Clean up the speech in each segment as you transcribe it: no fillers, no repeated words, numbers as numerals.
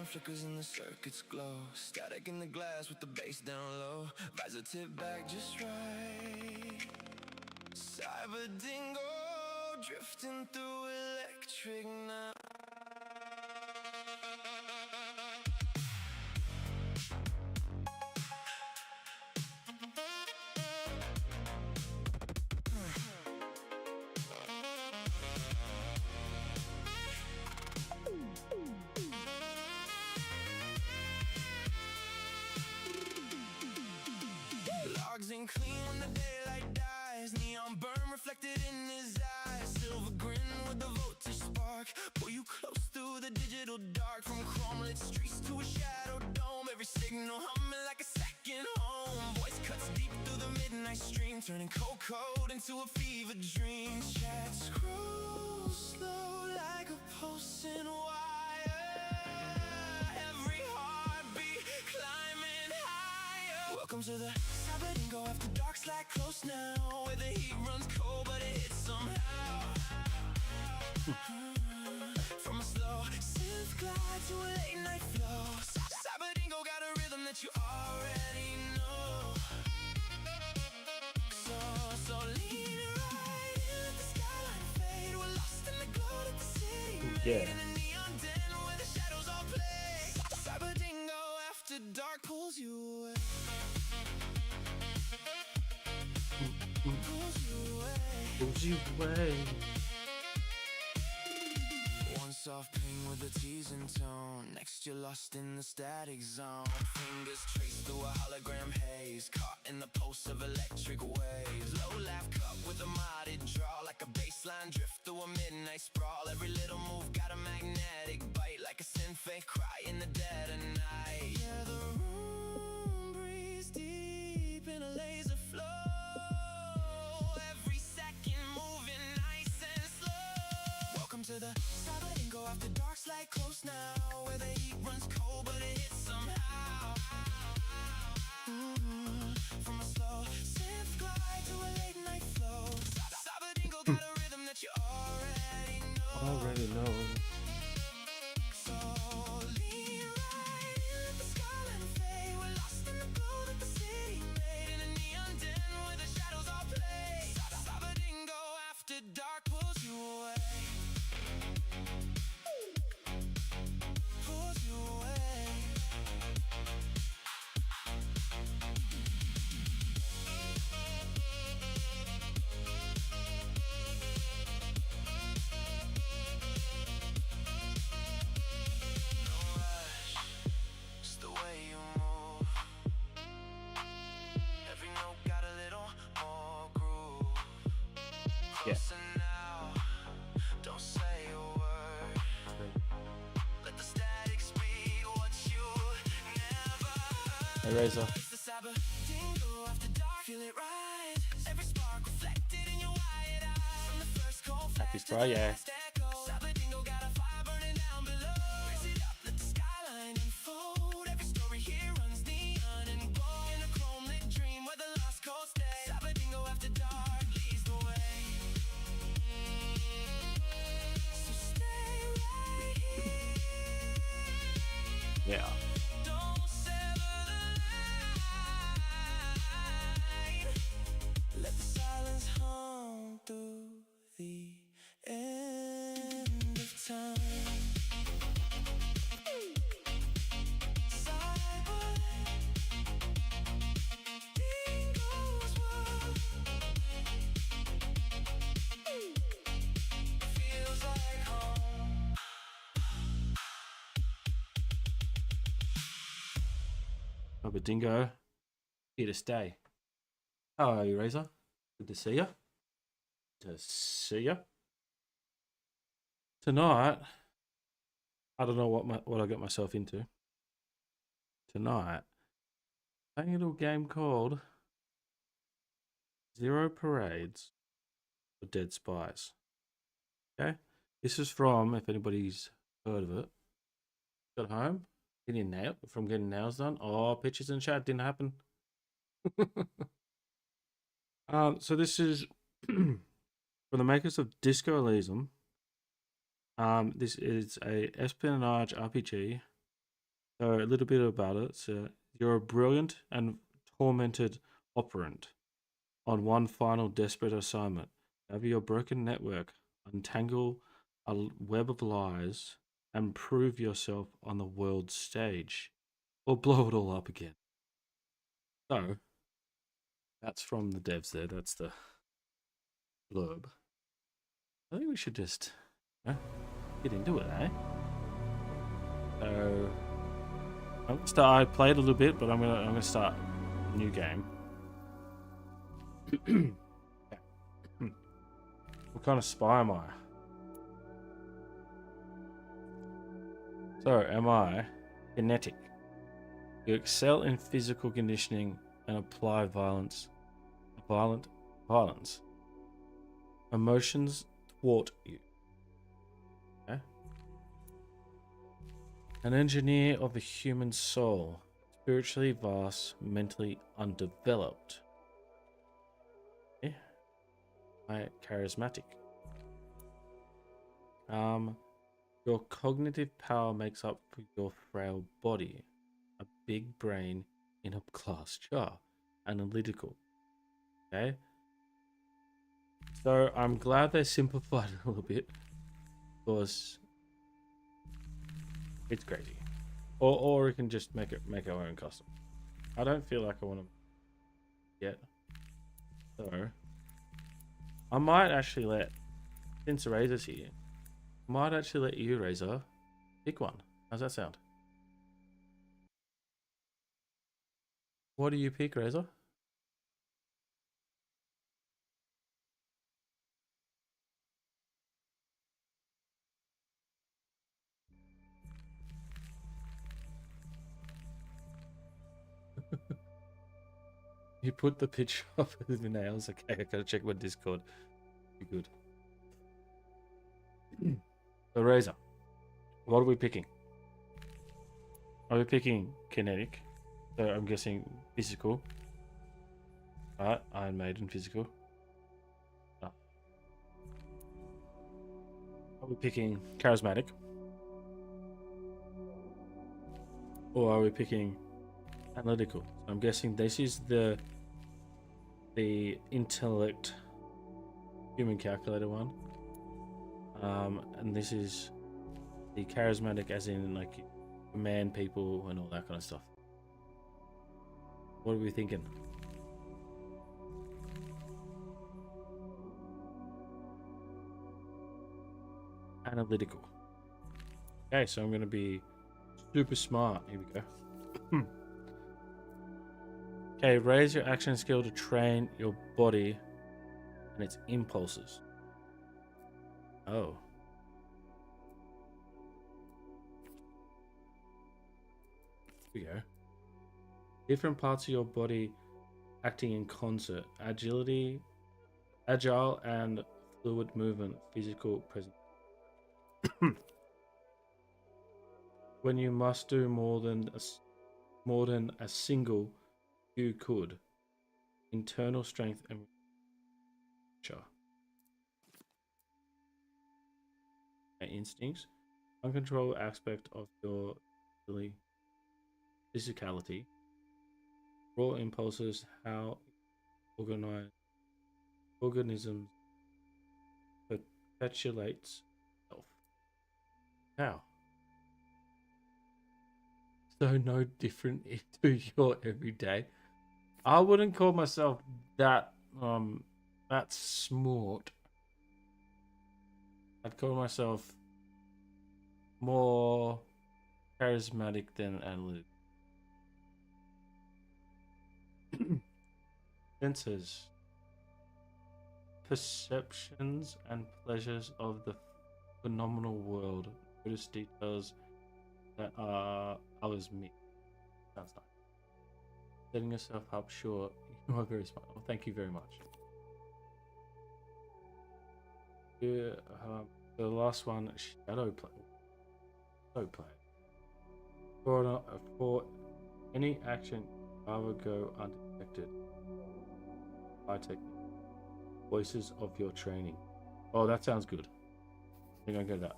flickers and the circuits glow. Static in the glass with the bass down low. Visor tip back just right. Cyber dingo drifting through electric night. Logs ain't clean when the daylight dies. Neon burn reflected in his eyes. Silver grin with the voltage spark. Pull you close through the digital dark. From chrome lit streets to a shadow dome. Every signal humming like a second home. Voice cuts deep through the midnight stream. Turning cold code into a fever dream. Chat scrolls slow like a pulsing wire. Every heartbeat climbing higher. Welcome to the Go after dark, like close now. Where the heat runs cold, but it hits somehow. From a slow synth glide to a late night flow. Sabadingo got a rhythm that you already know. So lean right in, let the skyline fade. We're lost in the glow that the city made. In a neon den where the shadows all play. Sabadingo after dark pulls you away. Pulls you away. One soft ping with a teasing tone. Next you're lost in the static zone. Fingers trace through a hologram haze. Caught in the pulse of electric waves. Low laugh cup with a modded draw. Like a baseline drift through a midnight sprawl. Every little move got a magnetic bite. Like a synth cry in the dead of night. Yeah, the room breathes deep in a laser flow. To the Sabadingo after dark's like close now. Where the heat runs cold, but it hits somehow. From a slow synth glide to a late night flow. Sabadingo got a rhythm that you already know. So lean right in, let the skyline fade. We're lost in the glow that the city made. In a neon den where the shadows all play. Sabadingo after dark pulls you away. Now, don't say a word. Let the static speak what you never. Hey Razor. Happy Friday. Yeah. Don't sever the line. Let the silence hum through the end of time. Feels like home. Dingo, here to stay. How are you, Razor? Good to see you. Tonight, I don't know what I got myself into. Tonight, playing a little game called Zero Parades for Dead Spies. Okay, this is from, if anybody's heard of it, at home. Getting nails done. Oh, pictures in chat didn't happen. So this is from the makers of Disco Elysium. This is a espionage RPG So a little bit about it. So you're a brilliant and tormented operant on one final desperate assignment. Over your broken network, untangle a web of lies and prove yourself on the world stage, or blow it all up again. So that's from the devs there. That's the blurb. I think we should just get into it, eh? So I played a little bit, but I'm gonna start a new game. What kind of spy am I? So am I kinetic? You excel in physical conditioning and apply violent violence. Emotions thwart you. Okay? An engineer of the human soul, spiritually vast, mentally undeveloped. Okay? Charismatic. Your cognitive power makes up for your frail body. A big brain in a glass jar. Analytical. Okay? So I'm glad they simplified it a little bit because it's crazy. Or we can just make our own custom. I don't feel like I want to yet. So I might actually let, since Razor's here, I might actually let you, Razor, pick one. How's that sound? What do you pick, Razor? You put the picture up of the nails. Okay, I gotta check my Discord. Be good. So Razor, what are we picking? Are we picking kinetic? So I'm guessing physical. Alright, Iron Maiden physical. Are we picking charismatic? Or are we picking analytical? So I'm guessing this is the intellect human calculator one. And this is the charismatic as in like command people and all that kind of stuff. What are we thinking? Analytical. Okay, so I'm going to be super smart. Here we go. Okay, raise your action skill to train your body and its impulses. Oh. Here we go. Different parts of your body acting in concert. Agile and fluid movement, physical presence. When you must do more than a single, you could. Internal strength and instincts. Uncontrolled aspect of your physicality. Raw impulses, how organisms perpetuates self. How? So no different to your everyday. I wouldn't call myself that that smart. I'd call myself more charismatic than analytic. Senses, perceptions, and pleasures of the phenomenal world. Notice details that are others miss. Sounds nice. Setting yourself up, sure. You are very smart. Well, thank you very much. Yeah, the last one, shadow play. Shadow play. For any action, rather go undetected. High technique. Voices of your training. Oh, that sounds good. I think I'll go that.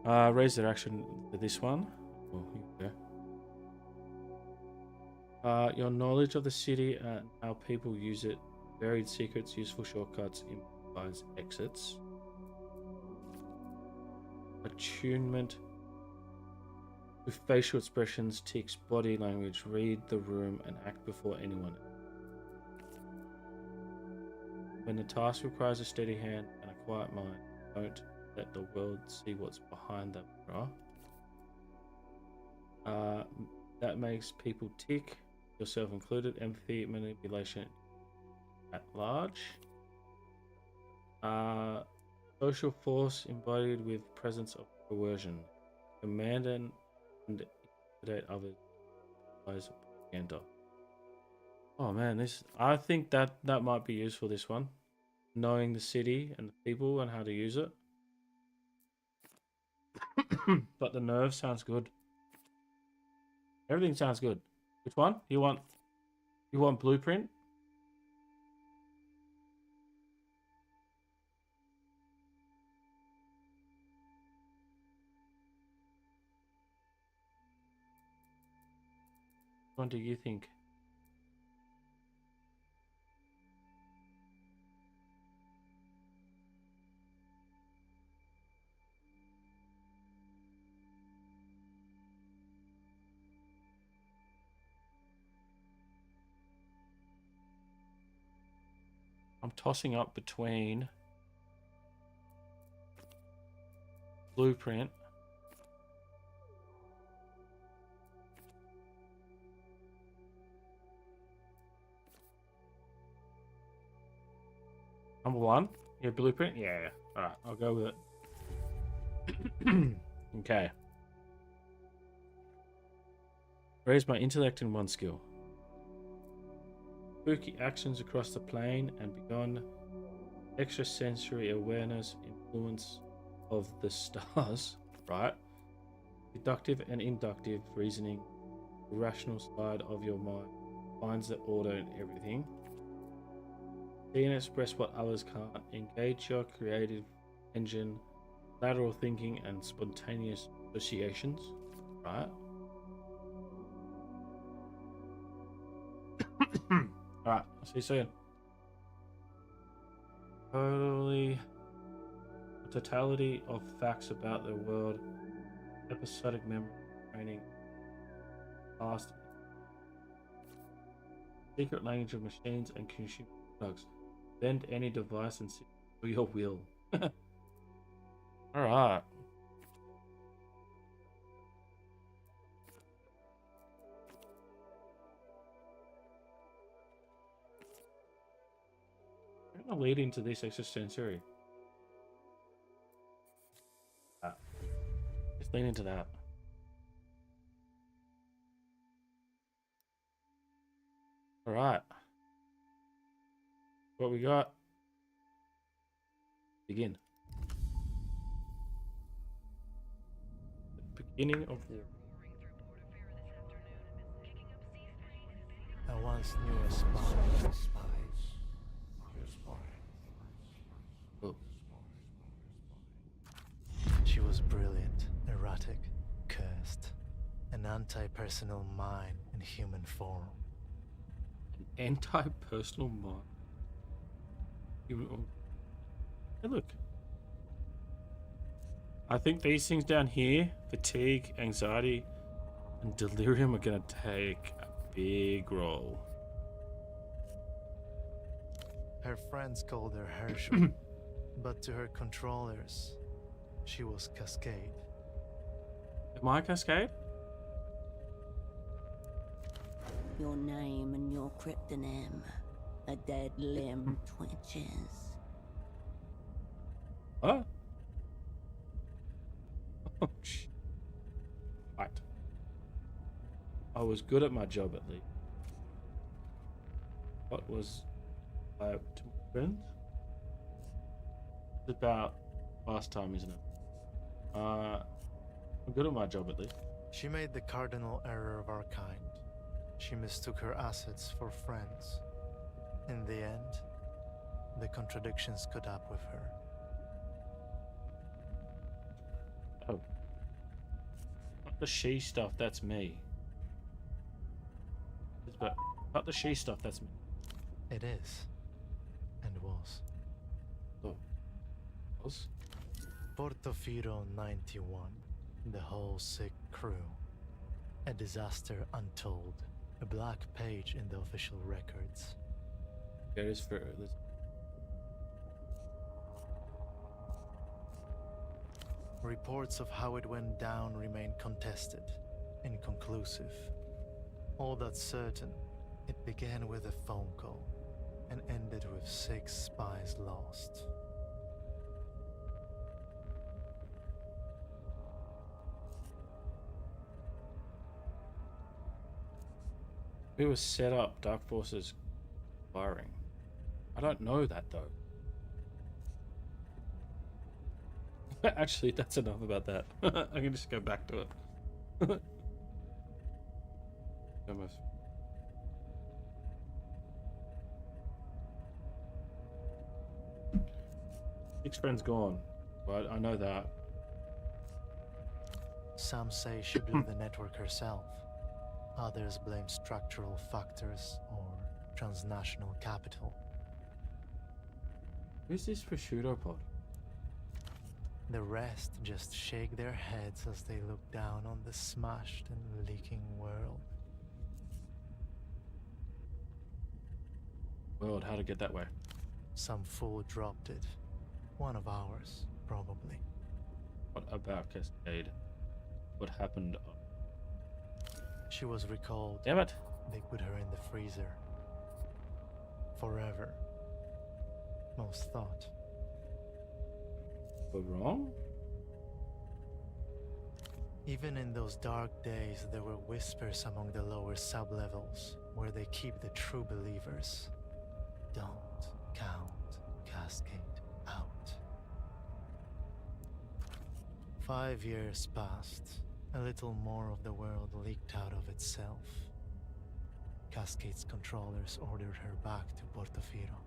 Raise their action to this one. Oh, here we go. Your knowledge of the city and how people use it, varied secrets, useful shortcuts, implies exits. Attunement with facial expressions, tics, body language, read the room and act before anyone. When the task requires a steady hand and a quiet mind, don't let the world see what's behind the mirror. That makes people tick, yourself included. Empathy, manipulation at large. Social force embodied with presence of coercion. Command and intimidate others. Propaganda. Oh man, I think that might be useful, this one. Knowing the city and the people and how to use it. But the nerve sounds good. Everything sounds good. Which one? You want blueprint? Which one do you think? I'm tossing up between blueprint number one. Yeah, blueprint. Yeah. All right, I'll go with it. Okay. Raise my intellect in one skill. Spooky actions across the plane and beyond. Extrasensory awareness, influence of the stars, right? Deductive and inductive reasoning, the rational side of your mind finds the order in everything. See and express what others can't. Engage your creative engine, lateral thinking, and spontaneous associations, right? Alright, I'll see you soon. Totality of facts about the world, episodic memory training, past, secret language of machines and consumer products. Bend any device and sit for your will. Alright. I'm gonna lead into this extrasensory. Just lean into that. Alright. What we got? Begin. The beginning of war. I once knew a spy. Oh. She was brilliant, erratic, cursed, an anti-personal mind in human form. An anti-personal mind. Hey, look. I think these things down here, fatigue, anxiety, and delirium, are gonna take a big role. Her friends called her Herschel, but to her controllers, she was Cascade. Am I Cascade? Your name and your cryptonym. A dead limb twitches. What? Oh, shit. Right. I was good at my job at least. What was to my friends? It's about last time, isn't it? I'm good at my job at least. She made the cardinal error of our kind. She mistook her assets for friends. In the end, the contradictions caught up with her. Oh. The she stuff, that's me. But not the she stuff, that's me. It is. And was. Oh. Was? Portofino 91. The whole sick crew. A disaster untold. A black page in the official records. There is for this. Reports of how it went down remain contested, inconclusive. All that's certain, it began with a phone call and ended with 6 spies lost. We were set up, Dark Forces firing. I don't know that though. Actually, that's enough about that. I can just go back to it. Almost. Six friends gone, but I know that. Some say she blew the network herself. Others blame structural factors or transnational capital. Who's this prosciutto pod? The rest just shake their heads as they look down on the smashed and leaking world. World, how to get that way? Some fool dropped it. One of ours, probably. What about Cascade? What happened? She was recalled. Damn it! They put her in the freezer. Forever. Most thought. We're wrong? Even in those dark days, there were whispers among the lower sublevels, where they keep the true believers. Don't count Cascade out. 5 years passed. A little more of the world leaked out of itself. Cascade's controllers ordered her back to Portofino.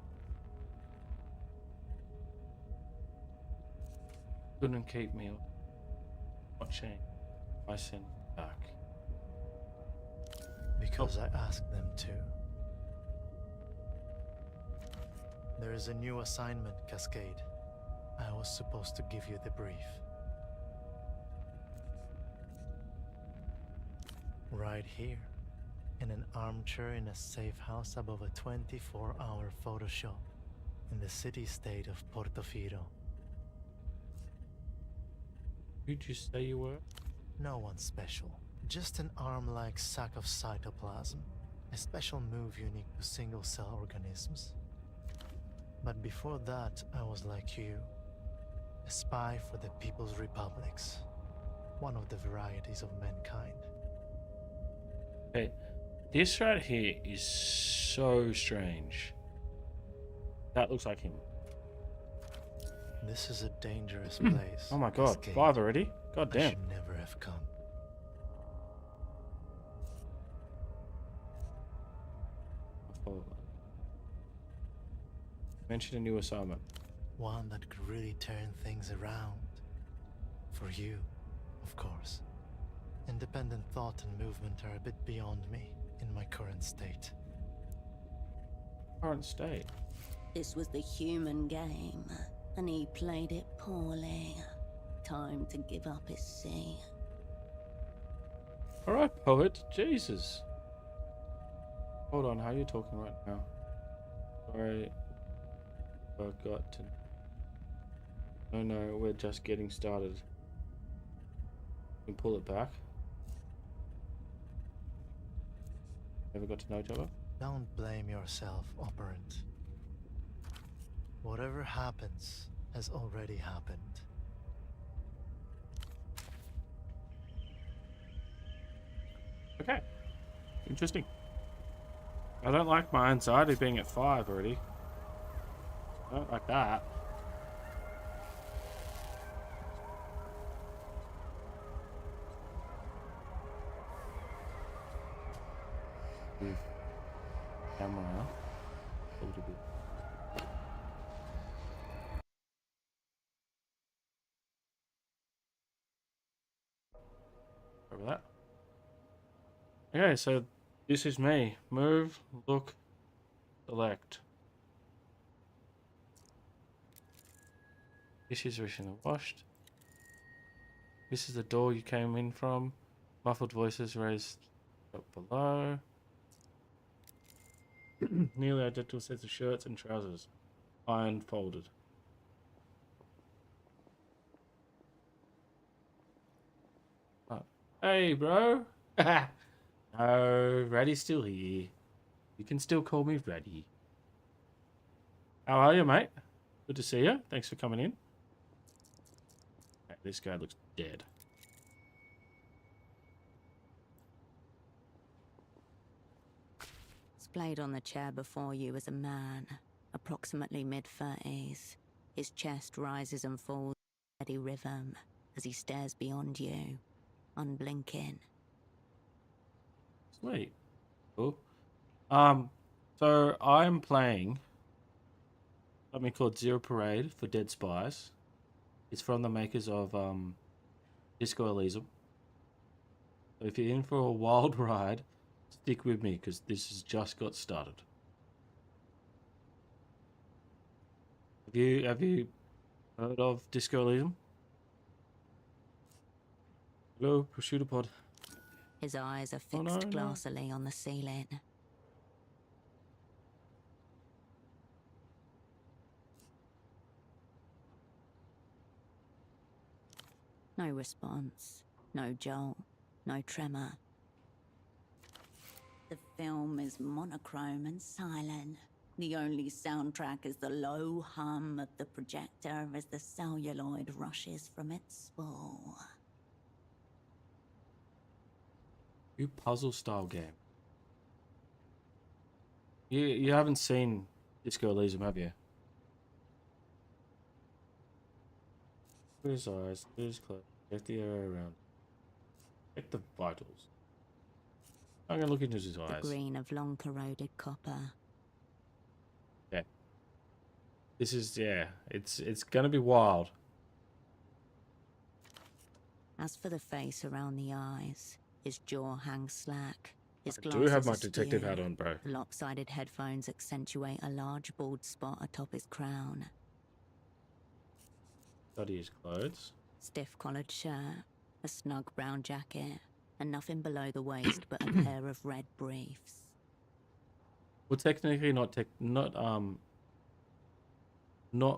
Couldn't keep me watching. I sent back. Because I asked them to. There is a new assignment, Cascade. I was supposed to give you the brief. Right here, in an armchair in a safe house above a 24-hour photo shop in the city-state of Portofino. Who'd you say you were? No one special. Just an arm-like sack of cytoplasm. A special move unique to single-cell organisms. But before that, I was like you. A spy for the People's Republics. One of the varieties of mankind. Okay, this right here is so strange. That looks like him. This is a dangerous place. Oh my god, Cascade. 5 already? God I damn. should never have come. Mention a new assignment. One that could really turn things around. For you, of course. Independent thought and movement are a bit beyond me in my current state. Current state. This was the human game, and he played it poorly. Time to give up his see. Alright, poet. Jesus. Hold on, how are you talking right now? Sorry. Forgot to... Oh no, we're just getting started. We can pull it back. Never got to know each other? Don't blame yourself, operant. Whatever happens has already happened. Okay. Interesting. I don't like my anxiety being at 5 already. I don't like that. Move camera a little bit. Over that. Okay, so this is me. Move, look, select. Dishes recently washed. This is the door you came in from. Muffled voices raised up below. Nearly identical sets of shirts and trousers. Iron folded. Oh. Hey, bro. No, Raddy's still here. You can still call me Raddy. How are you, mate? Good to see you. Thanks for coming in. Okay, this guy looks dead. Displayed on the chair before you is a man, approximately mid-30s. His chest rises and falls in a steady rhythm as he stares beyond you, unblinking. Sweet. Cool. So I'm playing something called Zero Parade for Dead Spies. It's from the makers of Disco Elysium. So if you're in for a wild ride, stick with me because this has just got started. Have you heard of Disco Elysium? Hello, prosciutto pod. His eyes are Oh, fixed no. glassily on the ceiling. No response, no jolt, no tremor. The film is monochrome and silent. The only soundtrack is the low hum of the projector as the celluloid rushes from its spool. New puzzle style game. You haven't seen Disco Elysium, have you? Look at his eyes, look at his clothes, check the area around. Check the vitals. I'm gonna look into his The eyes. green of long corroded copper. Yeah. This is it's gonna be wild. As for the face around the eyes, his jaw hangs slack. His I do have glasses my askew. detective hat on, bro. The lopsided headphones accentuate a large bald spot atop his crown. Study his clothes. Stiff collared shirt, a snug brown jacket, and nothing below the waist but a pair of red briefs. Well, technically not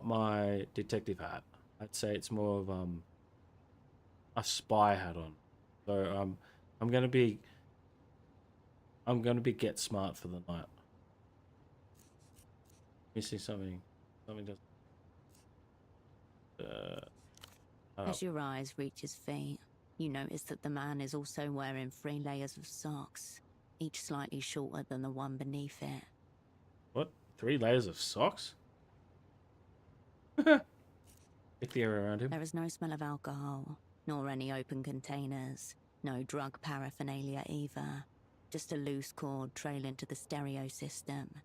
my detective hat. I'd say it's more of a spy hat on. So I'm gonna be get smart for the night. Missing something. Something does. Oh. As your eyes reach his feet, you notice that the man is also wearing 3 layers of socks, each slightly shorter than the one beneath it. What? 3 layers of socks? Check the area around him. There is no smell of alcohol, nor any open containers, no drug paraphernalia either, just a loose cord trailing to the stereo system.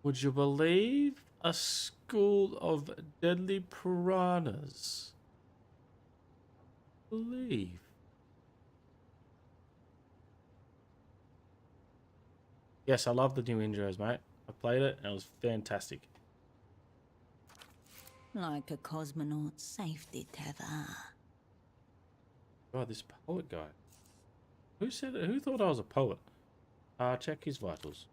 Would you believe a school of deadly piranhas? Believe. Yes, I love the new intros, mate. I played it and it was fantastic. Like a cosmonaut's safety tether. God, this poet guy. Who said it? Who thought I was a poet? Check his vitals.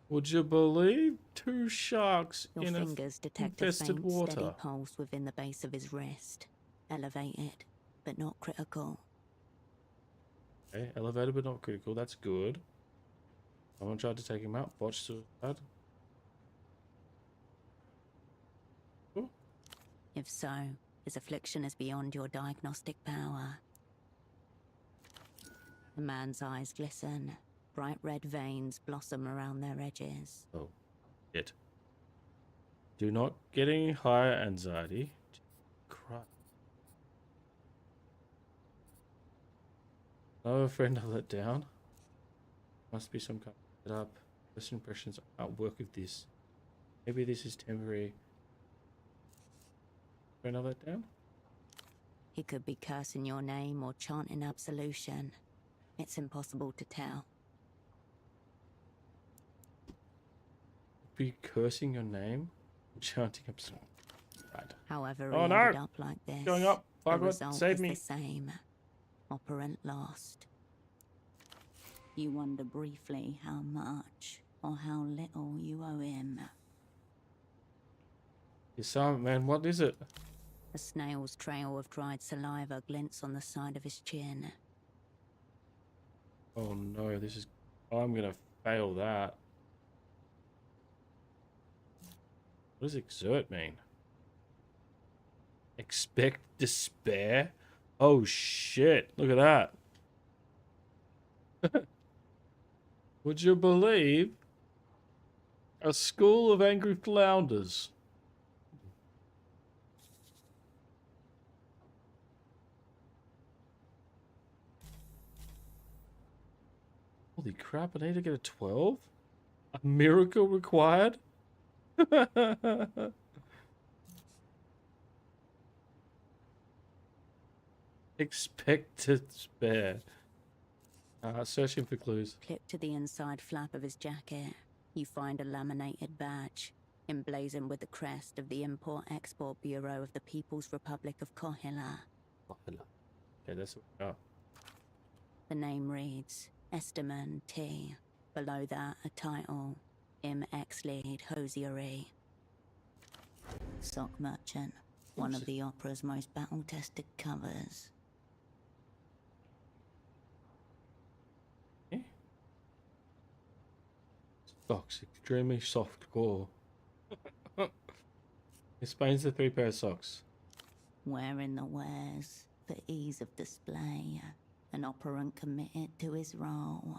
Would you believe 2 sharks Your in fingers detect a infested faint, water? steady pulse within the base of his wrist. Elevated, but not critical. Okay, elevated but not critical. That's good. Someone tried to take him out. Botched suicide. Cool. If so, his affliction is beyond your diagnostic power. The man's eyes glisten. Bright red veins blossom around their edges. Oh, shit. Do not get any higher anxiety. Crap. Another friend I let down. Must be some kind of setup. First impressions. I'll work with this. Maybe this is temporary. Turn all that down. He could be cursing your name or chanting absolution. It's impossible to tell. Be cursing your name, chanting up some. Right. However, Oh, he no! ended up like this. Going up. The Margaret, result save is me. the same. Operant lost. You wonder briefly how much or how little you owe him. Your son, man, what is it? A snail's trail of dried saliva glints on the side of his chin. Oh no, this is. I'm gonna fail that. What does exert mean? Expect despair? Oh shit, look at that. Would you believe? A school of angry flounders. Holy crap, I need to get a 12? A miracle required? Expect to spare. Searching for clues. Clipped to the inside flap of his jacket, you find a laminated badge, emblazoned with the crest of the Import-Export Bureau of the People's Republic of Kohila. Okay, that's what we got. The name reads Esterman T. Below that, a title, M. Exlead Hosiery. Sock merchant, one of the opera's most battle-tested covers. Socks, extremely soft core. Explains the 3 pair of socks. Wearing the wares for ease of display, an operant committed to his role.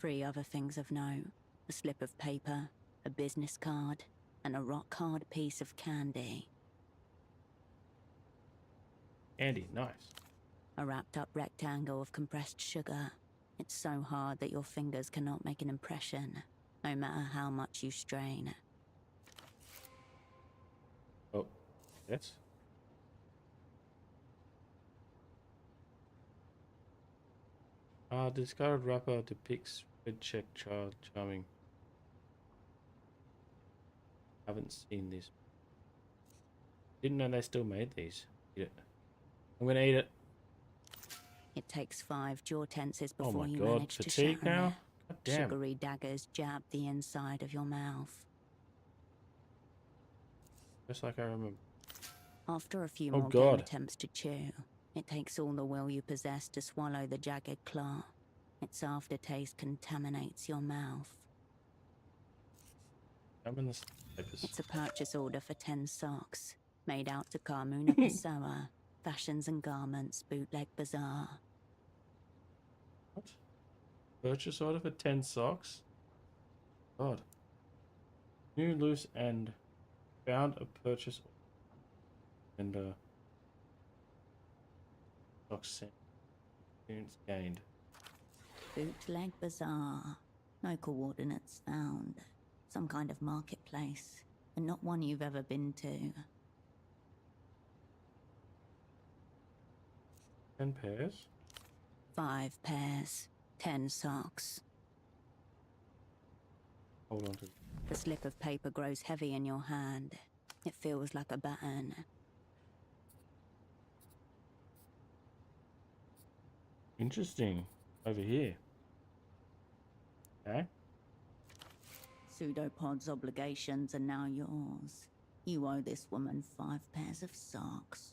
3 other things of note: a slip of paper, a business card, and a rock-hard piece of candy. Andy, nice. A wrapped-up rectangle of compressed sugar. It's so hard that your fingers cannot make an impression, no matter how much you strain. Oh, yes. Discarded wrapper depicts red check child charming. Haven't seen this. Didn't know they still made these. Eat it. I'm gonna eat it. It takes 5 jaw tenses Oh before my you god, manage to fatigue shatter now? it. God damn. Sugary daggers jab the inside of your mouth. Just like I remember. After a few Oh more God. game attempts to chew, it takes all the will you possess to swallow the jagged claw. Its aftertaste contaminates your mouth. I'm in the papers. It's a purchase order for 10 socks, made out to Carmuna Pessoa, Fashions and Garments, Bootleg Bazaar. What? Purchase order for 10 socks? God. New loose end. Found a purchase order. And socks sent. Experience gained. Bootleg Bazaar. No coordinates found. Some kind of marketplace, and not one you've ever been to. 10 pairs? 5 pairs, 10 socks. Hold on to. The slip of paper grows heavy in your hand. It feels like a baton. Interesting. Over here. Okay. Pseudopod's obligations are now yours. You owe this woman 5 pairs of socks.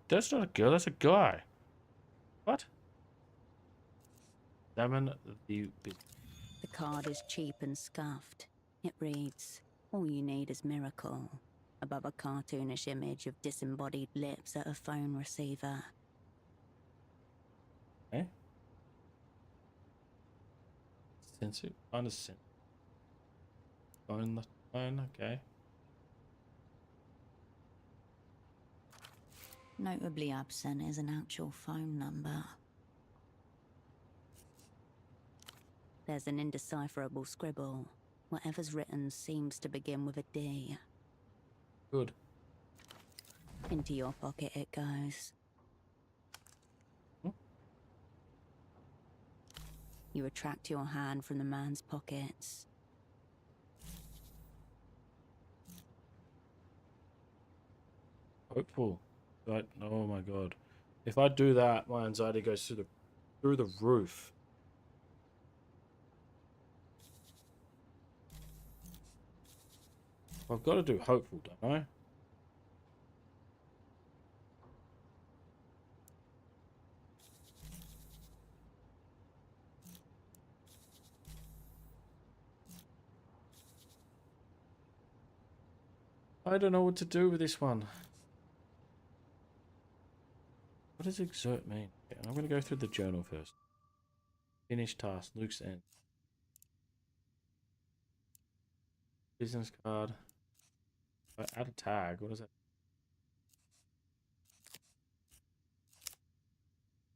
That's not a girl, that's a guy. What? Examine the business. The card is cheap and scuffed. It reads, all you need is miracle, above a cartoonish image of disembodied lips at a phone receiver. Okay. Sensor, find a sensor. Find the phone, okay. Notably absent is an actual phone number. There's an indecipherable scribble. Whatever's written seems to begin with a D. Good. Into your pocket it goes. Hmm? You retract your hand from the man's pockets. Hopeful. But oh my god. If I do that, my anxiety goes through the roof. I've got to do hopeful, don't I? I don't know what to do with this one. What does exert mean? Okay, I'm going to go through the journal first. Finish task. Luke's end. Business card. Add a tag. What is that?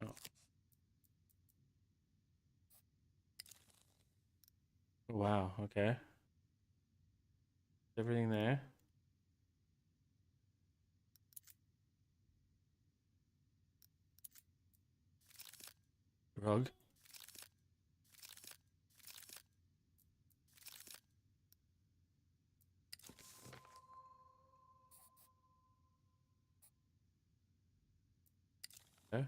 Oh. Wow. Okay. Everything there. Rug. Okay.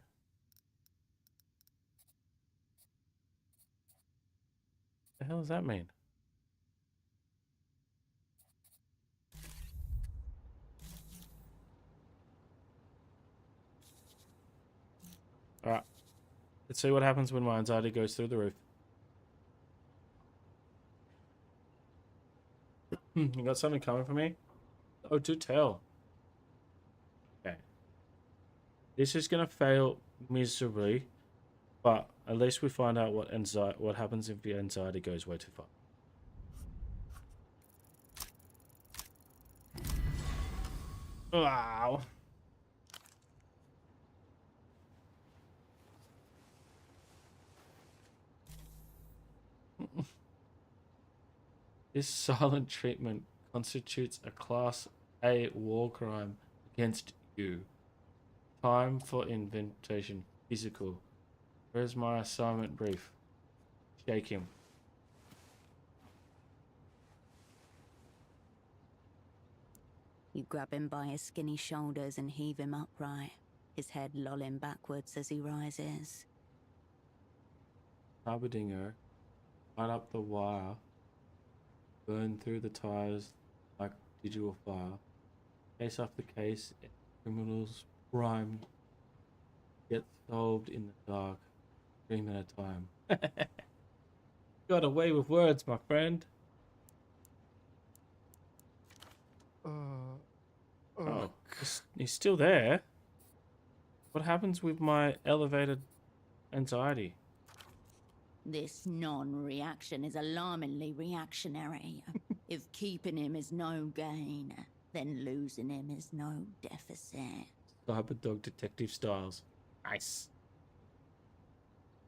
The hell does that mean? Alright. Let's see what happens when my anxiety goes through the roof. You got something coming for me? Oh, do tell. Okay. This is gonna fail miserably, but at least we find out what happens if the anxiety goes way too far. Wow. This silent treatment constitutes a Class A war crime against you. Time for invitation. Physical. Where's my assignment brief? Shake him. You grab him by his skinny shoulders and heave him upright, his head lolling backwards as he rises. Harbinger. Light up the wire. Burn through the tires like digital fire. Case after case, criminals' crime gets solved in the dark, dream at a time. Got away with words, my friend. Oh, he's still there. What happens with my elevated anxiety? This non-reaction is alarmingly reactionary. If keeping him is no gain, then losing him is no deficit. Cyberdog detective styles. Nice.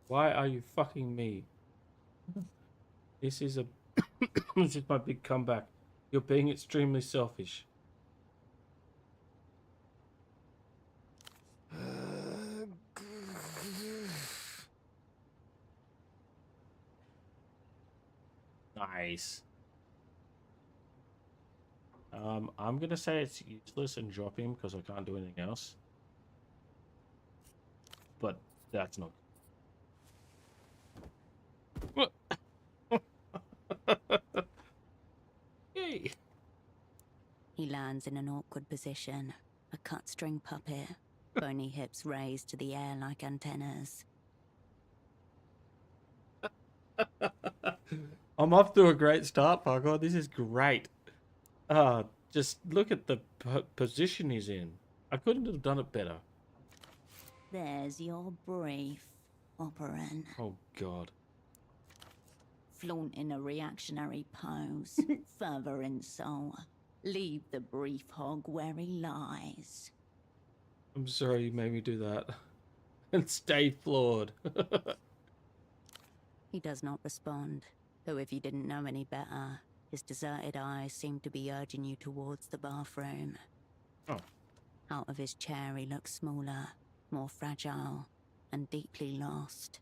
Why are you fucking me? This is this is my big comeback. You're being extremely selfish. Nice. I'm gonna say it's useless and drop him because I can't do anything else. But that's not. Yay! He lands in an awkward position, a cut-string puppet, bony hips raised to the air like antennas. I'm off to a great start, Parkour. This is great. Just look at the position he's in. I couldn't have done it better. There's your brief, operant. Oh, God. Flaunting a reactionary pose, further insult. Leave the brief hog where he lies. I'm sorry you made me do that. And stay floored. He does not respond, though if you didn't know any better, his deserted eyes seem to be urging you towards the bathroom. Oh. Out of his chair he looks smaller, more fragile, and deeply lost.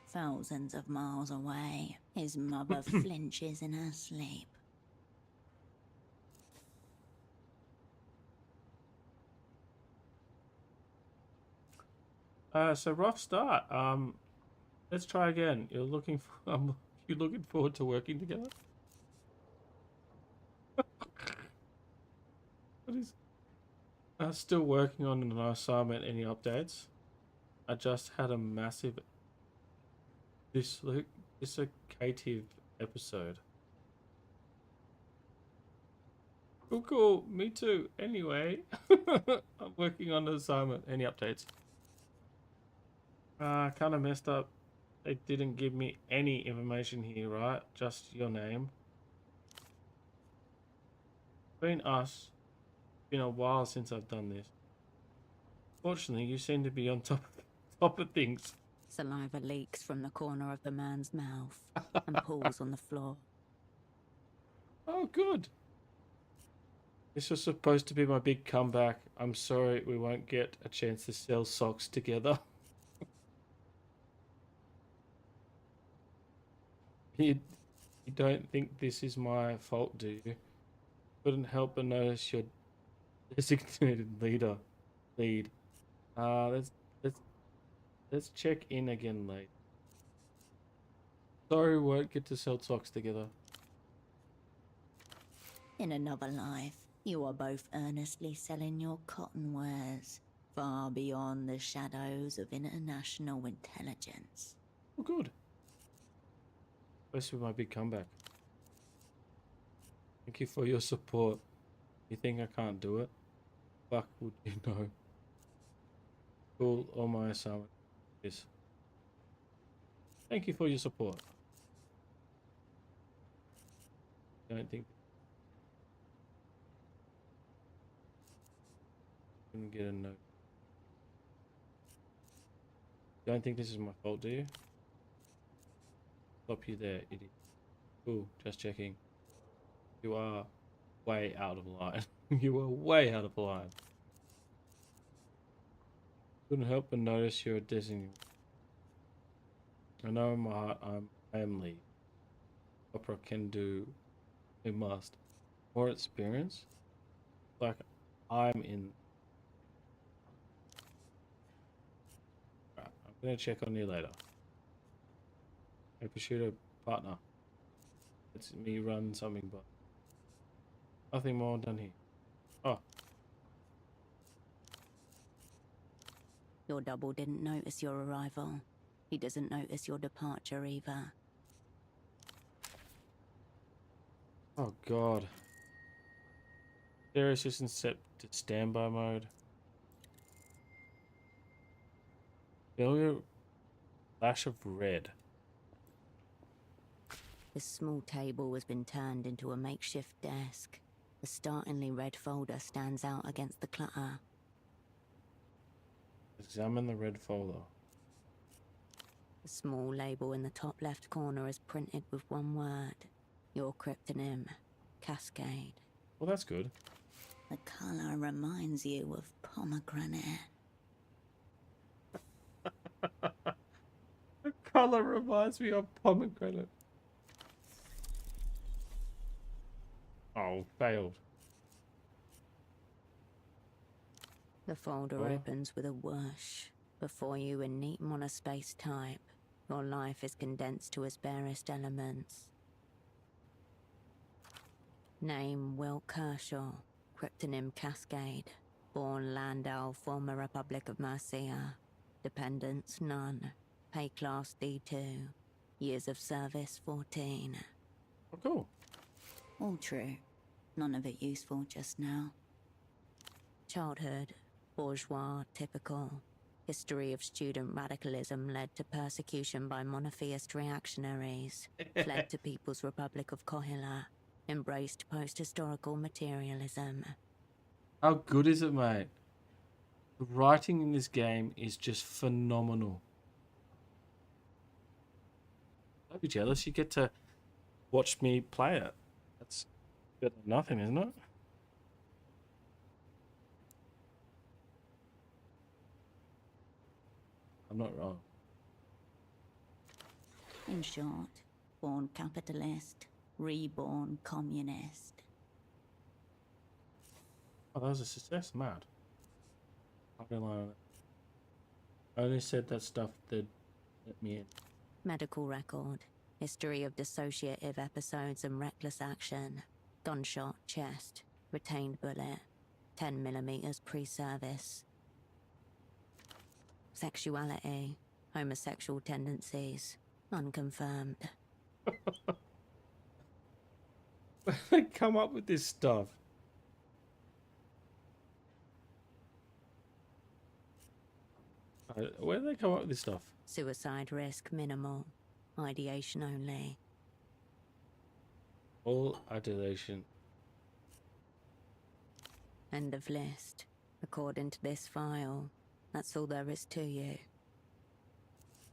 Thousands of miles away, his mother flinches in her sleep. So rough start. Let's try again. You're looking for, you looking forward to working together? What is? Still working on an assignment. Any updates? I just had a massive dislocative episode. Cool. Me too. Anyway, I'm working on an assignment. Any updates? Kind of messed up. They didn't give me any information here, right? Just your name. Between us, it's been a while since I've done this. Fortunately, you seem to be on top of things. Saliva leaks from the corner of the man's mouth and pools on the floor. Oh, good. This was supposed to be my big comeback. I'm sorry we won't get a chance to sell socks together. You don't think this is my fault, do you? Couldn't help but notice your designated lead. Let's check in again later. Sorry we won't get to sell socks together. In another life, you are both earnestly selling your cotton wares, far beyond the shadows of international intelligence. Oh, good. Supposed to be my big comeback. Thank you for your support. You think I can't do it? Fuck would you know? Cool, all my assignment is. Thank you for your support. Don't think couldn't get a note. Don't think this is my fault, do you? Stop you there, idiot. Cool, just checking. You are way out of line. You are way out of line. Couldn't help but notice you're a designated. I know in my heart I am lead. Opera can do, we must. More experience? Like I'm in. Right, I'm gonna check on you later. I pursue a partner. It's me run something, but nothing more done here. Oh. Your double didn't notice your arrival. He doesn't notice your departure either. Oh god. Stereo system set to standby mode. Failure flash of red. This small table has been turned into a makeshift desk. The startlingly red folder stands out against the clutter. Examine the red folder. The small label in the top left corner is printed with one word. Your cryptonym, Cascade. Well, that's good. The color reminds you of pomegranate. The color reminds me of pomegranate. Oh, failed. The folder opens with a whoosh. Before you in neat monospace type, your life is condensed to its barest elements. Name Will Kershaw, cryptonym Cascade, born Landau, former Republic of Mercia. Dependents none. Pay class D2. Years of service 14. Oh, cool. All true. None of it useful just now. Childhood, bourgeois, typical. History of student radicalism led to persecution by monotheist reactionaries. Fled to People's Republic of Kohila. Embraced post-historical materialism. How good is it, mate? The writing in this game is just phenomenal. I'd be jealous. You get to watch me play it. That's better than nothing, isn't it? I'm not wrong. In short, born capitalist, reborn communist. Oh, that was a success. Mad. I don't lie on it. I only said that stuff that let me in. Medical record. History of dissociative episodes and reckless action. Gunshot, chest. Retained bullet. 10 millimeters pre-service. Sexuality. Homosexual tendencies. Unconfirmed. They come up with this stuff. Where do they come up with this stuff? Suicide risk minimal. Ideation only. All adulation. End of list. According to this file, that's all there is to you.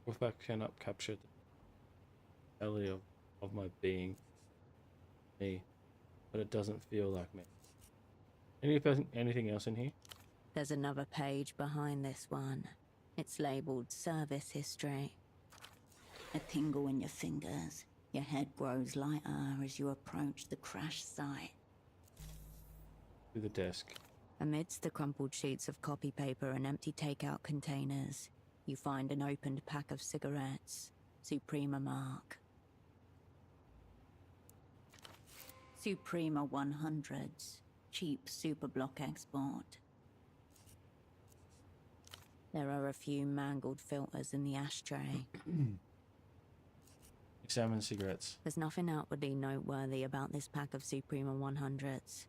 If I cannot capture the reality of my being, me, but it doesn't feel like me. Anything else in here? There's another page behind this one. It's labeled Service History. A tingle in your fingers. Your head grows lighter as you approach the crash site. To the desk. Amidst the crumpled sheets of copy paper and empty takeout containers, you find an opened pack of cigarettes. Suprema mark. Suprema 100s. Cheap superblock export. There are a few mangled filters in the ashtray. Examine cigarettes. There's nothing outwardly noteworthy about this pack of Suprema 100s.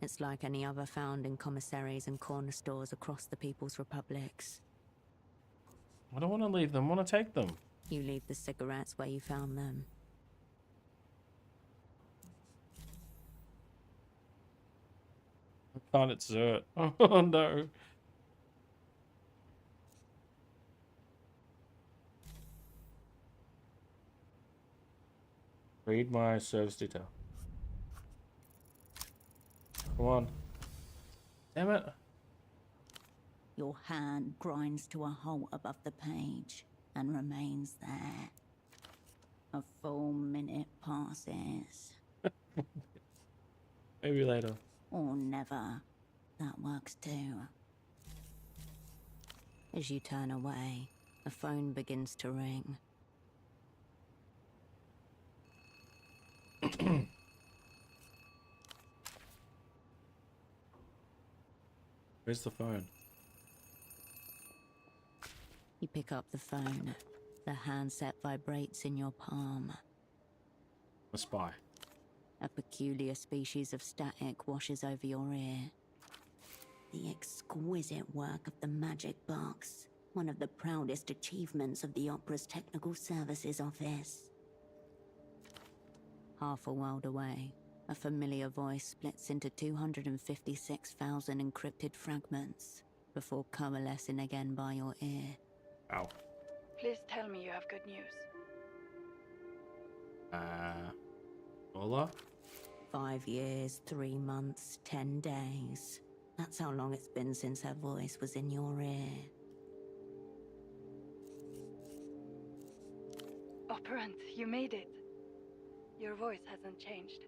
It's like any other found in commissaries and corner stores across the People's Republics. I don't want to leave them. I want to take them. You leave the cigarettes where you found them. I can't exert. Oh no. Read my service detail. Come on. Damn it. Your hand grinds to a halt above the page and remains there. A full minute passes. Maybe later. Or never. That works too. As you turn away, a phone begins to ring. Where's the phone? You pick up the phone. The handset vibrates in your palm. A spy. A peculiar species of static washes over your ear. The exquisite work of the magic box. One of the proudest achievements of the Opera's Technical Services Office. Half a world away, a familiar voice splits into 256,000 encrypted fragments before coalescing again by your ear. Ow. Please tell me you have good news. Hola? 5 years, 3 months, 10 days. That's how long it's been since her voice was in your ear. Operant, you made it. Your voice hasn't changed.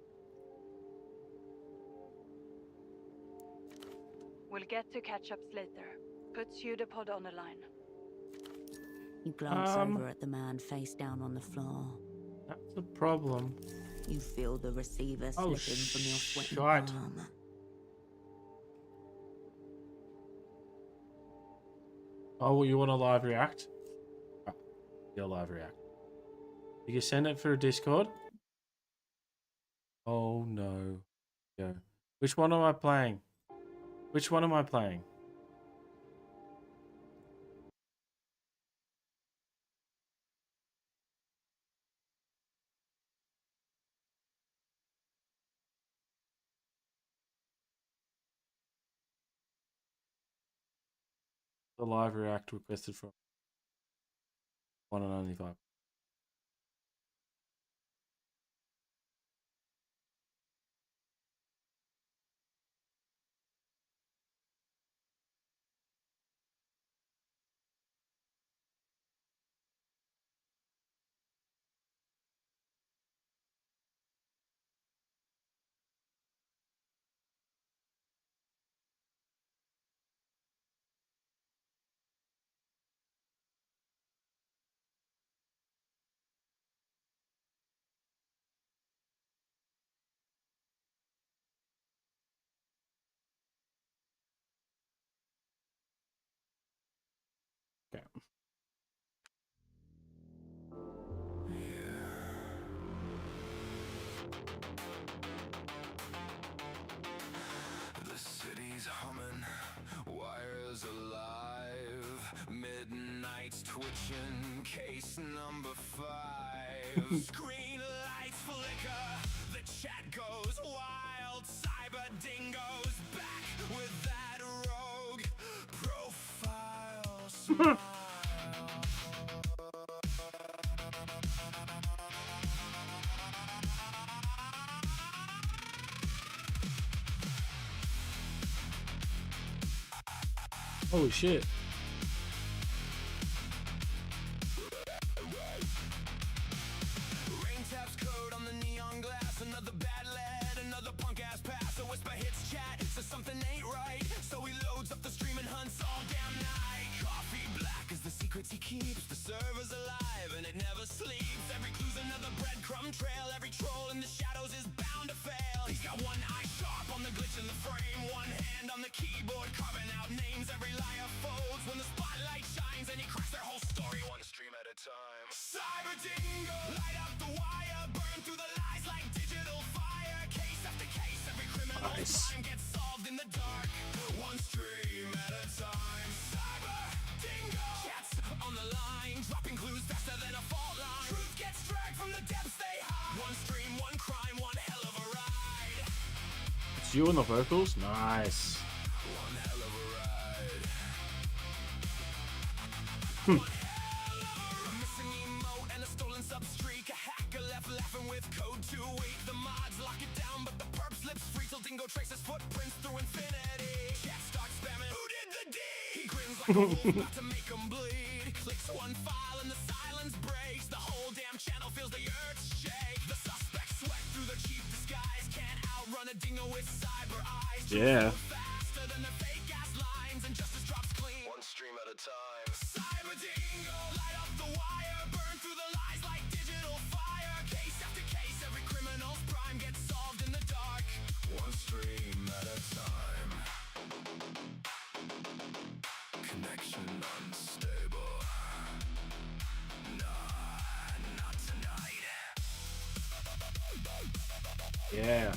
We'll get to catch-ups later. Put pseudopod on the line. You glance over at the man face down on the floor. That's a problem. You feel the receiver Oh, slipping from your sweaty shite. palm. Oh, you want to live react? Ah, you'll live react. You can send it through Discord. Oh no. Go. Which one am I playing? Which one am I playing? The live react requested from one and only 5. Twitching case number 5. Screen lights flicker, the chat goes wild. Cyber dingoes back with that rogue profile smile. Holy shit. Rain taps code on the neon glass. Another bad lead, another punk ass pass. A whisper hits chat, says something ain't right. So he loads up the stream and hunts all damn night. Coffee black is the secrets he keeps. The server's alive and it never sleeps. Every clue's another breadcrumb trail. Every troll in the shadows is bound to fail. He's got one eye sharp on the glitch in the frame. One hand on the keyboard carving out names. Every liar folds when the spotlight shines. And he cracks their whole story one stream at a time. Cyber dingo, light up the wire. Burn through the lies like digital fire. Case after case, every criminal crime gets solved in the dark. One stream at a time. Cyber dingo, chats on the line. Dropping clues faster than a fault line. Truth gets dragged from the depths they hide. One stream, one crime, one hell of a ride. It's you on the vocals? Nice. One hell of a ride. A missing emote and a stolen substreak. A hacker left laughing with code too weak. The mods lock it down, but the perp slips free till Dingo traces footprints through infinity. Chat starts spamming. Who did the deed? He grins like a wolf about to make him bleed. Clicks one file and the silence breaks. The whole damn channel feels the earth shake. The suspects sweat through their cheap disguise. Can't outrun a dingo with cyber eyes. Yeah. Faster than the fake ass lines, and justice drops clean. One stream at a time. Cyber dingo, light up the wire. Burn through the lies like digital fire. Case after case, every criminal's crime gets solved in the dark. One stream at a time. Connection unstable. Nah, not tonight. Yeah.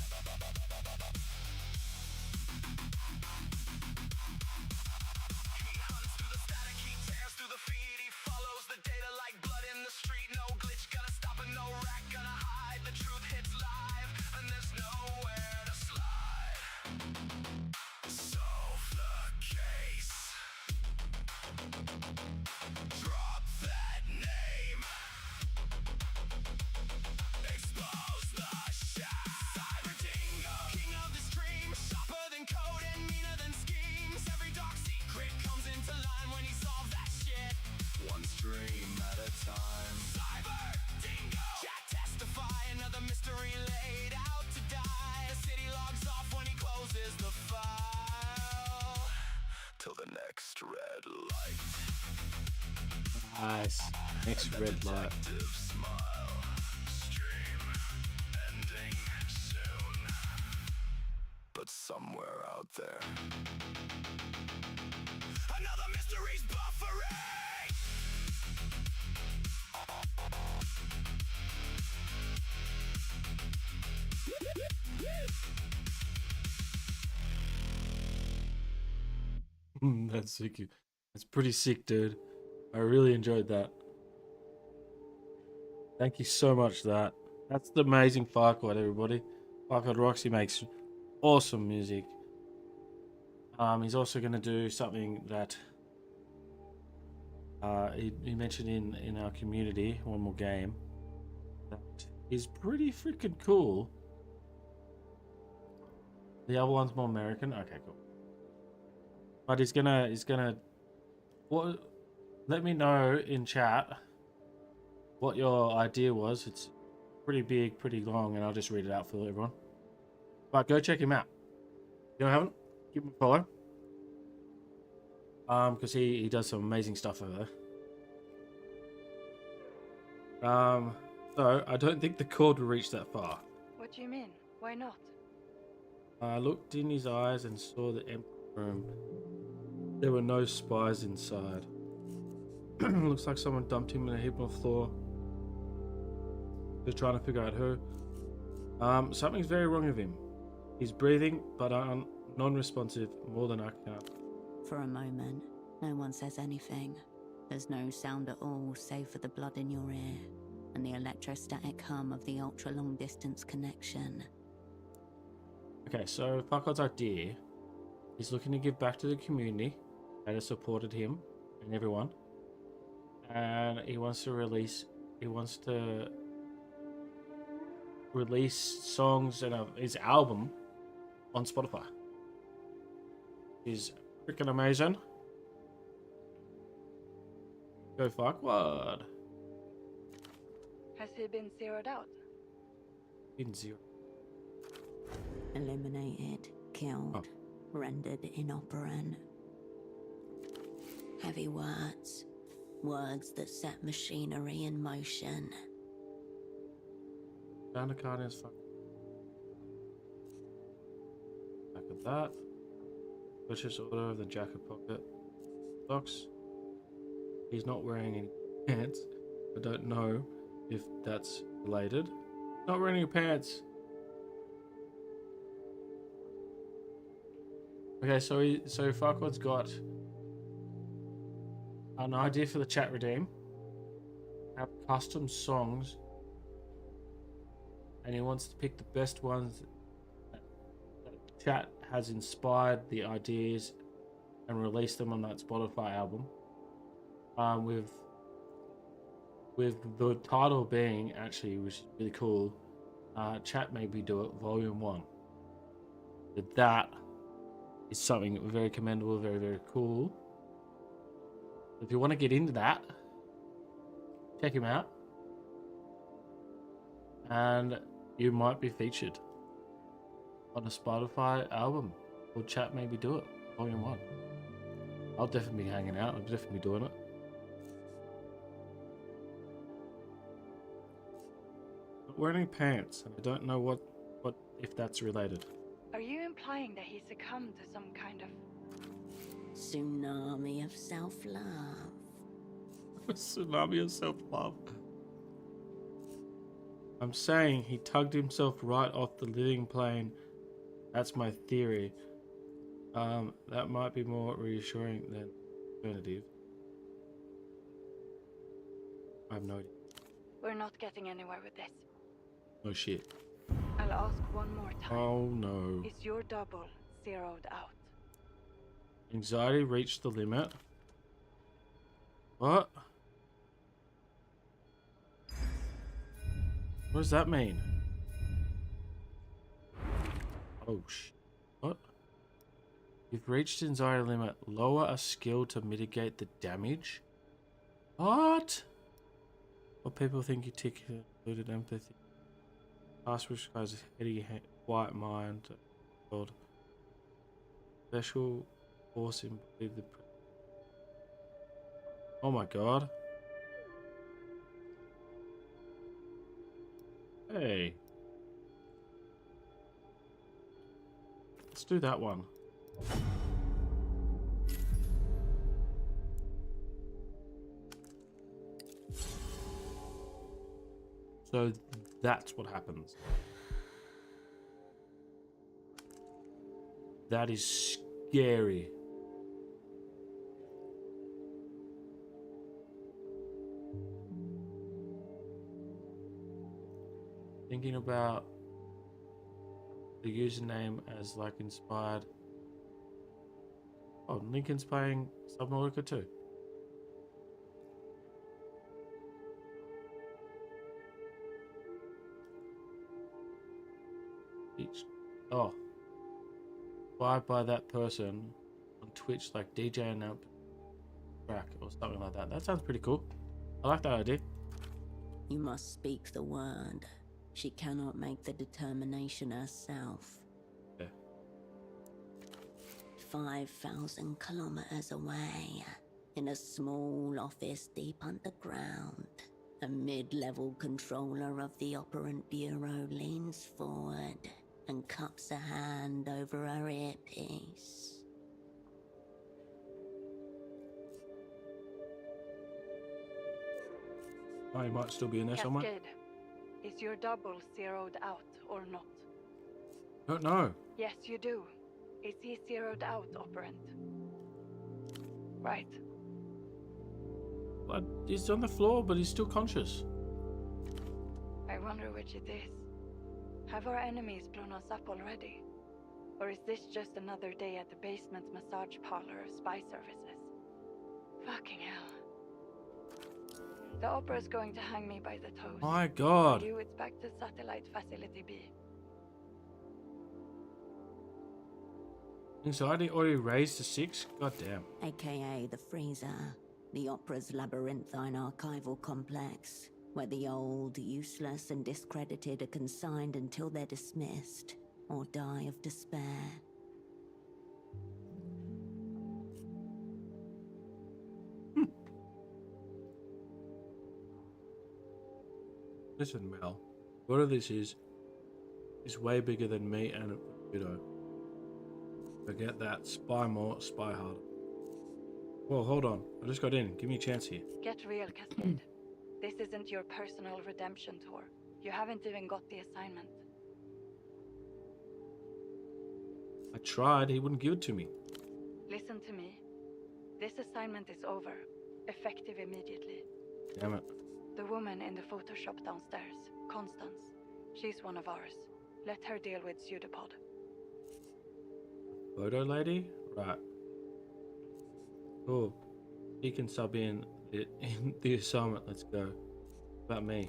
He hunts through the static, he tears through the feed. He follows the data like blood in the street. No glitch gonna stop and no rat gonna hide. The truth hits live and there's nowhere to slide. Solve the case. Drop that name. Expose the shack. Cyber dingo, king of the stream. Sharper than code and meaner than schemes. Every dark secret comes into line when he solves that shit. One stream at a time. Cyber dingo, chat testify. Another mystery laid out to die. The city logs off when he closes the file. Till the next red light. Nice. Next red light. Detective smile. Stream ending soon. But somewhere out there, another mystery's buffering. That's sick. That's pretty sick, dude. I really enjoyed that. Thank you so much for that. That's the amazing Farquaad, everybody. Farquaad Roxy makes awesome music. He's also going to do something that he mentioned in our community, one more game, that is pretty freaking cool. The other one's more American. Okay, cool. But he's gonna what? Let me know in chat what your idea was. It's pretty big, pretty long, and I'll just read it out for everyone. But go check him out. If you haven't, give him a follow. Because he does some amazing stuff over there. So I don't think the cord will reach that far. What do you mean? Why not? I looked in his eyes and saw the empty room. There were no spies inside. Looks like someone dumped him in a heap on the floor. They're trying to figure out who. Something's very wrong with him. He's breathing, but non-responsive more than I can. For a moment, no one says anything. There's no sound at all save for the blood in your ear and the electrostatic hum of the ultra-long distance connection. Okay, so Farquaad's idea is looking to give back to the community that has supported him and everyone. And he wants to release songs and his album on Spotify. Is freaking amazing. Go Farquaad. Has he been zeroed out? In zero. Eliminated, killed, rendered inoperant. Heavy words. Words that set machinery in motion. Down the card is fuck. Back of that. Purchase order of the jacket pocket. Socks. He's not wearing any pants. I don't know if that's related. Not wearing any pants. Okay, so Farquaad's got an idea for the chat redeem. Have custom songs, and he wants to pick the best ones that chat has inspired the ideas and release them on that Spotify album. With the title being actually, which is really cool, Chat Made Me Do It Volume 1. That is something very commendable, very, very cool. If you want to get into that, check him out. And you might be featured on a Spotify album called Chat Made Me Do It Volume 1. I'll definitely be hanging out. I'll definitely be doing it. Not wearing any pants, and I don't know what if that's related. Are you implying that he succumbed to some kind of... Tsunami of self-love. A tsunami of self-love. I'm saying he tugged himself right off the living plane. That's my theory. That might be more reassuring than alternative. I have no idea. We're not getting anywhere with this. No shit. I'll ask one more time. Oh no. Is your double zeroed out? Anxiety reached the limit. What? What does that mean? Oh shit. What? You've reached anxiety limit. Lower a skill to mitigate the damage? What? What people think you tick included empathy. Task which requires a heady, quiet mind. Called special force embodied the. Oh my god. Hey. Let's do that one. So that's what happens. That is scary. Thinking about the username as like inspired. Oh, Lincoln's playing Subnautica too. Oh, inspired by that person on Twitch, like DJ and track or something like that. That sounds pretty cool. I like that idea. You must speak the word. She cannot make the determination herself. Yeah. 5,000 kilometers away, in a small office deep underground, a mid-level controller of the Operant Bureau leans forward and cups a hand over her earpiece. Oh, he might still be in there somewhere. Cascade, is your double zeroed out or not? Don't know. Yes, you do. Is he zeroed out, Operant? Right. He's on the floor, but he's still conscious. I wonder which it is. Have our enemies blown us up already? Or is this just another day at the basement massage parlor of spy services? Fucking hell. The opera's going to hang me by the toes. My God. For you, it's back to satellite facility B. Anxiety already raised to 6? God damn. AKA the freezer, the opera's labyrinthine archival complex, where the old, useless, and discredited are consigned until they're dismissed or die of despair. Listen, Mel. What of this is way bigger than me and a computer. Forget that. Spy more, spy harder. Well, hold on. I just got in. Give me a chance here. Get real, Cascade. This isn't your personal redemption tour. You haven't even got the assignment. I tried. He wouldn't give it to me. Listen to me. This assignment is over. Effective immediately. Damn it. The woman in the Photoshop downstairs, Constance. She's one of ours. Let her deal with Pseudopod. Photo lady? Right. Cool. He can sub in the assignment. Let's go. What about me?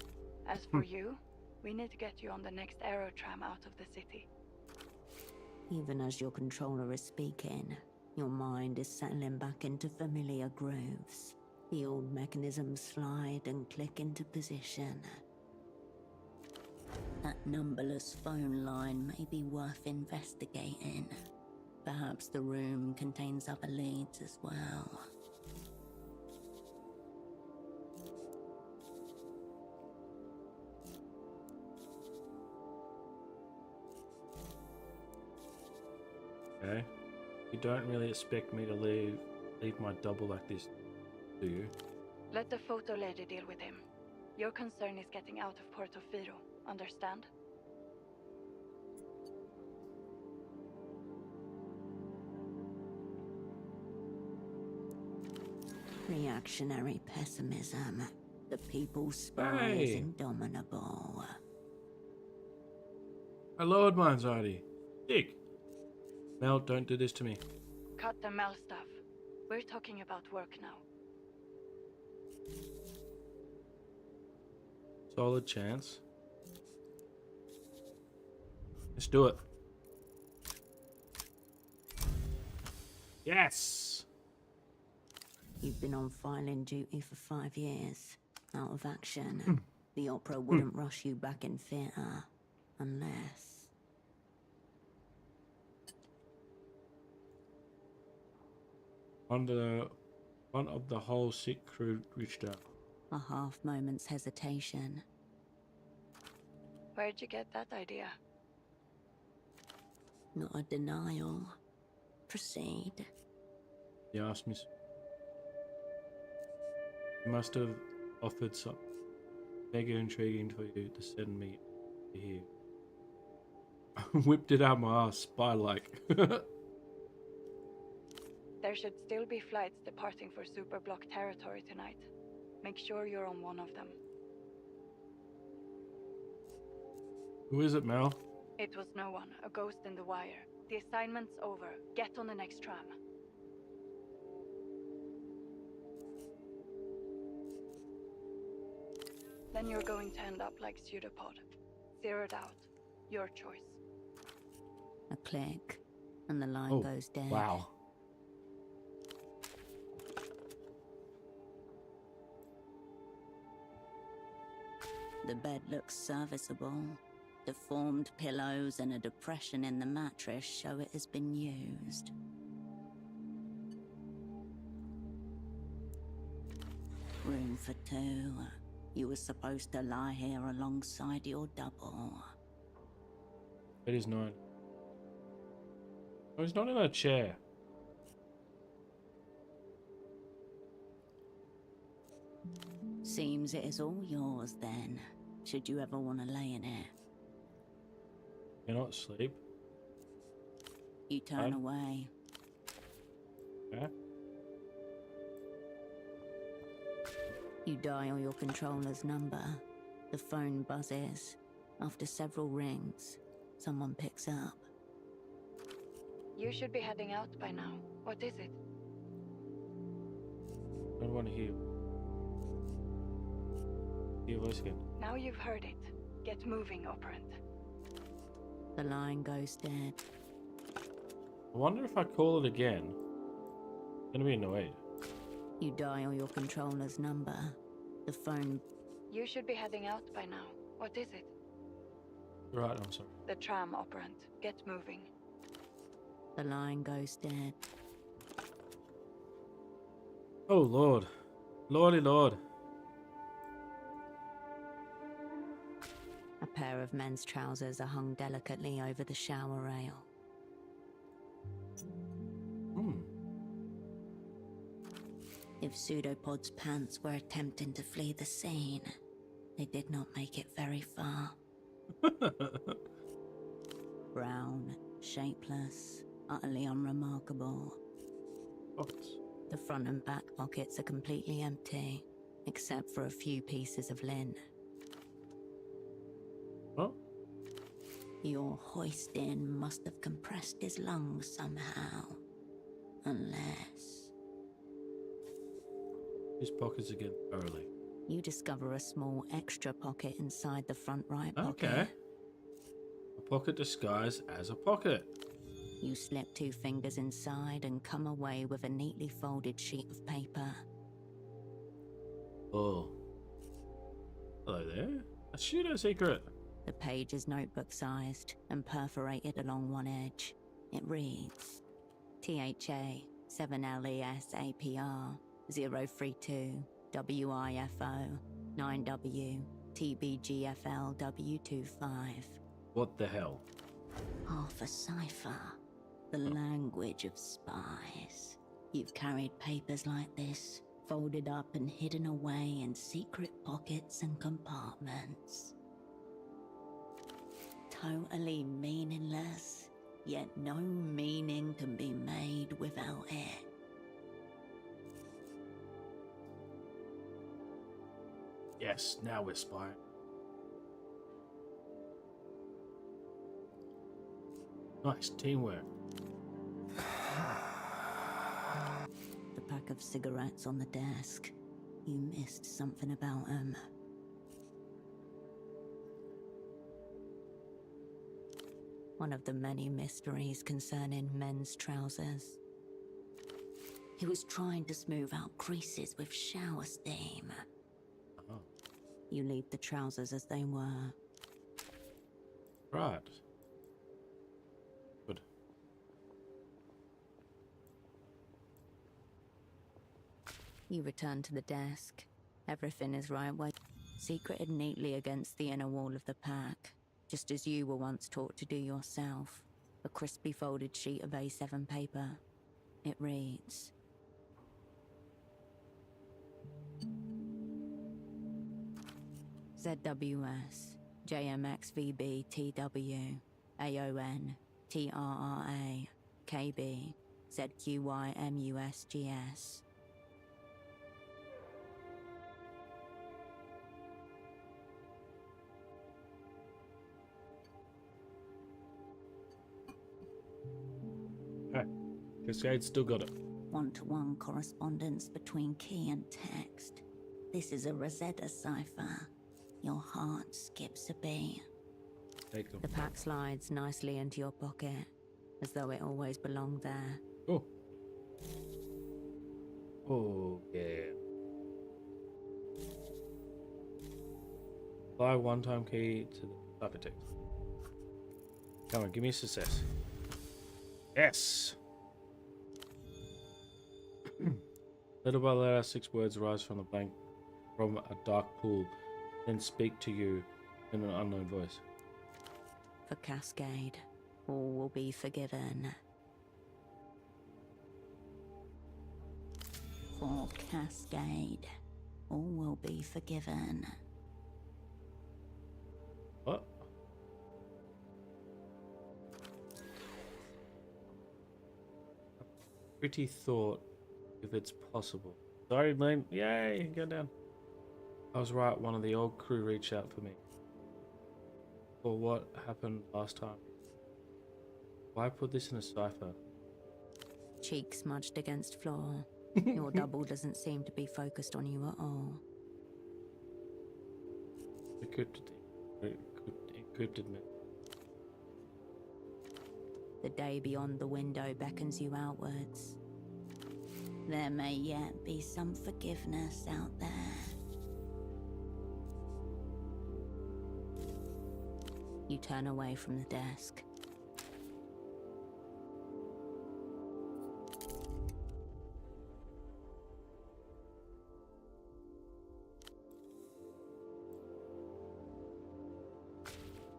As for you, we need to get you on the next aerotram out of the city. Even as your controller is speaking, your mind is settling back into familiar grooves. The old mechanisms slide and click into position. That numberless phone line may be worth investigating. Perhaps the room contains other leads as well. Okay. You don't really expect me to leave my double like this, do you? Let the photo lady deal with him. Your concern is getting out of Portofino, understand? Reactionary pessimism. The people's spy is Hey. indomitable. I lowered my anxiety. Dick. Mel, don't do this to me. Cut the Mel stuff. We're talking about work now. Solid chance. Let's do it. Yes! You've been on filing duty for 5 years. Out of action. The opera wouldn't rush you back in theatre. Unless... One of the whole sick crew reached out. a half moment's hesitation. Where'd you get that idea? Not a denial. Proceed. He asked me. He must have offered something mega intriguing for you to send me here. Whipped it out my ass, spy-like. There should still be flights departing for Superblock territory tonight. Make sure you're on one of them. Who is it, Mel? It was no one, a ghost in the wire. The assignment's over. Get on the next tram. Then you're going to end up like Pseudopod. Zeroed out. Your choice. A click, and the line Oh, goes dead. wow. The bed looks serviceable. Deformed pillows and a depression in the mattress show it has been used. Room for two. You were supposed to lie here alongside your double. It is 9. Oh, he's not in a chair. Seems it is all yours then, should you ever want to lay in it. Cannot sleep. You turn Oh. away. Okay. You dial your controller's number. The phone buzzes. After several rings, someone picks up. You should be heading out by now. What is it? I don't want to hear your voice again. Now you've heard it. Get moving, operant. The line goes dead. I wonder if I call it again, I'm gonna be annoyed. You dial your controller's number. The phone. You should be heading out by now. What is it? Right, I'm sorry. The tram, operant. Get moving. The line goes dead. Oh Lord. Lordy Lord. A pair of men's trousers are hung delicately over the shower rail. If Pseudopod's pants were attempting to flee the scene, they did not make it very far. Brown, shapeless, utterly unremarkable. Pockets. The front and back pockets are completely empty, except for a few pieces of linen. Oh, Your hoist-in must have compressed his lungs somehow. Unless... his pockets again thoroughly. You discover a small extra pocket inside the front right pocket. Okay. A pocket disguised as a pocket. You slip 2 fingers inside and come away with a neatly folded sheet of paper. Oh. Hello there. A pseudo secret. The page is notebook-sized and perforated along one edge. It reads, THA 7LESAPR 032 WIFO 9W TBGFL W25. What the hell? Half a cipher. The language of spies. You've carried papers like this, folded up and hidden away in secret pockets and compartments. Totally meaningless, yet no meaning can be made without it. Yes, now we're spying. Nice teamwork. The pack of cigarettes on the desk. You missed something about them. One of the many mysteries concerning men's trousers. He was trying to smooth out creases with shower steam. Oh. You leave the trousers as they were. Right. Good. You return to the desk. Everything is right where secreted neatly against the inner wall of the pack, just as you were once taught to do yourself. A crisply folded sheet of A7 paper. It reads, ZWS JMXVB TW AON TRRA KB ZQY MUSGS. Hey, Cascade still got it. One-to-one correspondence between key and text. This is a Rosetta cipher. Your heart skips a beat. Take them. The pack slides nicely into your pocket, as though it always belonged there. Oh. Oh, yeah. Apply one-time key to the ciphertext. Come on, give me a success. Yes! Little by little, 6 words rise from the blank, from a dark pool, then speak to you in an unknown voice. For Cascade, all will be forgiven. For Cascade, all will be forgiven. What? Pretty thought, if it's possible. Sorry, Blaine. Yay, go down. I was right, one of the old crew reached out for me. For what happened last time. Why put this in a cipher? Cheek smudged against floor. Your double doesn't seem to be focused on you at all. Encrypted me. The day beyond the window beckons you outwards. There may yet be some forgiveness out there. You turn away from the desk.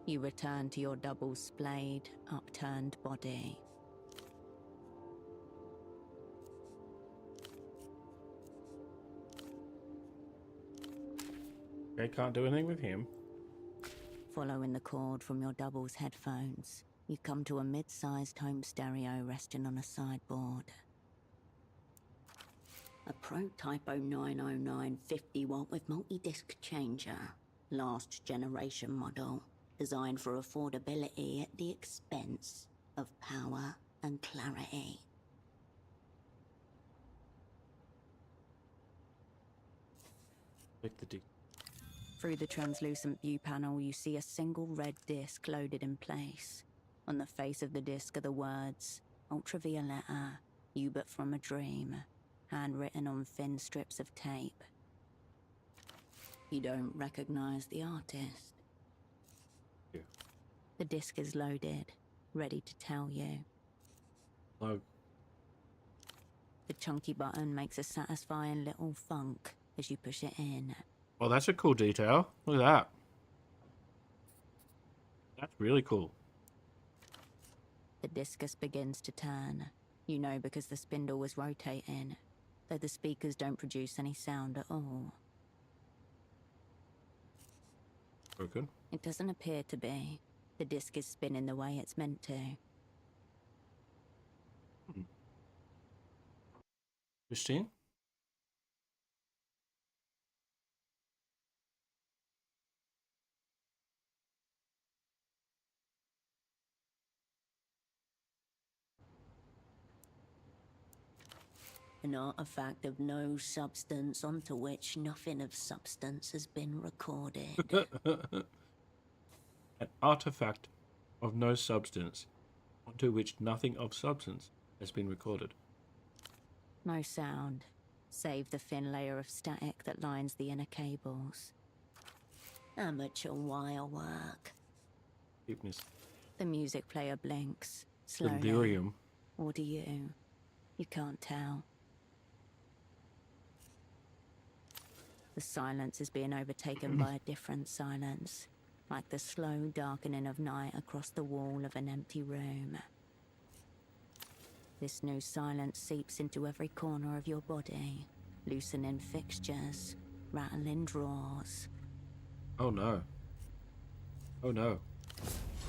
You return to your double splayed, upturned body. Okay, can't do anything with him. Following the cord from your double's headphones, you come to a mid-sized home stereo resting on a sideboard. A prototype 0909 50-watt with multi-disc changer. Last generation model, designed for affordability at the expense of power and clarity. Click the D. Through the translucent view panel, you see a single red disc loaded in place. On the face of the disc are the words, Ultravioletta, Hubert from a Dream, handwritten on thin strips of tape. You don't recognize the artist. Yeah. The disc is loaded, ready to tell you. No. The chunky button makes a satisfying little thunk as you push it in. Oh, that's a cool detail. Look at that. That's really cool. The discus begins to turn. You know because the spindle was rotating, though the speakers don't produce any sound at all. Broken. It doesn't appear to be. The disc is spinning the way it's meant to. Interesting. An artifact of no substance onto which nothing of substance has been recorded. An artifact of no substance, onto which nothing of substance has been recorded. No sound, save the thin layer of static that lines the inner cables. Amateur wire work. Deepness. The music player blinks, slowly. Delirium. Or do you? You can't tell. The silence is being overtaken by a different silence, like the slow darkening of night across the wall of an empty room. This new silence seeps into every corner of your body, loosening fixtures, rattling drawers. Oh no. Oh no.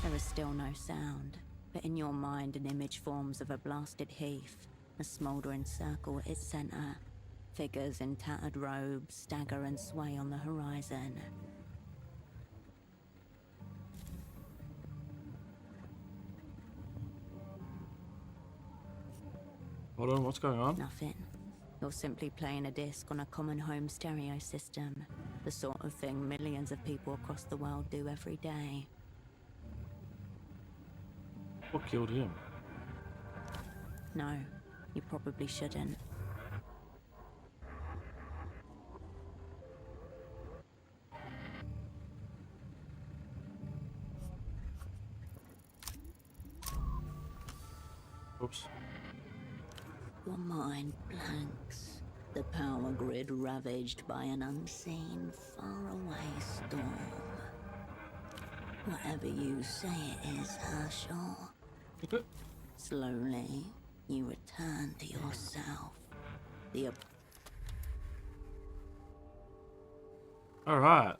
There is still no sound, but in your mind an image forms of a blasted heath, a smouldering circle at its center. Figures in tattered robes stagger and sway on the horizon. Hold on, what's going on? Nothing. You're simply playing a disc on a common home stereo system, the sort of thing millions of people across the world do every day. What killed him? No, you probably shouldn't. Oops. Your mind blanks. The power grid ravaged by an unseen, faraway storm. Whatever you say it is, Herschel. Slowly, you return to yourself. Alright.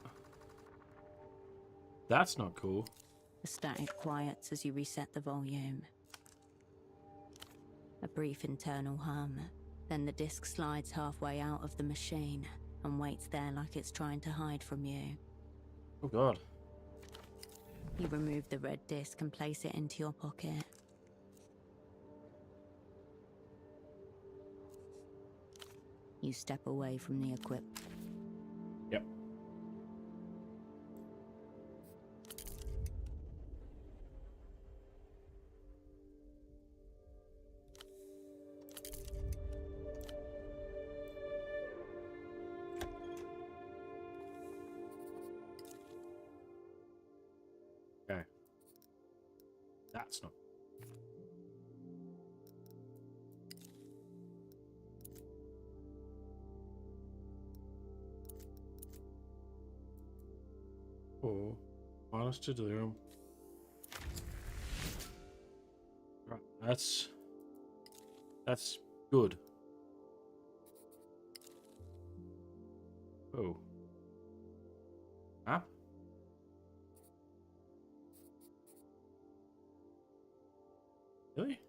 That's not cool. The static quiets as you reset the volume. A brief internal hum, then the disc slides halfway out of the machine, and waits there like it's trying to hide from you. Oh god. You remove the red disc and place it into your pocket. You step away from the equipment. Yep. Okay. That's not. Oh, honest to delirium. Right, that's good. Oh. Map? Really?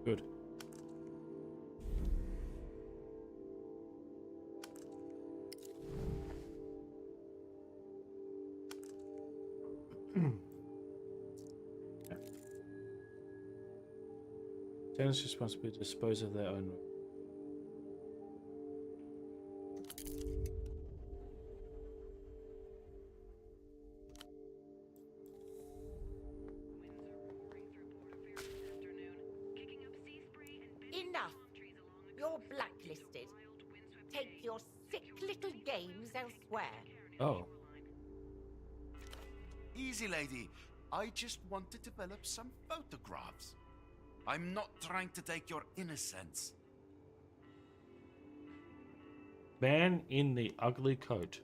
Good. Yeah. Tenants responsible to dispose of their own. Enough! You're blacklisted. Take your sick little games elsewhere. Oh. Easy, lady. I just want to develop some photographs. I'm not trying to take your innocence. Man in the ugly coat.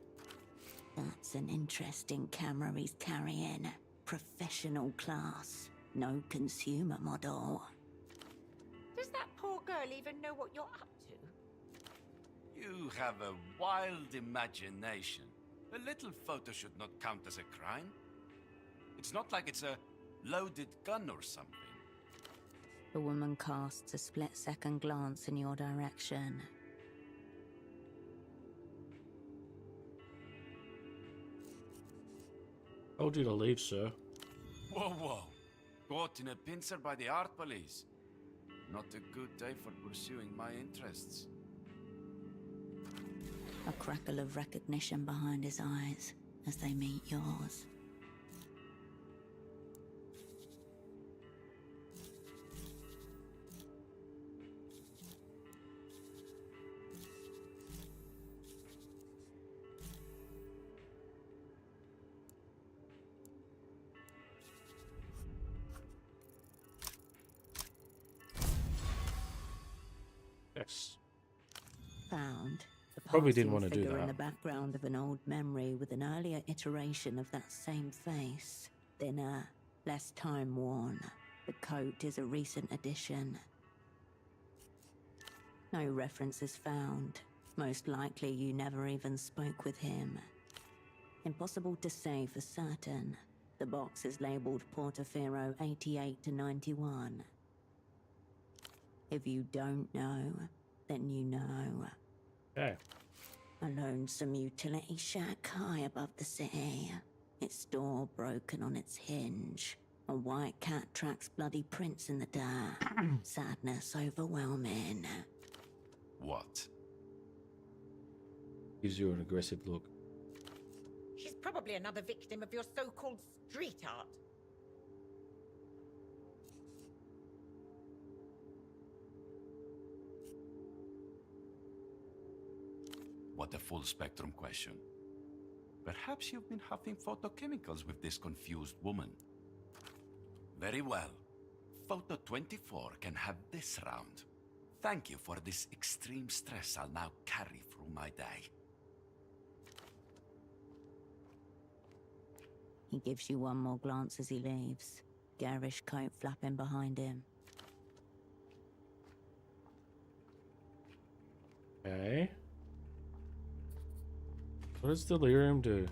That's an interesting camera he's carrying. Professional class. No consumer model. Does that poor girl even know what you're up to? You have a wild imagination. A little photo should not count as a crime. It's not like it's a loaded gun or something. The woman casts a split-second glance in your direction. Told you to leave, sir. Whoa, whoa. Caught in a pincer by the art police. Not a good day for pursuing my interests. A crackle of recognition behind his eyes as they meet yours. Yes. Found. The Probably didn't passing want to do figure in that. the background of an old memory with an earlier iteration of that same face. Thinner, less time-worn. The coat is a recent addition. No references found. Most likely you never even spoke with him. Impossible to say for certain. The box is labeled Portofino 88 to 91. If you don't know, then you know. Okay. A lonesome utility shack high above the city. Its door broken on its hinge. A white cat tracks bloody prints in the dirt. Sadness overwhelming. What? Gives you an aggressive look. She's probably another victim of your so-called street art. What a full spectrum question. Perhaps you've been huffing photochemicals with this confused woman. Very well. Photo 24 can have this round. Thank you for this extreme stress I'll now carry through my day. He gives you one more glance as he leaves, garish coat flapping behind him. Okay. What does delirium do?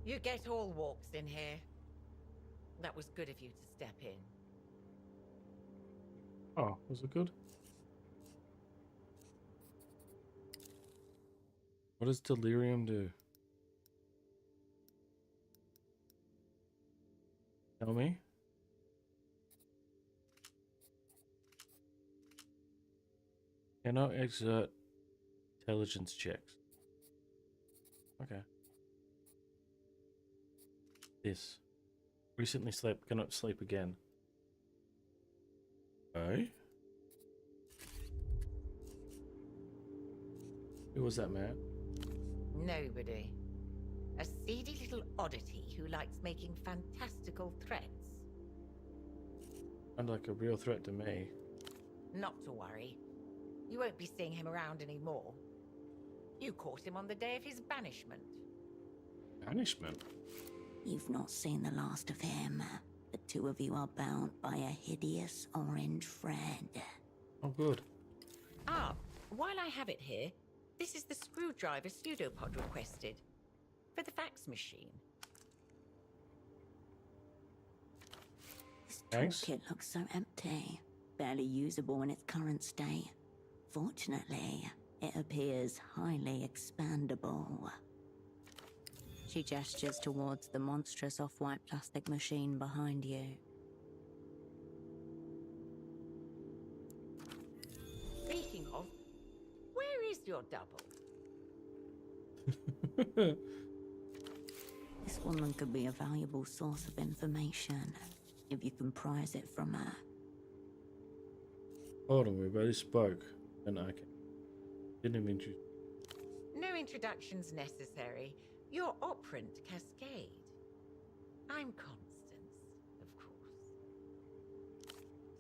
You get all walks in here. That was good of you to step in. Oh, was it good? What does delirium do? Tell me. Cannot exert intelligence checks. Okay. This. Recently slept, cannot sleep again. Okay. Who was that, man? Nobody. A seedy little oddity who likes making fantastical threats. Sounds like a real threat to me. Not to worry. You won't be seeing him around anymore. You caught him on the day of his banishment. Banishment? You've not seen the last of him. The two of you are bound by a hideous orange thread. Oh, good. Ah, while I have it here, this is the screwdriver pseudopod requested. For the fax machine. This Thanks. toolkit looks so empty, barely usable in its current state. Fortunately, it appears highly expandable. She gestures towards the monstrous off-white plastic machine behind you. Speaking of, where is your double? This woman could be a valuable source of information if you can prise it from her. Hold on, we barely spoke. And I didn't even introduce. No introductions necessary. You're operant Cascade. I'm Constance, of course.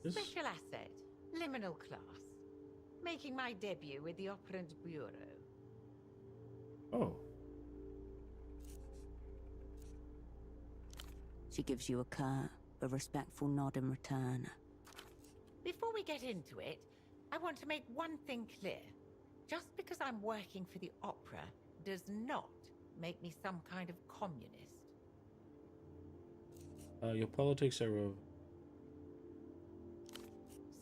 Yes. Special asset, liminal class. Making my debut with the Operant Bureau. Oh. She gives you a curt but respectful nod in return. Before we get into it, I want to make one thing clear. Just because I'm working for the opera does not make me some kind of communist. Your politics are of...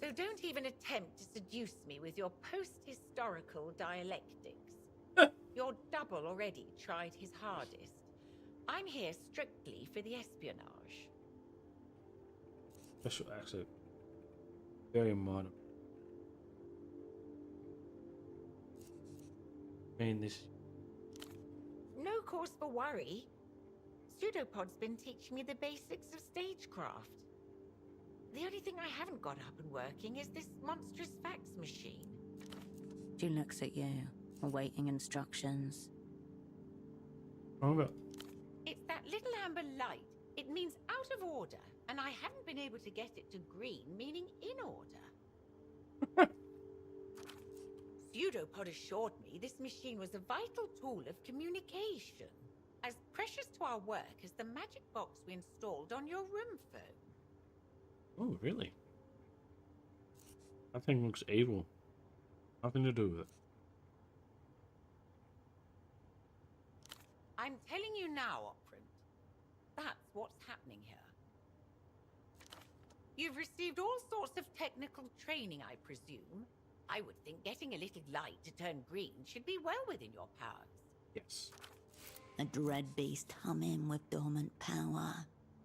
So don't even attempt to seduce me with your post-historical dialectics. Your double already tried his hardest. I'm here strictly for the espionage. special accent. Very modern. I mean, this... No cause for worry. Pseudopod's been teaching me the basics of stagecraft. The only thing I haven't got up and working is this monstrous fax machine. She looks at you, awaiting instructions. Oh, but... It's that little amber light. It means out of order, and I haven't been able to get it to green, meaning in order. Pseudopod assured me this machine was a vital tool of communication, as precious to our work as the magic box we installed on your room phone. Oh, really? That thing looks evil. Nothing to do with it. I'm telling you now, Operant. That's what's happening here. You've received all sorts of technical training, I presume. I would think getting a little light to turn green should be well within your powers. Yes. A dread beast humming with dormant power.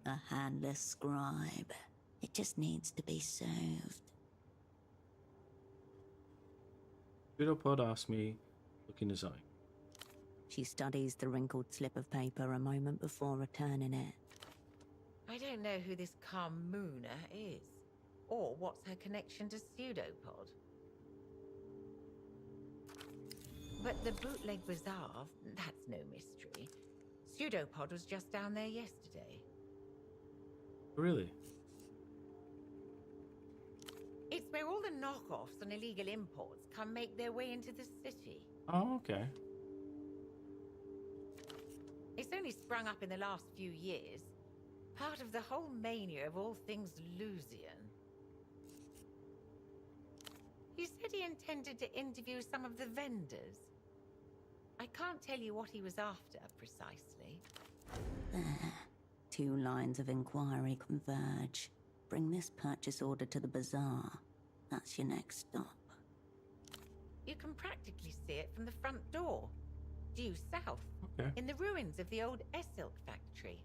A handless scribe. It just needs to be soothed. Pseudopod asked me, look in his eye. She studies the wrinkled slip of paper a moment before returning it. I don't know who this Carmuna is, or what's her connection to Pseudopod. But the bootleg bazaar, that's no mystery. Pseudopod was just down there yesterday. Really? It's where all the knockoffs and illegal imports come make their way into the city. Oh, okay. It's only only sprung up in the last few years. Part of the whole mania of all things Lusian. He said he intended to interview some of the vendors. I can't tell you what he was after precisely. There. 2 lines of inquiry converge. Bring this purchase order to the bazaar. That's your next stop. You can practically see it from the front door. Due south, Okay. in the ruins of the old Essilk factory.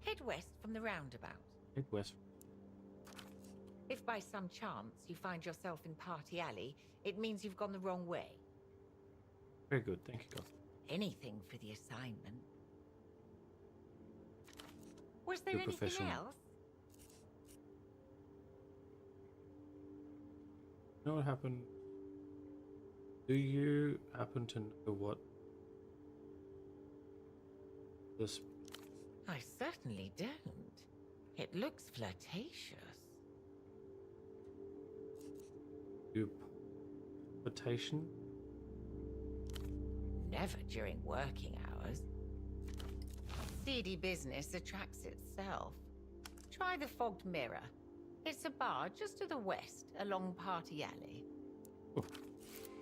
Head west from the roundabout. Head west. If by some chance you find yourself in Party Alley, it means you've gone the wrong way. Very good. Thank you, Goth. Anything for the assignment. Was there You're anything professional. else? You know what happened? Do you happen to know what this? I certainly don't. It looks flirtatious. Invitation? Never during working hours. Seedy business attracts itself. Try the Fogged Mirror. It's a bar just to the west, along Party Alley.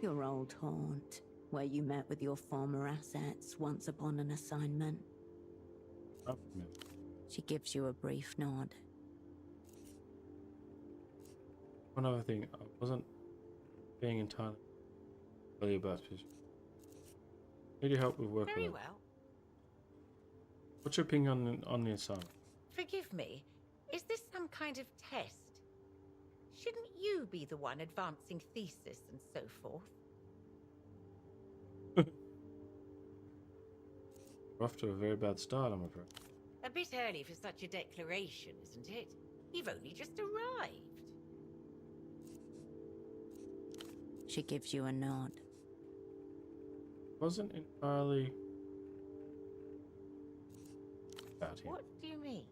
Your old haunt, where you met with your former assets once upon an assignment. Oh, no. She gives you a brief nod. One other thing, I wasn't being entirely clear about this. Need your help with work. Very with it. well. What's your opinion on the assignment? Forgive me. Is this some kind of test? Shouldn't you be the one advancing thesis and so forth? We're off to a very bad start, I'm afraid. A bit early for such a declaration, isn't it? You've only just arrived. She gives you a nod. Wasn't entirely about him. What do you mean?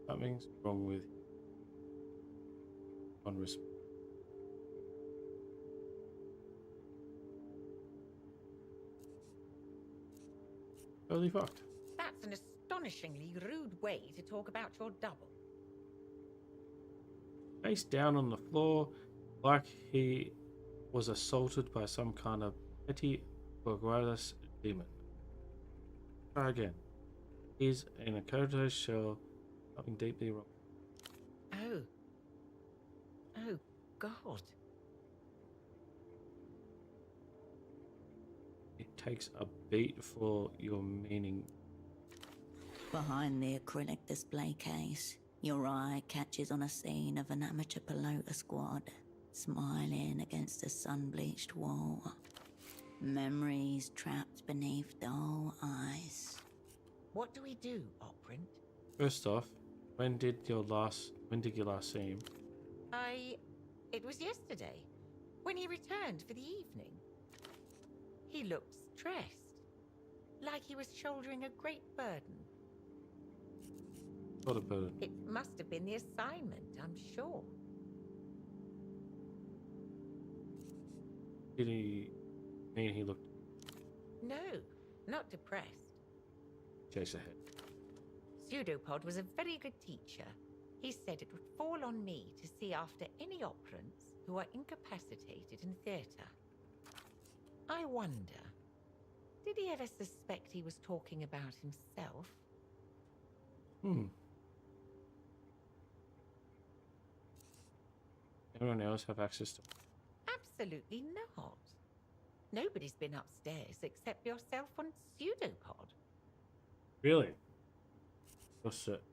Something's wrong with on risk. Totally fucked. That's an astonishingly rude way to talk about your double. Face down on the floor, like he was assaulted by some kind of petty Borgwardus demon. Try again. He's in a comatose shell, something deeply wrong. Oh. Oh, God. It takes a beat for your meaning. Behind the acrylic display case, your eye catches on a scene of an amateur pelota squad, smiling against a sun-bleached wall. Memories trapped beneath dull eyes. What do we do, Operant? First off, when did you last see him? It was yesterday, when he returned for the evening. He looked stressed, like he was shouldering a great burden. What a burden. It must have been the assignment, I'm sure. Did he mean he looked No, not depressed. chase ahead? Pseudopod was a very good teacher. He said it would fall on me to see after any operants who are incapacitated in theatre. I wonder, did he ever suspect he was talking about himself? Anyone else have access to? Absolutely not. Nobody's been upstairs except yourself and Pseudopod. Really? What's it?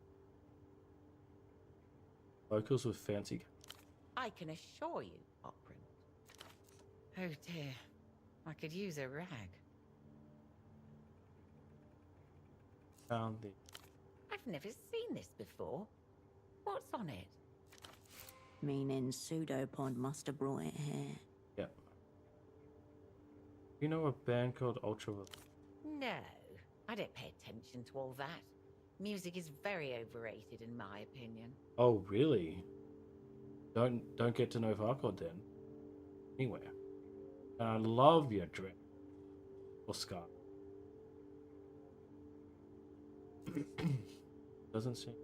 Locals with fancy. I can assure you, Operant. Oh dear, I could use a rag. Found the. I've never seen this before. What's on it? Meaning Pseudopod must have brought it here. Yeah. You know a band called Ultraviolet? No, I don't pay attention to all that. Music is very overrated in my opinion. Oh, really? Don't get to know Varkod then. Anywhere. And I love your dress. Or Sky. Doesn't seem.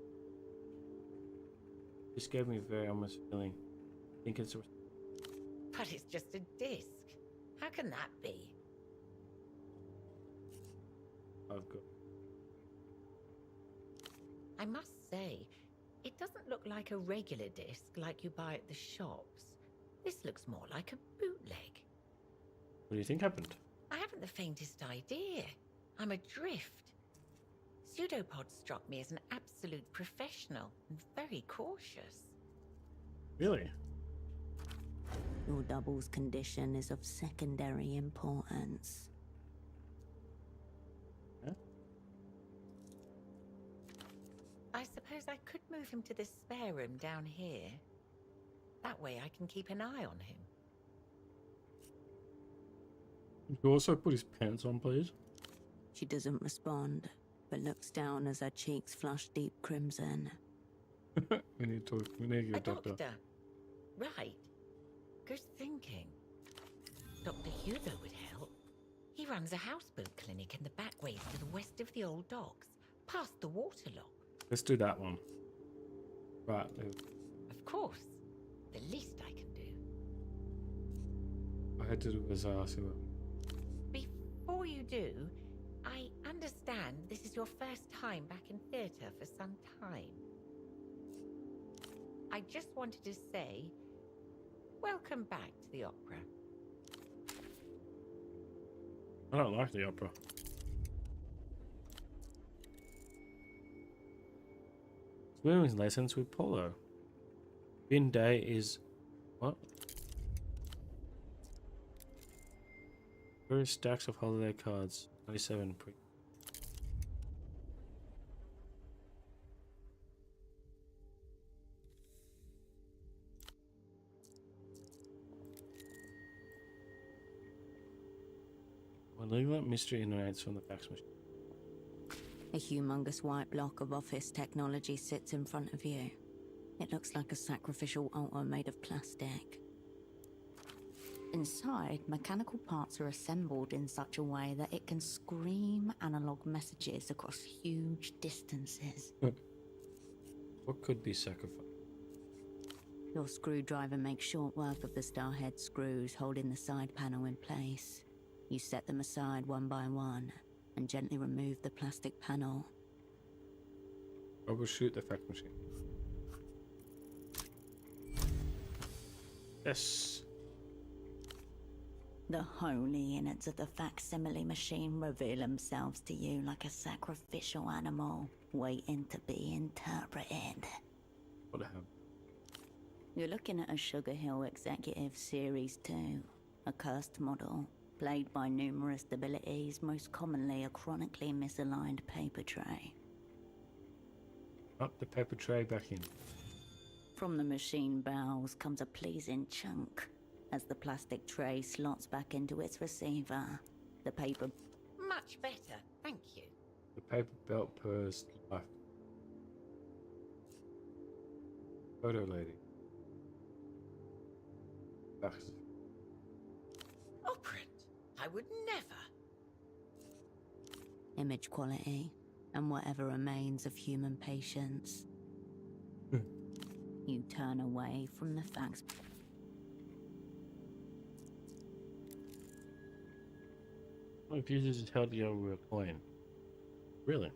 This gave me a very almost feeling. I think it's. But it's just a disc. How can that be? I've got. I must say, it doesn't look like a regular disc like you buy at the shops. This looks more like a bootleg. What do you think happened? I haven't the faintest idea. I'm adrift. Pseudopod struck me as an absolute professional and very cautious. Really? Your double's condition is of secondary importance. Yeah? I suppose I could move him to the spare room down here. That way I can keep an eye on him. You could also put his pants on, please. She doesn't respond, but looks down as her cheeks flush deep crimson. We need to talk. We need to get A a doctor. doctor. Right. Good thinking. Dr. Hugo would help. He runs a houseboat clinic in the back ways to the west of the old docks, past the waterlock. Let's do that one. Right. Of course. The least I can do. I had to do was ask him. Before you do, I understand this is your first time back in theatre for some time. I just wanted to say, welcome back to the opera. I don't like the opera. Swimming lessons with Polo. Bin day is what? Various stacks of holiday cards. 97 pre. Malignant mystery emanates from the fax machine. A humongous white block of office technology sits in front of you. It looks like a sacrificial altar made of plastic. Inside, mechanical parts are assembled in such a way that it can scream analog messages across huge distances. What could be sacrificed? Your screwdriver makes short work of the starhead screws holding the side panel in place. You set them aside one by one and gently remove the plastic panel. Troubleshoot the fax machine. Yes. The holy innards of the facsimile machine reveal themselves to you like a sacrificial animal, waiting to be interpreted. What happened? You're looking at a Sugar Hill Executive Series 2, a cursed model, plagued by numerous debilities, most commonly a chronically misaligned paper tray. Up the paper tray back in. From the machine bowels comes a pleasing chunk as the plastic tray slots back into its receiver. The paper... Much better, thank you. The paper belt purrs life. Photo lady. Fax. Operant, I would never. image quality, and whatever remains of human patience. You turn away from the fax. If users is held together with a coin. Really?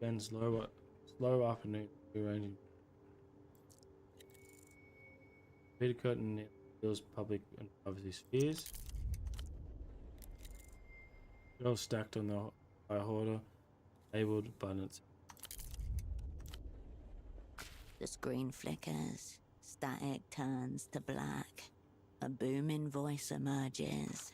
Then slow afternoon rearranging. Peter Curtin deals public and privacy spheres. All stacked on the high hoarder, labeled buttons. The screen flickers. Static turns to black. A booming voice emerges.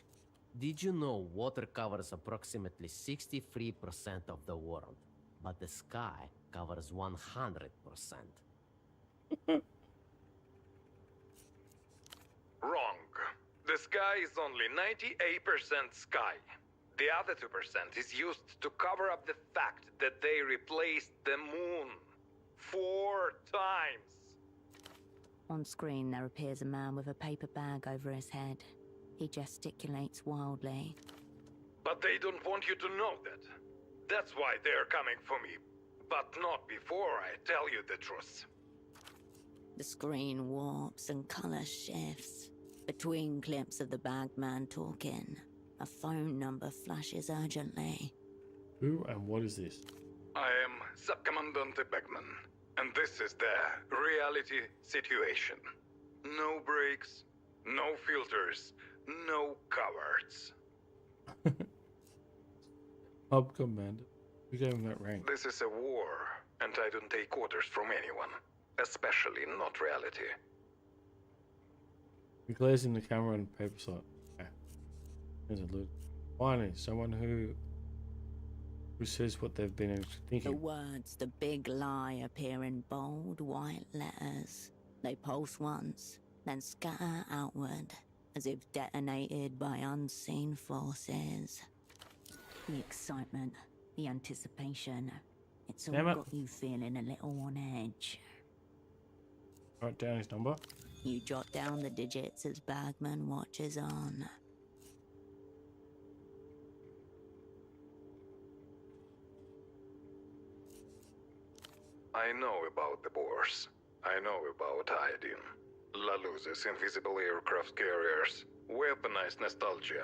Did you know water covers approximately 63% of the world, but the sky covers 100%? Wrong. The sky is only 98% sky. The other 2% is used to cover up the fact that they replaced the moon. 4 times. On screen, there appears a man with a paper bag over his head. He gesticulates wildly. But they don't want you to know that. That's why they're coming for me. But not before I tell you the truth. The screen warps and color shifts. Between clips of the bagman talking, a phone number flashes urgently. Who and what is this? I am Subcommandante Beckman, and this is the reality situation. No breaks, no filters, no cowards. Hub Commander. Who gave him that rank? This is a war, and I don't take orders from anyone, especially not reality. He glares in the camera and paper slot. Okay. There's a loot. Finally, someone who says what they've been The thinking. words, the big lie, appear in bold white letters. They pulse once, then scatter outward, as if detonated by unseen forces. The excitement, the anticipation, it's all Damn it. got you feeling a little on edge. Write down his number. You jot down the digits as Bagman watches on. I know about the Boers. I know about iodine. La Luz's invisible aircraft carriers, weaponized nostalgia,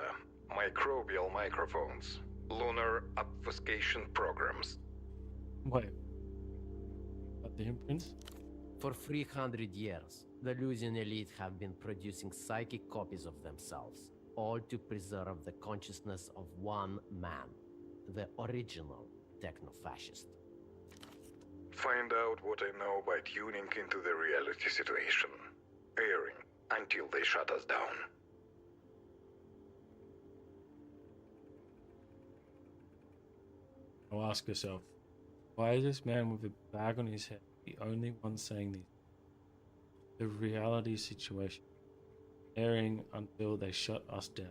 microbial microphones, lunar obfuscation programs. Wait. What, the imprints? For 300 years, the Lusian elite have been producing psychic copies of themselves, all to preserve the consciousness of one man, the original techno-fascist. Find out what I know by tuning into the reality situation. Airing until they shut us down. I'll ask yourself, why is this man with a bag on his head the only one saying this? The reality situation. Airing until they shut us down.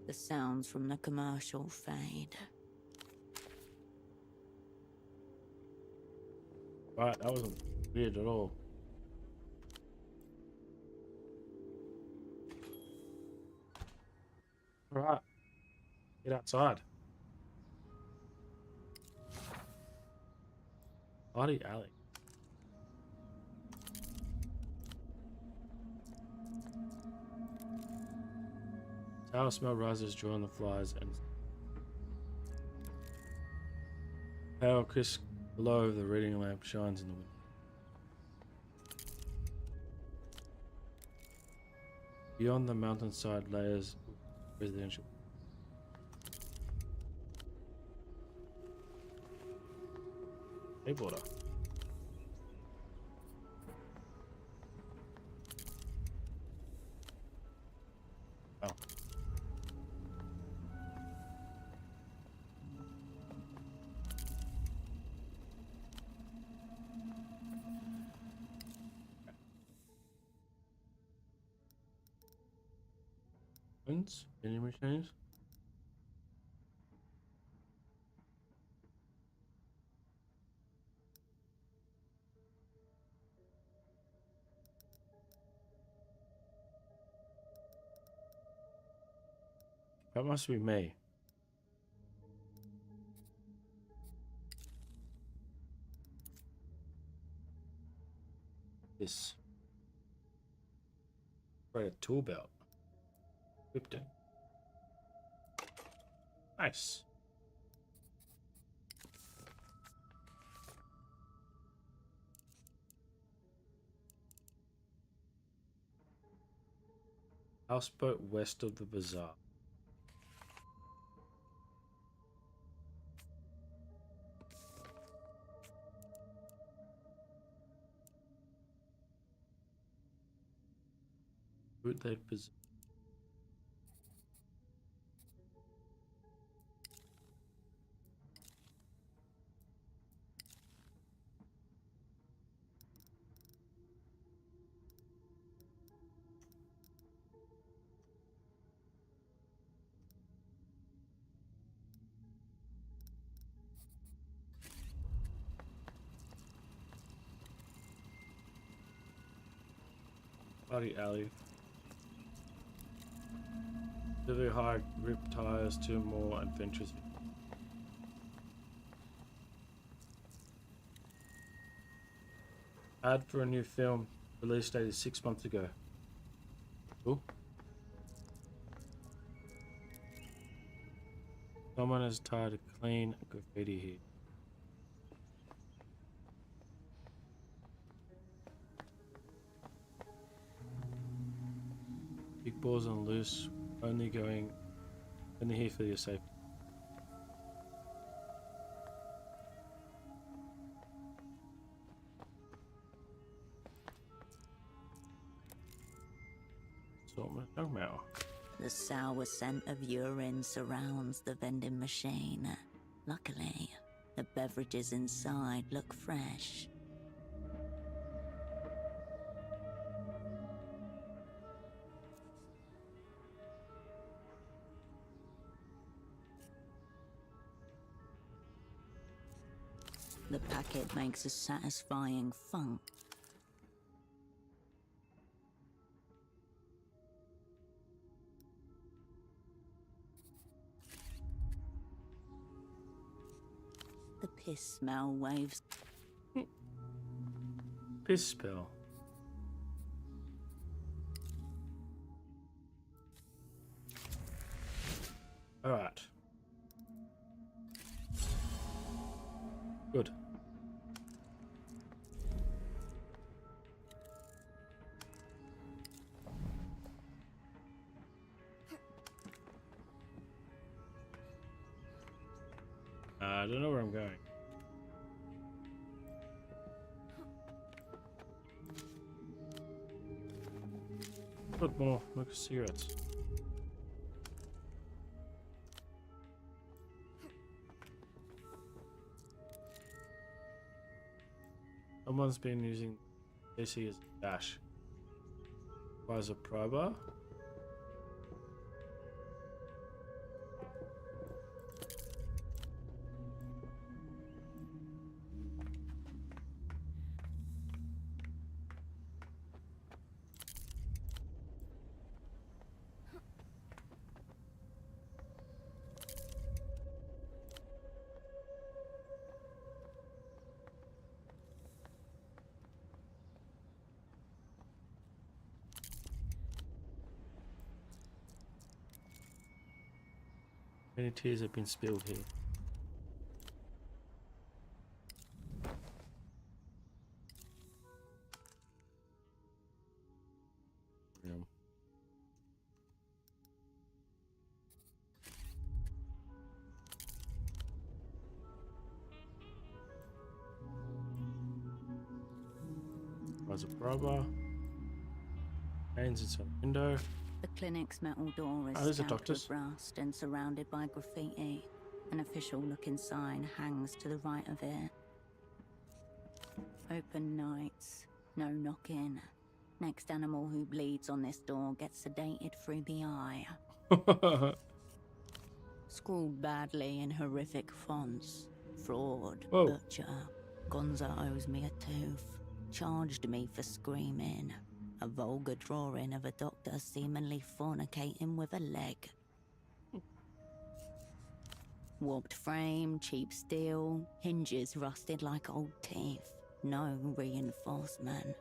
The sounds from the commercial fade. Right, that wasn't weird at all. Alright. Get outside. Bloody alley. Sour smell rises, drawing the flies, and pale crisp glow of the reading lamp shines in the window. Beyond the mountainside layers residential. Skateboarder. Oh. Vending machines. That must be me. This. Right, a tool belt. Equipped it. Nice. Houseboat west of the bazaar. Bootleg bazaar. Party alley. Delivery hard grip tires, 2 more adventures. Ad for a new film. Release date is 6 months ago. Cool. Someone has tied a clean graffiti here. Big balls on loose, only here for your safety. Assortment, oh wow. The sour scent of urine surrounds the vending machine. Luckily, the beverages inside look fresh. The packet makes a satisfying funk. The piss smell waves. Piss spell. Alright. Good. I don't know where I'm going. Put more, look at cigarettes. Someone's been using this as a dash. Requires a prober. Many tears have been spilled here. Yeah. Was a prober. Hands inside the window. The clinic's metal door is there's a stamped doctor's. with rust and surrounded by graffiti. An official-looking sign hangs to the right of it. Open nights, no knocking. Next animal who bleeds on this door gets sedated through the eye. Scrawled badly in horrific fonts. Fraud, Whoa. butcher. Gonza owes me a tooth. Charged me for screaming. A vulgar drawing of a doctor seemingly fornicating with a leg. Warped frame, cheap steel, hinges rusted like old teeth. No reinforcement.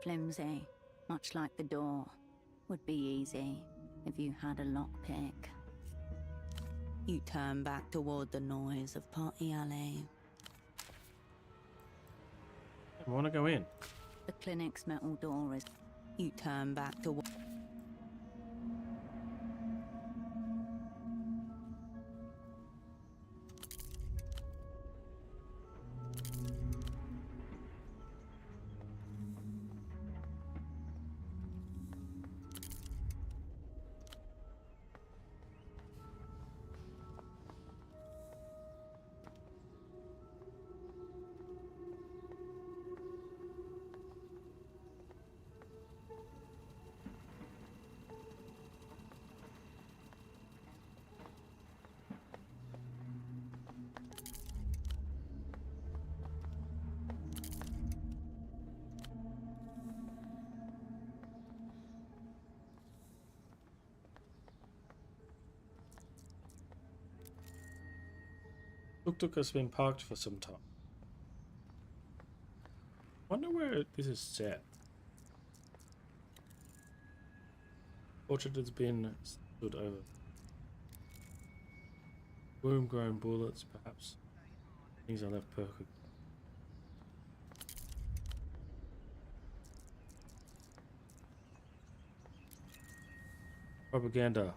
Flimsy, much like the door. Would be easy if you had a lockpick. You turn back toward the noise of Party Alley. I want to go in. The clinic's metal door is... You turn back toward... Tuk-tuk has been parked for some time. Wonder where this is set. Portrait has been stood over. Worm-grown bullets, perhaps. Things are left perfect. Propaganda.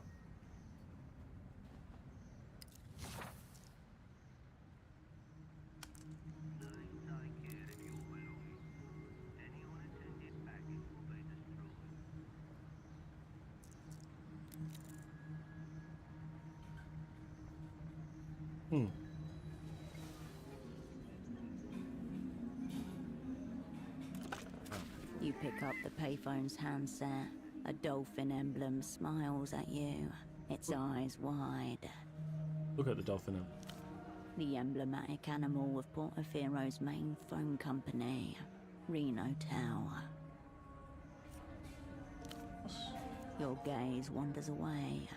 You pick up the payphone's handset. A dolphin emblem smiles at you, its eyes wide. Look at the dolphin. The emblematic animal of Portofero's main phone company, Reno Tower. Your gaze wanders away.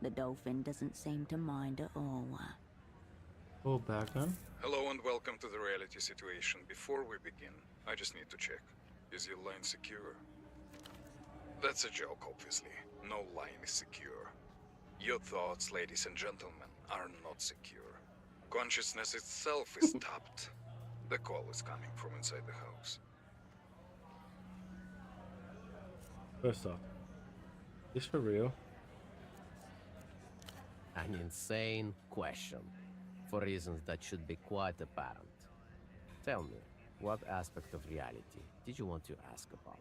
The dolphin doesn't seem to mind at all. All back then. Hello and welcome to the reality situation. Before we begin, I just need to check. Is your line secure? That's a joke, obviously. No line is secure. Your thoughts, ladies and gentlemen, are not secure. Consciousness itself is tapped. The call is coming from inside the house. First off, is this for real? An insane question, for reasons that should be quite apparent. Tell me, what aspect of reality did you want to ask about?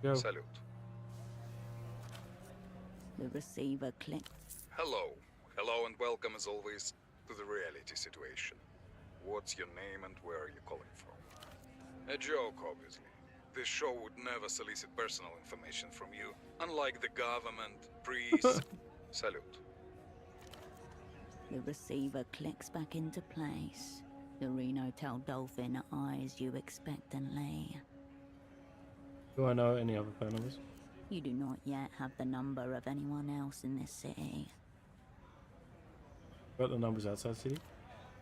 Go. Salute. The receiver clicks. Hello. Hello and welcome as always to the reality situation. What's your name and where are you calling from? A joke, obviously. This show would never solicit personal information from you, unlike the government, priests. Salute. The receiver clicks back into place. The Reno Tel Dolphin eyes you expectantly. Do I know any other phone numbers? You do not yet have the number of anyone else in this city. Got the numbers outside city?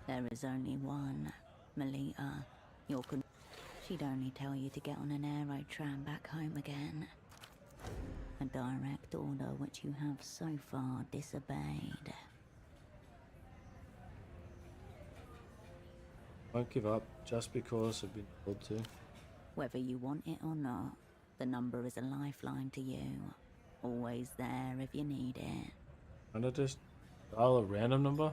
There is only one, Melita. She'd only tell you to get on an aerotram back home again. A direct order which you have so far disobeyed. Won't give up just because I've been told to. Whether you want it or not, the number is a lifeline to you. Always there if you need it. Can't I just dial a random number?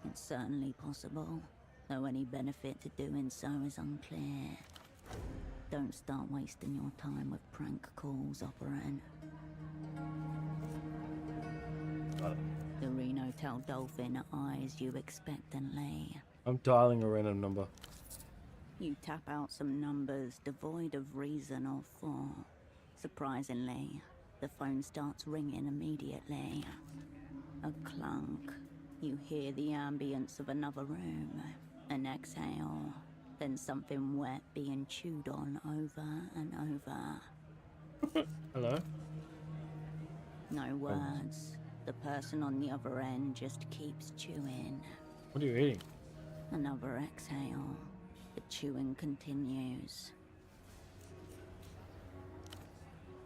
It's certainly possible, though any benefit to doing so is unclear. Don't start wasting your time with prank calls, Operant. Got it. The Reno Tel Dolphin eyes you expectantly. I'm dialing a random number. You tap out some numbers devoid of reason or thought. Surprisingly, the phone starts ringing immediately. A clunk. You hear the ambience of another room. An exhale. Then something wet being chewed on over and over. Hello? No words. The person on the other end just keeps chewing. What are you eating? Another exhale. The chewing continues.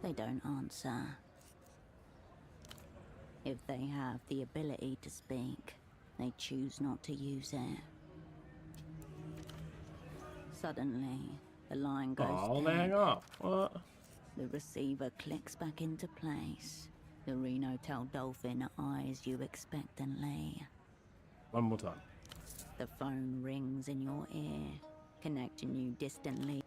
They don't answer. If they have the ability to speak, they choose not to use it. Suddenly, the line goes Oh, dead. hang up. What? The receiver clicks back into place. The Reno Tel Dolphin eyes you expectantly. One more time. The phone rings in your ear, connecting you distantly.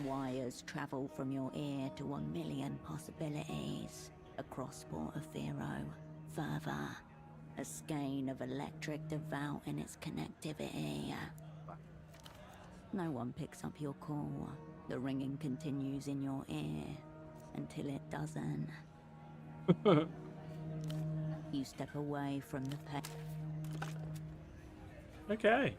Wires travel from your ear to 1,000,000 possibilities across Portoferro. Further, a skein of electric devout in its connectivity. No one picks up your call. The ringing continues in your ear until it doesn't. You step away from the Okay.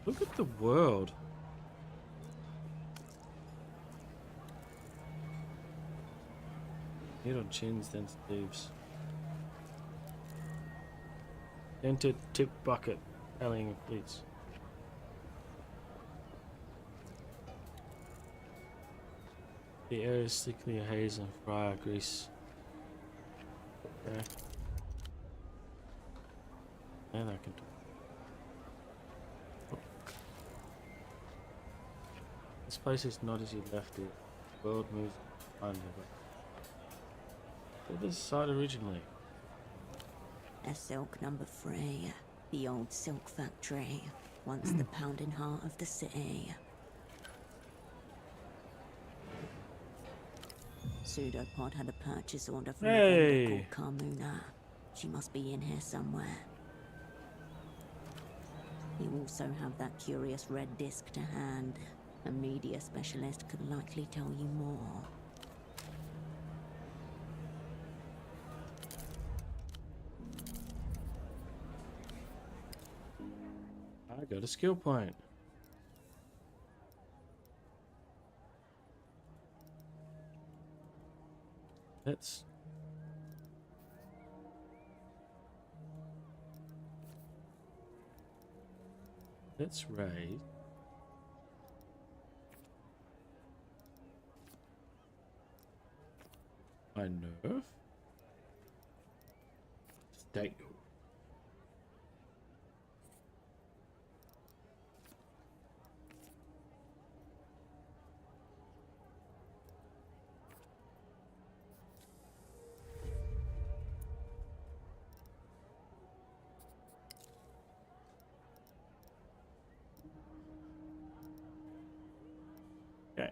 Look at the world. Hit on chins, then sleeves. Enter tip bucket. Alien fleets. The air is thickly haze and fryer grease. Okay. And I can do. Oh. This place is not as you left it. The world moves behind you. Where this site originally? A silk number 3. The old silk factory. Once the pounding heart of the city. Pseudopod had a purchase order from a vendor called Carmuna. She must be in here somewhere. You also have that curious red disc to hand. A media specialist could likely tell you more. I got a skill point. Let's raise my nerve. Stay. Okay.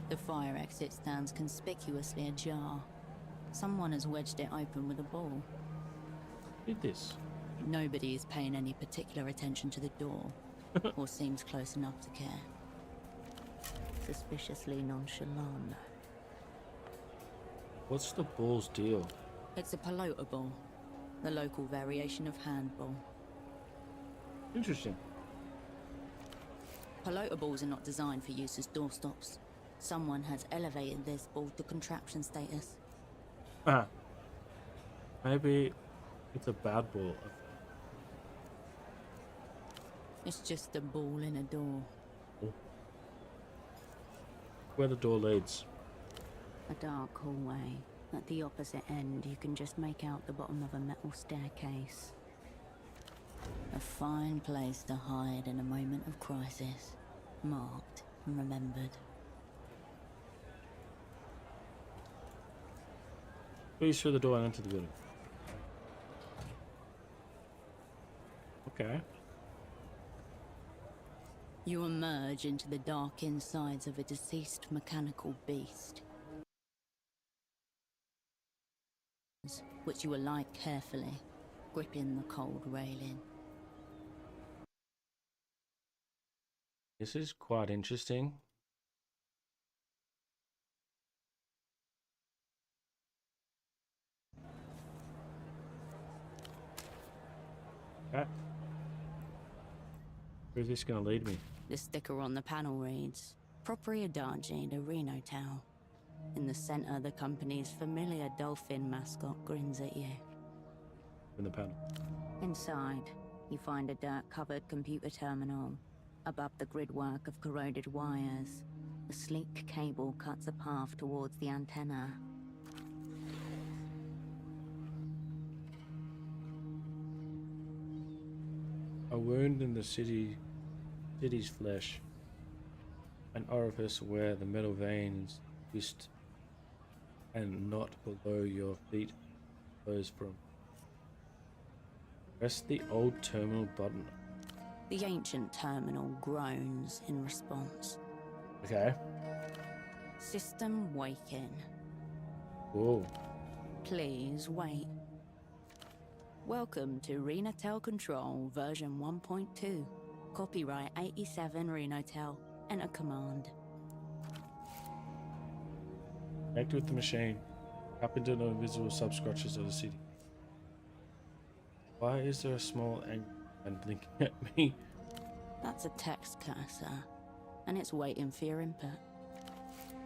The fire exit stands conspicuously ajar. Someone has wedged it open with a ball. Did this? Nobody is paying any particular attention to the door, or seems close enough to care. Suspiciously nonchalant. What's the ball's deal? It's a pelota ball, the local variation of handball. Interesting. Pelota balls are not designed for use as doorstops. Someone has elevated this ball to contraption status. Ah. Maybe it's a bad ball. It's just a ball in a door. Where the door leads. A dark hallway. At the opposite end, you can just make out the bottom of a metal staircase. A fine place to hide in a moment of crisis. Marked and remembered. Please through the door and enter the building. Okay. You emerge into the dark insides of a deceased mechanical beast, which you alight carefully, gripping the cold railing. This is quite interesting. Okay. Where's this going to lead me? The sticker on the panel reads, Propriedade de Renotel. In the center, the company's familiar dolphin mascot grins at you. In the panel. Inside, you find a dirt-covered computer terminal. Above the gridwork of corroded wires, a sleek cable cuts a path towards the antenna. A wound in the city's flesh. An orifice where the metal veins twist and knot below your feet flows from. Press the old terminal button. The ancient terminal groans in response. Okay. System waking. Whoa. Please wait. Welcome to Renotel Control version 1.2. Copyright 87 Renotel. Enter command. Connect with the machine. Tap into the invisible substructures of the city. Why is there a small angry man blinking at me? That's a text cursor, and it's waiting for your input.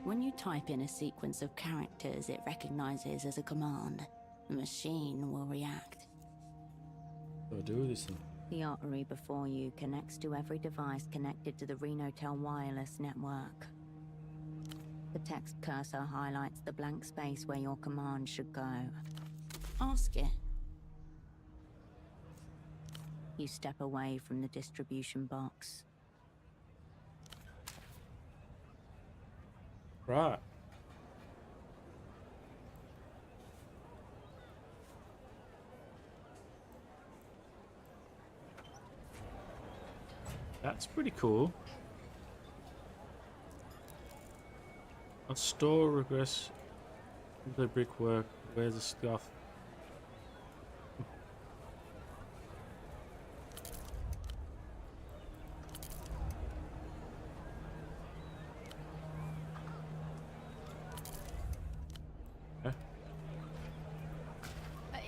When you type in a sequence of characters it recognizes as a command, the machine will react. What do I do with this thing? The artery before you connects to every device connected to the Renotel wireless network. The text cursor highlights the blank space where your command should go. Ask it. You step away from the distribution box. Right. That's pretty cool. A store regress the brickwork. Where's the stuff?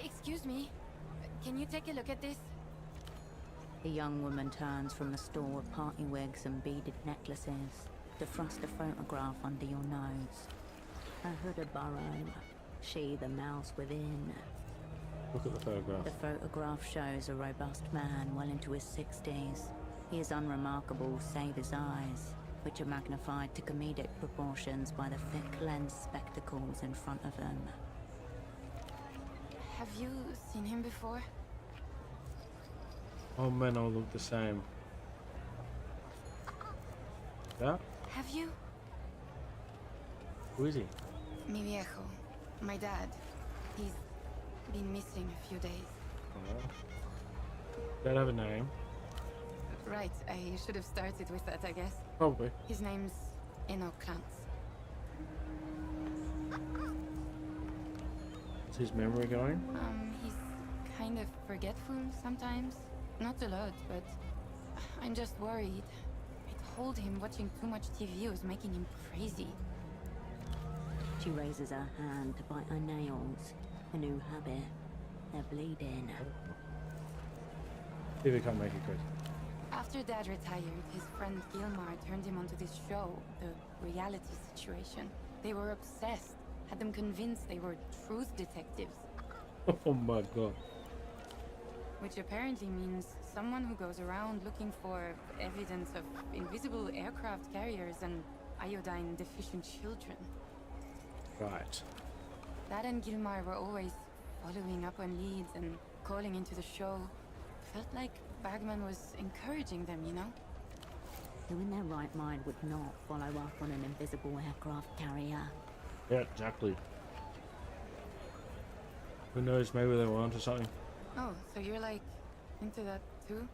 Excuse me. Can you take a look at this? The young woman turns from a store of party wigs and beaded necklaces to thrust a photograph under your nose. A hooded burrow. She the mouse within. Look at the photograph. The photograph shows a robust man well into his 60s. He is unremarkable save his eyes, which are magnified to comedic proportions by the thick lens spectacles in front of him. Have you seen him before? All men all look the same. Yeah? Have you? Who is he? Mi viejo. My dad. He's been missing a few days. Don't have a name. Right, I should have started with that, I guess. Probably. His name's Eno Krantz. Is his memory going? He's kind of forgetful sometimes. Not a lot, but I'm just worried. I told him watching too much TV was making him crazy. She raises her hand to bite her nails. A new habit. They're bleeding. If he can't make it crazy. After Dad retired, his friend Gilmar turned him onto this show, the reality situation. They were obsessed, had them convinced they were truth detectives. Oh my god. Which apparently means someone who goes around looking for evidence of invisible aircraft carriers and iodine-deficient children. Right. Dad and Gilmar were always following up on leads and calling into the show. Felt like Bagman was encouraging them, you know? Who in their right mind would not follow up on an invisible aircraft carrier? Yeah, exactly. Who knows, maybe they were onto something. Oh, so you're like into that too?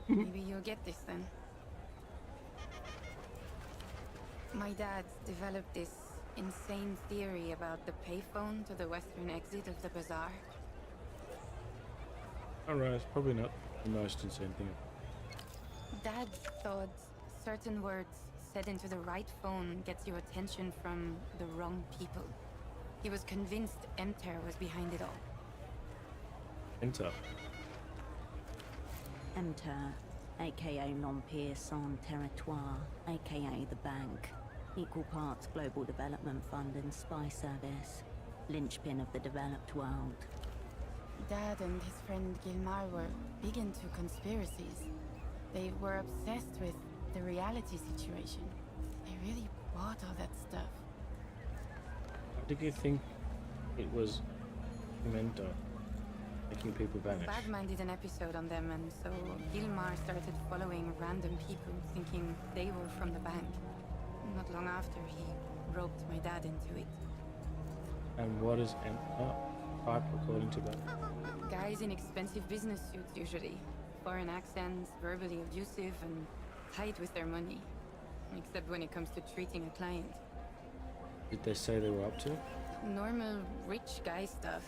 Maybe you'll get this then. My dad developed this insane theory about the payphone to the western exit of the bazaar. Alright, it's probably not the most insane thing. Dad thought certain words said into the right phone gets your attention from the wrong people. He was convinced Enter was behind it all. Enter. Enter, aka l'Empire Sans Territoire, aka the Bank. Equal parts Global Development Fund and Spy Service. Linchpin of the developed world. Dad and his friend Gilmar were big into conspiracies. They were obsessed with the reality situation. They really bought all that stuff. How did you think it was Mento making people vanish? Bagman did an episode on them, and so Gilmar started following random people, thinking they were from the bank. Not long after, he roped my dad into it. And what is Enter type according to that? Guys in expensive business suits, usually. Foreign accents, verbally abusive, and tight with their money. Except when it comes to treating a client. Did they say they were up to? Normal rich guy stuff.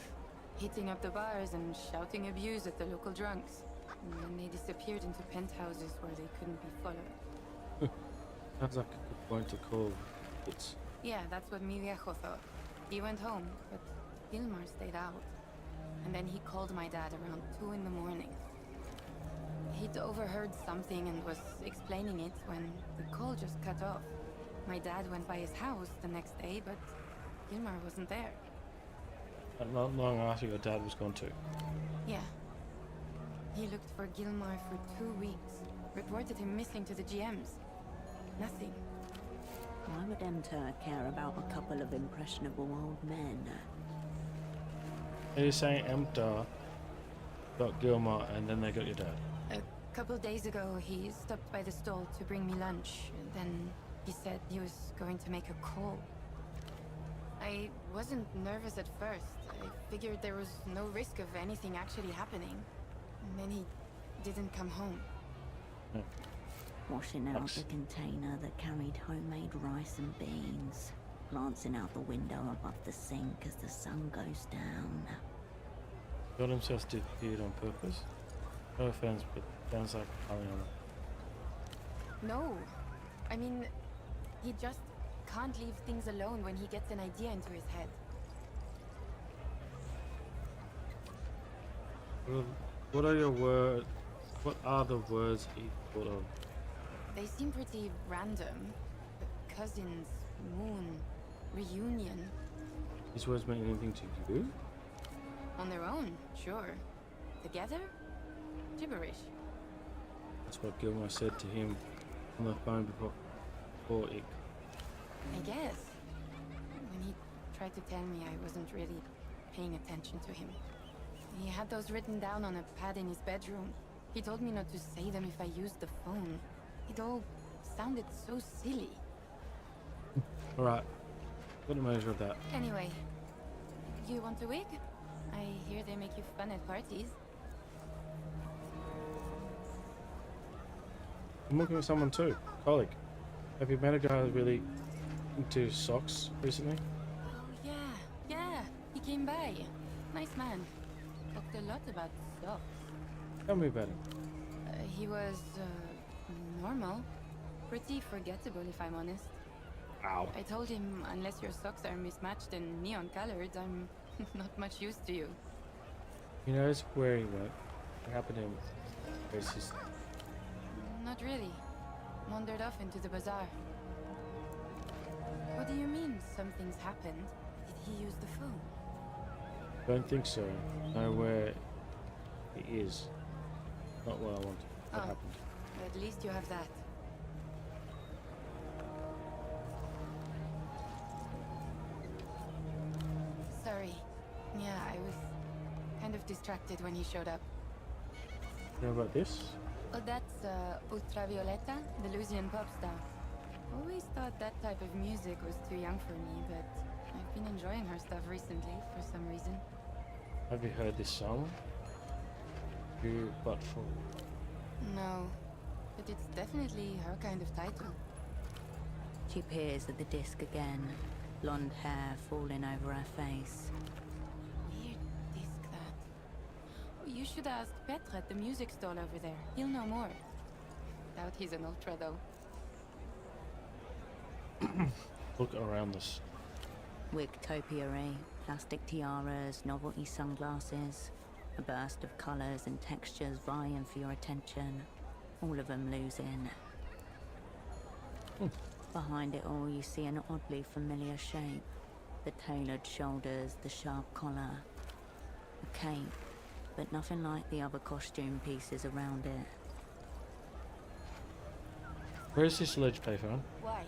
Hitting up the bars and shouting abuse at the local drunks. And then they disappeared into penthouses where they couldn't be followed. Sounds like a good point to call. It's Yeah, that's what mi viejo thought. He went home, but Gilmar stayed out. And then he called my dad around 2 in the morning. He'd overheard something and was explaining it when the call just cut off. My dad went by his house the next day, but Gilmar wasn't there. Not long after your dad was gone too. Yeah. He looked for Gilmar for 2 weeks. Reported him missing to the GMs. Nothing. Why would Emter care about a couple of impressionable old men? Are you saying Emter got Gilmar and then they got your dad? A couple days ago, he stopped by the stall to bring me lunch. Then he said he was going to make a call. I wasn't nervous at first. I figured there was no risk of anything actually happening. And then he didn't come home. Washing out the container that carried homemade rice and beans. Glancing out the window above the sink as the sun goes down. Got himself disappeared on purpose? No offense, but sounds like Ariana. No. I mean, he just can't leave things alone when he gets an idea into his head. What are your words? What are the words he thought of? They seem pretty random. Cousins, moon, reunion. These words mean anything to you? On their own, sure. Together? Gibberish. That's what Gilmore said to him on the phone before it. I guess. When he tried to tell me, I wasn't really paying attention to him. He had those written down on a pad in his bedroom. He told me not to say them if I used the phone. It all sounded so silly. Alright, got a measure of that. Anyway, you want a wig? I hear they make you fun at parties. I'm looking for someone too, colleague. Have you met a guy who's really into socks recently? Oh yeah, he came by. Nice man. Talked a lot about socks. Tell me about him. He was, normal. Pretty forgettable, if I'm honest. Ow. I told him, unless your socks are mismatched and neon colored, I'm not much use to you. He knows where he went. What happened to him? Where's his... Not really. Wandered off into the bazaar. What do you mean, something's happened? Did he use the phone? Don't think so. Know where he is. Not what I want. What happened? At least you have that. Sorry. Yeah, I was kind of distracted when he showed up. You know about this? Oh, that's Ultravioleta, the Lusian pop star. Always thought that type of music was too young for me, but I've been enjoying her stuff recently for some reason. Have you heard this song? You but for... No, but it's definitely her kind of title. She peers at the disc again, blonde hair falling over her face. Weird disc, that. Oh, you should ask Petra at the music stall over there. He'll know more. Doubt he's an ultra, though. Look around this. Wig topiary, plastic tiaras, novelty sunglasses. A burst of colours and textures vying for your attention. All of them losing. Behind it all, you see an oddly familiar shape. The tailored shoulders, the sharp collar. A cape, but nothing like the other costume pieces around it. Where's this alleged payphone? Why?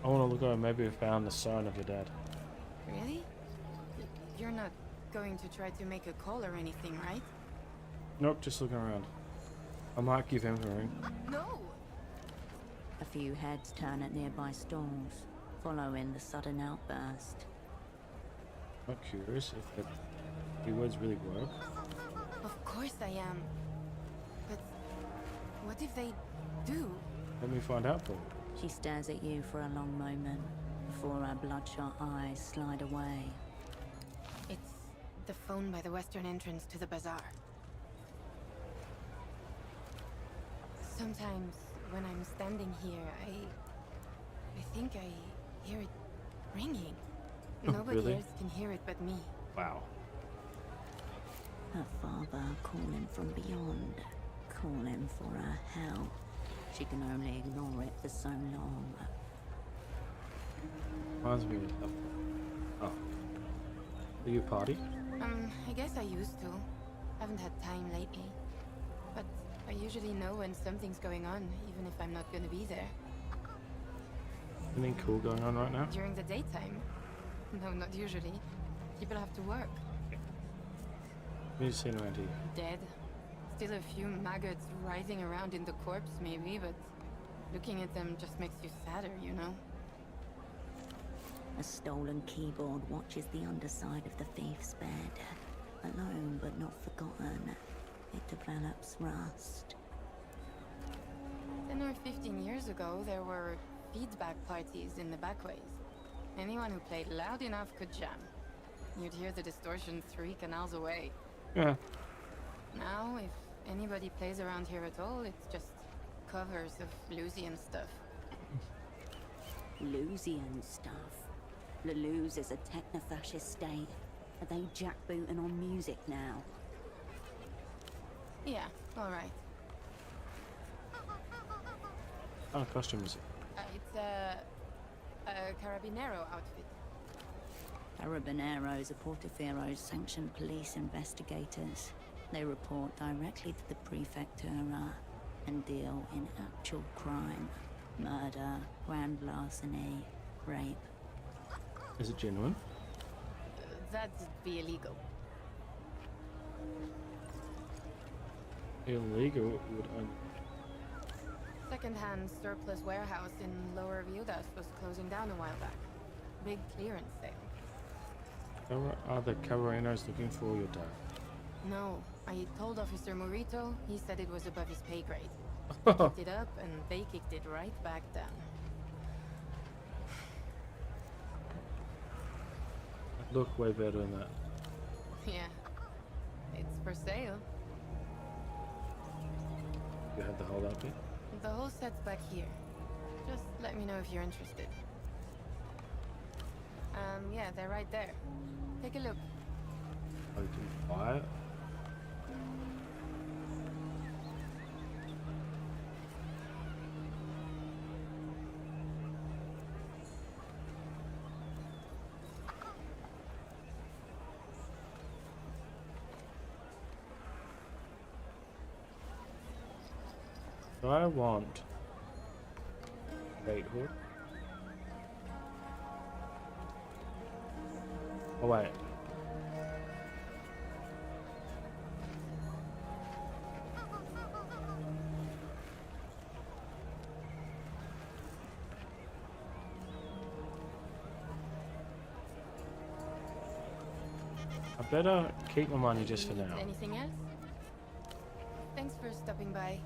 I want to look over. Maybe we found the sign of your dad. Really? You're not going to try to make a call or anything, right? Nope, just looking around. I might give him a ring. No! A few heads turn at nearby stalls, following the sudden outburst. I'm curious if the keywords really work. Of course I am. But what if they do? Let me find out for you. She stares at you for a long moment, before her bloodshot eyes slide away. It's the phone by the western entrance to the bazaar. Sometimes when I'm standing here, I think I hear it ringing. Nobody Really? else can hear it but me. Wow. Her father calling from beyond, calling for her help. She can only ignore it for so long. Reminds me of. Oh. Do you party? I guess I used to. Haven't had time lately. But I usually know when something's going on, even if I'm not gonna be there. Anything cool going on right now? During the daytime? No, not usually. People have to work. What have you seen around here? Dead. Still a few maggots writhing around in the corpse, maybe, but looking at them just makes you sadder, you know? A stolen keyboard watches the underside of the thief's bed. Alone but not forgotten, it develops rust. 10 or 15 years ago, there were feedback parties in the backways. Anyone who played loud enough could jam. You'd hear the distortion 3 canals away. Yeah. Now, if anybody plays around here at all, it's just covers of Lusian stuff. Lusian stuff. Luluz is a techno-fascist state. Are they jackbooting on music now? Yeah, alright. What kind of costume is it? It's a Carabinero outfit. Carabineros are Portofiero's sanctioned police investigators. They report directly to the Prefectura and deal in actual crime. Murder, grand larceny, rape. Is it genuine? That'd be illegal. Illegal would Second-hand surplus warehouse in Lower Viudas was closing down a while back. Big clearance sale. Are the Carabineros looking for your dad? No, I told Officer Morito. He said it was above his pay grade. He kicked it up, and they kicked it right back down. Look way better than that. Yeah, it's for sale. You had the whole outfit? The whole set's back here. Just let me know if you're interested. Yeah, they're right there. Take a look. I didn't buy it. Do I want Great Hood? Oh wait. I better keep my money just for now. Anything else? Thanks for stopping by.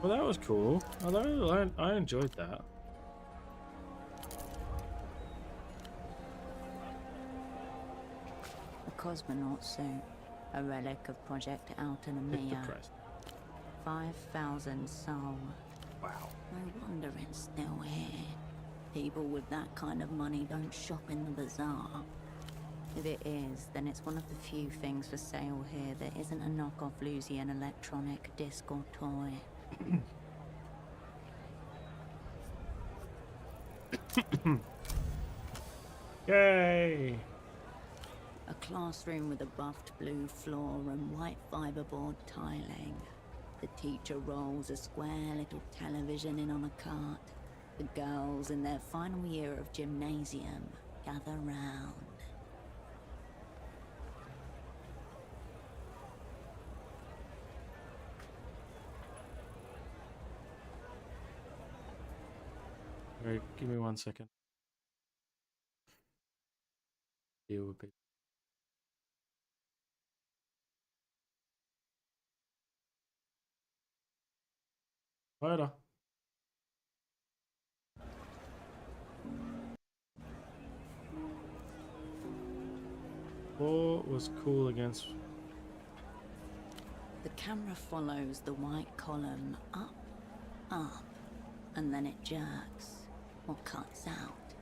Well, that was cool. I enjoyed that. A cosmonaut suit, a relic of Project Hit Autonomia. depressed. 5,000 soul. Wow. No wonder it's still here. People with that kind of money don't shop in the bazaar. If it is, then it's one of the few things for sale here that isn't a knockoff Lusian electronic disc or toy. Yay! A classroom with a buffed blue floor and white fiberboard tiling. The teacher rolls a square little television in on a cart. The girls in their final year of gymnasium gather round. Wait, give me 1 second. Deal with it. Later. What was cool against? The camera follows the white column up, and then it jerks. or cuts out.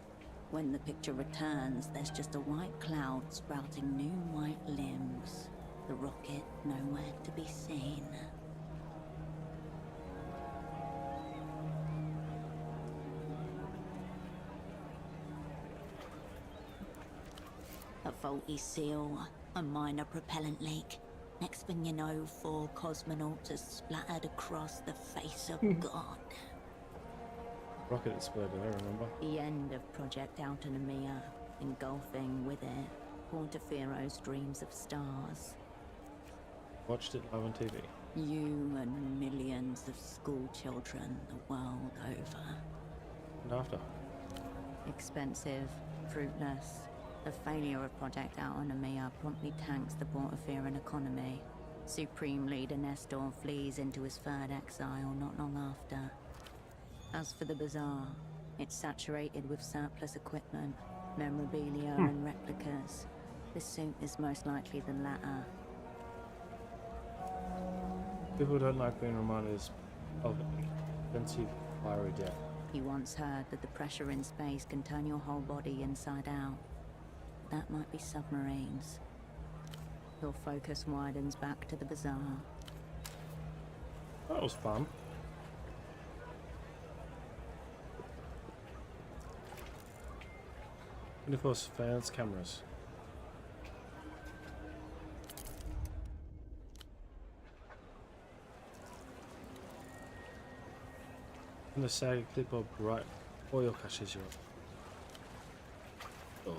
When the picture returns, there's just a white cloud sprouting new white limbs. The rocket nowhere to be seen. A faulty seal, a minor propellant leak. Next thing you know, 4 cosmonauts are splattered across the face of God. Rocket exploded, I remember. The end of Project Autonomia, engulfing with it Portafero's dreams of stars. Watched it live on TV. You and millions of school children the world over. And after. Expensive, fruitless. The failure of Project Autonomia promptly tanks the Portaferan economy. Supreme Leader Nestor flees into his third exile not long after. As for the bazaar, it's saturated with surplus equipment, memorabilia and replicas. This suit is most likely the latter. People don't like being reminded of expensive fiery death. You once heard that the pressure in space can turn your whole body inside out. That might be submarines. Your focus widens back to the bazaar. That was fun. 24 surveillance cameras. And the saggy clipboard bright oil caches you up. Oh.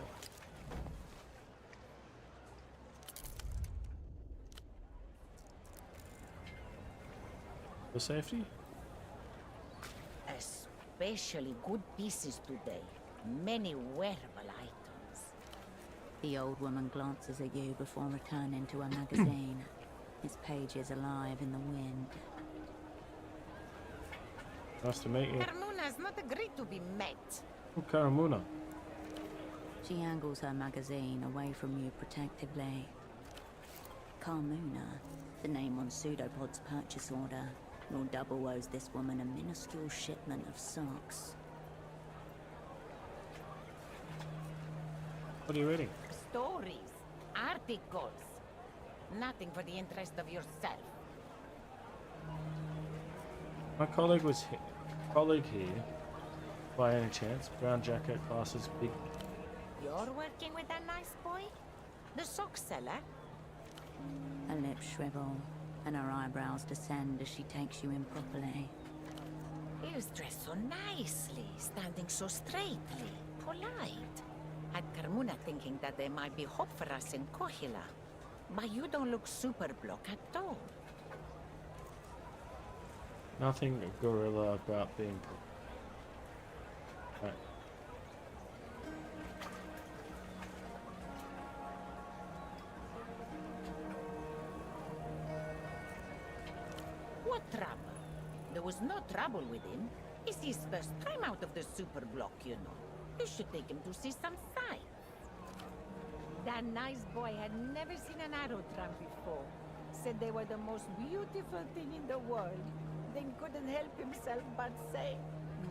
For safety? Especially good pieces today. Many wearable items. The old woman glances at you before returning to her magazine. Its pages alive in the wind. Nice to meet you. Carmuna's not agreed to be met. Oh, Karamuna. She angles her magazine away from you protectively. Carmuna, the name on Pseudopod's purchase order. Your double owes this woman a minuscule shipment of socks. What are you reading? Stories, articles. Nothing for the interest of yourself. My colleague here, by any chance, brown jacket, glasses, big. You're working with that nice boy? The sock seller? Her lips shrivel, and her eyebrows descend as she takes you in properly. He was dressed so nicely, standing so straightly, polite. Had Carmuna thinking that there might be hope for us in Kohila. But you don't look super block at all. Nothing gorilla about being. Right. What trouble? There was no trouble with him. It's his first time out of the super block, you know. You should take him to see some sights. That nice boy had never seen an arrow tramp before. Said they were the most beautiful thing in the world. Then couldn't help himself but say,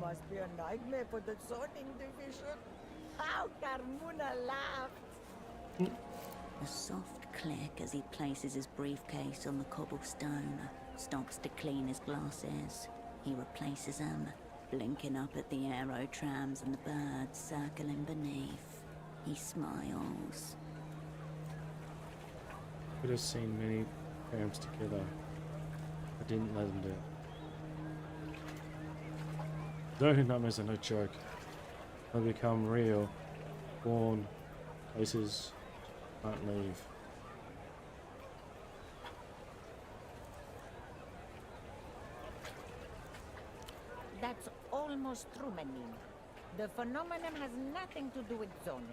must be a nightmare for the zoning division. How Carmuna laughed. A soft click as he places his briefcase on the cobblestone, stops to clean his glasses. He replaces them, blinking up at the aero trams and the birds circling beneath. He smiles. Could have seen many parents together. I didn't let them do it. Zoning nightmares are no joke. They'll become real. Born. Places. Can't leave. That's almost true, Menina. The phenomenon has nothing to do with zoning.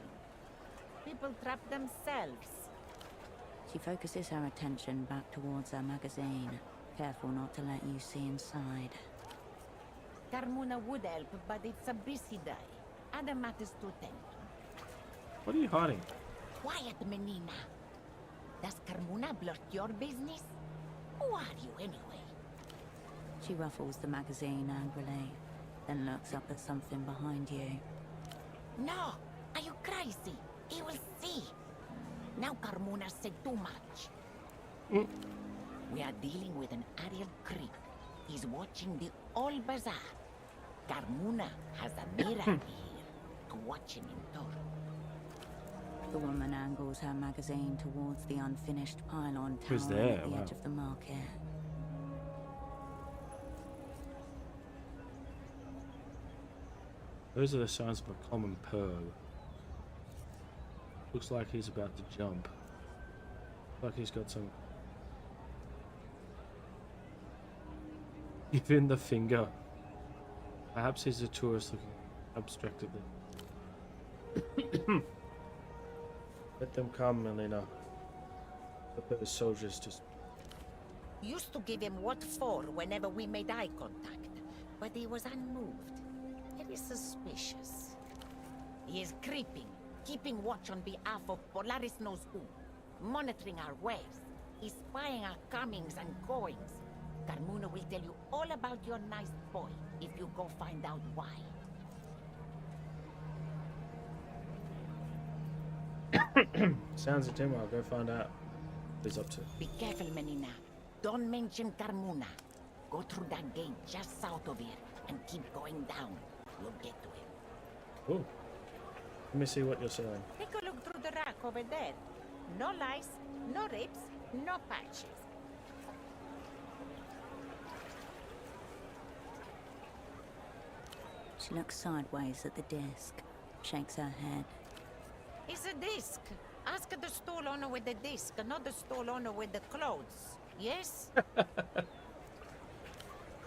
People trap themselves. She focuses her attention back towards her magazine, careful not to let you see inside. Carmuna would help, but it's a busy day. Other matters to tend to. What are you hiding? Quiet, Menina. Does Carmuna blurt your business? Who are you, anyway? She ruffles the magazine angrily. then looks up at something behind you. No! Are you crazy? He will see! Now Carmona said too much. We are dealing with an Ariel creep. He's watching the all bazaar. Carmona has a mirror here to watch him in turn. The woman angles her magazine towards the unfinished pylon Who's towering there? at the Wow. edge of the market. Those are the sounds of a common perv. Looks like he's about to jump. Like he's got some. Even the finger. Perhaps he's a tourist looking abstractedly. Let them come, Melina. The soldiers just. Used to give him what for whenever we made eye contact, but he was unmoved. Very suspicious. He is creeping, keeping watch on behalf of Polaris knows who, monitoring our ways. He's spying our comings and goings. Carmona will tell you all about your nice boy if you go find out why. Sounds like him. I'll go find out what he's up to. Be careful, Menina. Don't mention Carmona. Go through that gate just south of here and keep going down. You'll get to him. Oh, let me see what you're saying. Take a look through the rack over there. No lice, no rips, no patches. She looks sideways at the disc, shakes her head. It's a disc. Ask the stall owner with the disc, not the stall owner with the clothes. Yes?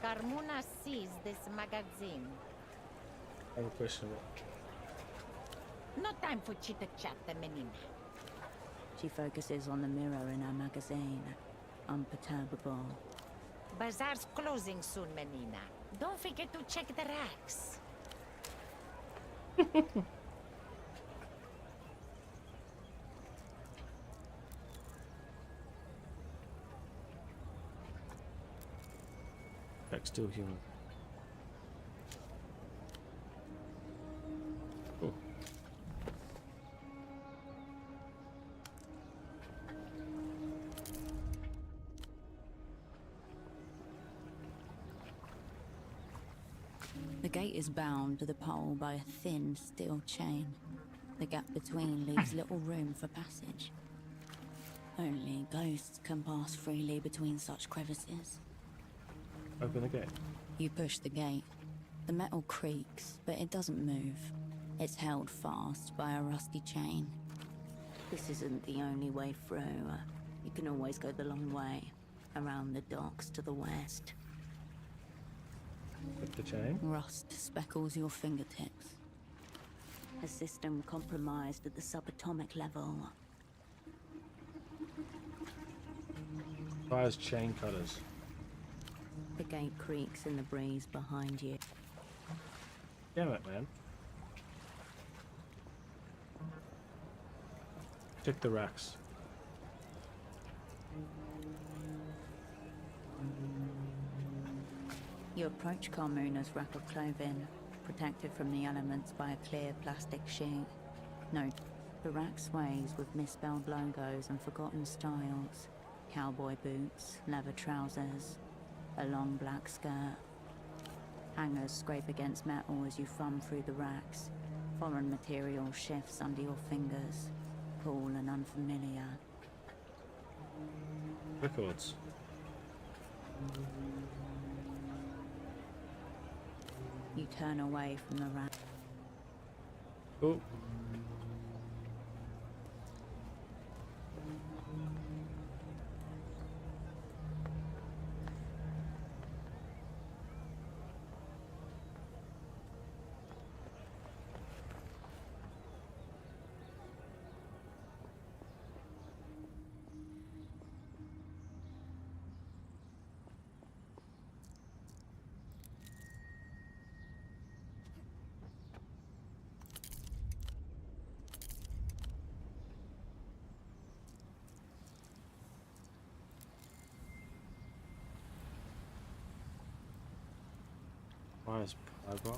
Carmona sees this magazine. I have a question. No time for chitter-chat, Menina. She focuses on the mirror in her magazine, unperturbable. Bazaar's closing soon, Menina. Don't forget to check the racks. Back still human. Oh. The gate is bound to the pole by a thin steel chain. The gap between leaves little room for passage. Only ghosts can pass freely between such crevices. Open the gate. You push the gate. The metal creaks, but it doesn't move. It's held fast by a rusty chain. This isn't the only way through. You can always go the long way, around the docks to the west. Click the chain. Rust speckles your fingertips. A system compromised at the subatomic level. Fires chain cutters. The gate creaks in the breeze behind you. Damn it, man. Check the racks. You approach Carmona's rack of clothing, protected from the elements by a clear plastic sheet. Note, the rack sways with misspelled logos and forgotten styles. Cowboy boots, leather trousers, a long black skirt. Hangers scrape against metal as you thumb through the racks. Foreign material shifts under your fingers, cool and unfamiliar. Records. You turn away from the rack. Oh. Spies pie bar.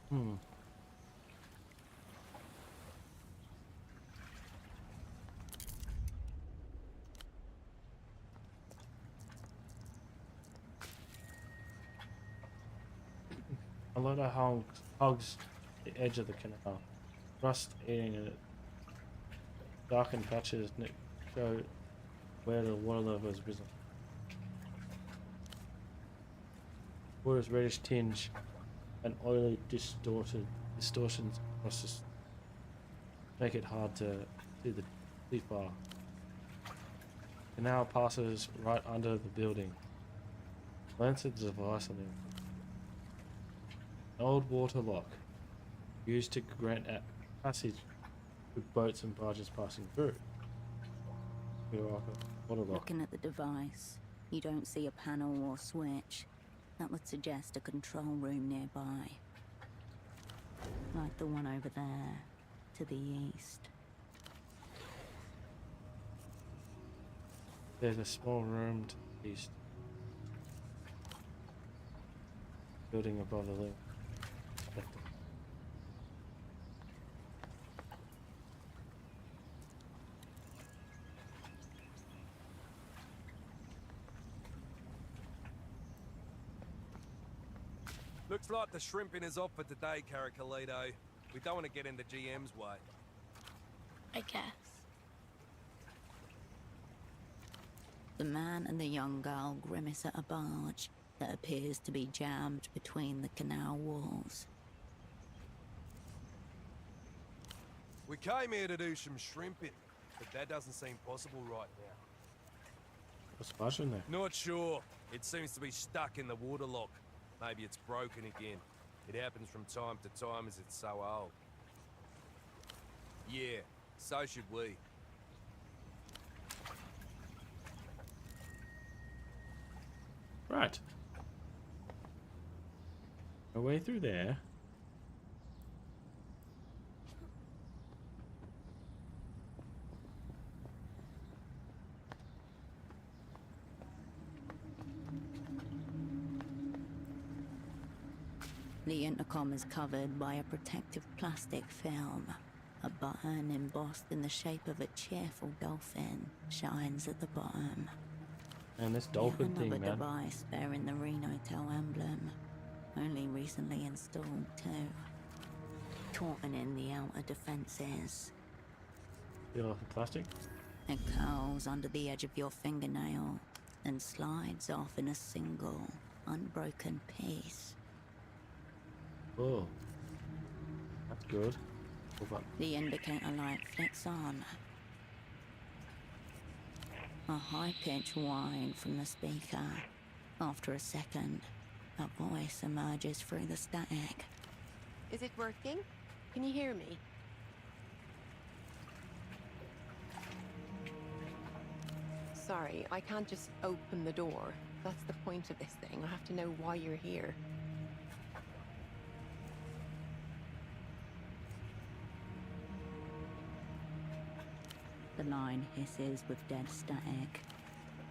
Hmm. A lot of hogs the edge of the canal. Rust eating it. Darkened patches show where the water level has risen. Water's reddish tinge and oily distortions across this make it hard to see far. Canal passes right under the building. Glance at the device on it. An old water lock used to grant passage with boats and barges passing through. Water lock. Looking at the device, you don't see a panel or switch. That would suggest a control room nearby. Like the one over there, to the east. There's a small room to the east. Building above the link. Looks like the shrimping is off for today, Caracalito. We don't want to get in the GM's way. I guess. The man and the young girl grimace at a barge that appears to be jammed between the canal walls. We came here to do some shrimping, but that doesn't seem possible right now. What's flashing there? Not sure. It seems to be stuck in the water lock. Maybe it's broken again. It happens from time to time as it's so old. Yeah, so should we. Right. A way through there. The intercom is covered by a protective plastic film. A button embossed in the shape of a cheerful dolphin shines at the bottom. And this Yet dolphin thing, another man. device bearing the Renotel emblem, only recently installed too. Taunting the outer defences. Feel like the plastic? It curls under the edge of your fingernail and slides off in a single, unbroken piece. Oh. That's good. Move up. The indicator light flicks on. A high-pitched whine from the speaker. After a second, a voice emerges through the static. Is it working? Can you hear me? Sorry, I can't just open the door. That's the point of this thing. I have to know why you're here. The line hisses with dead static.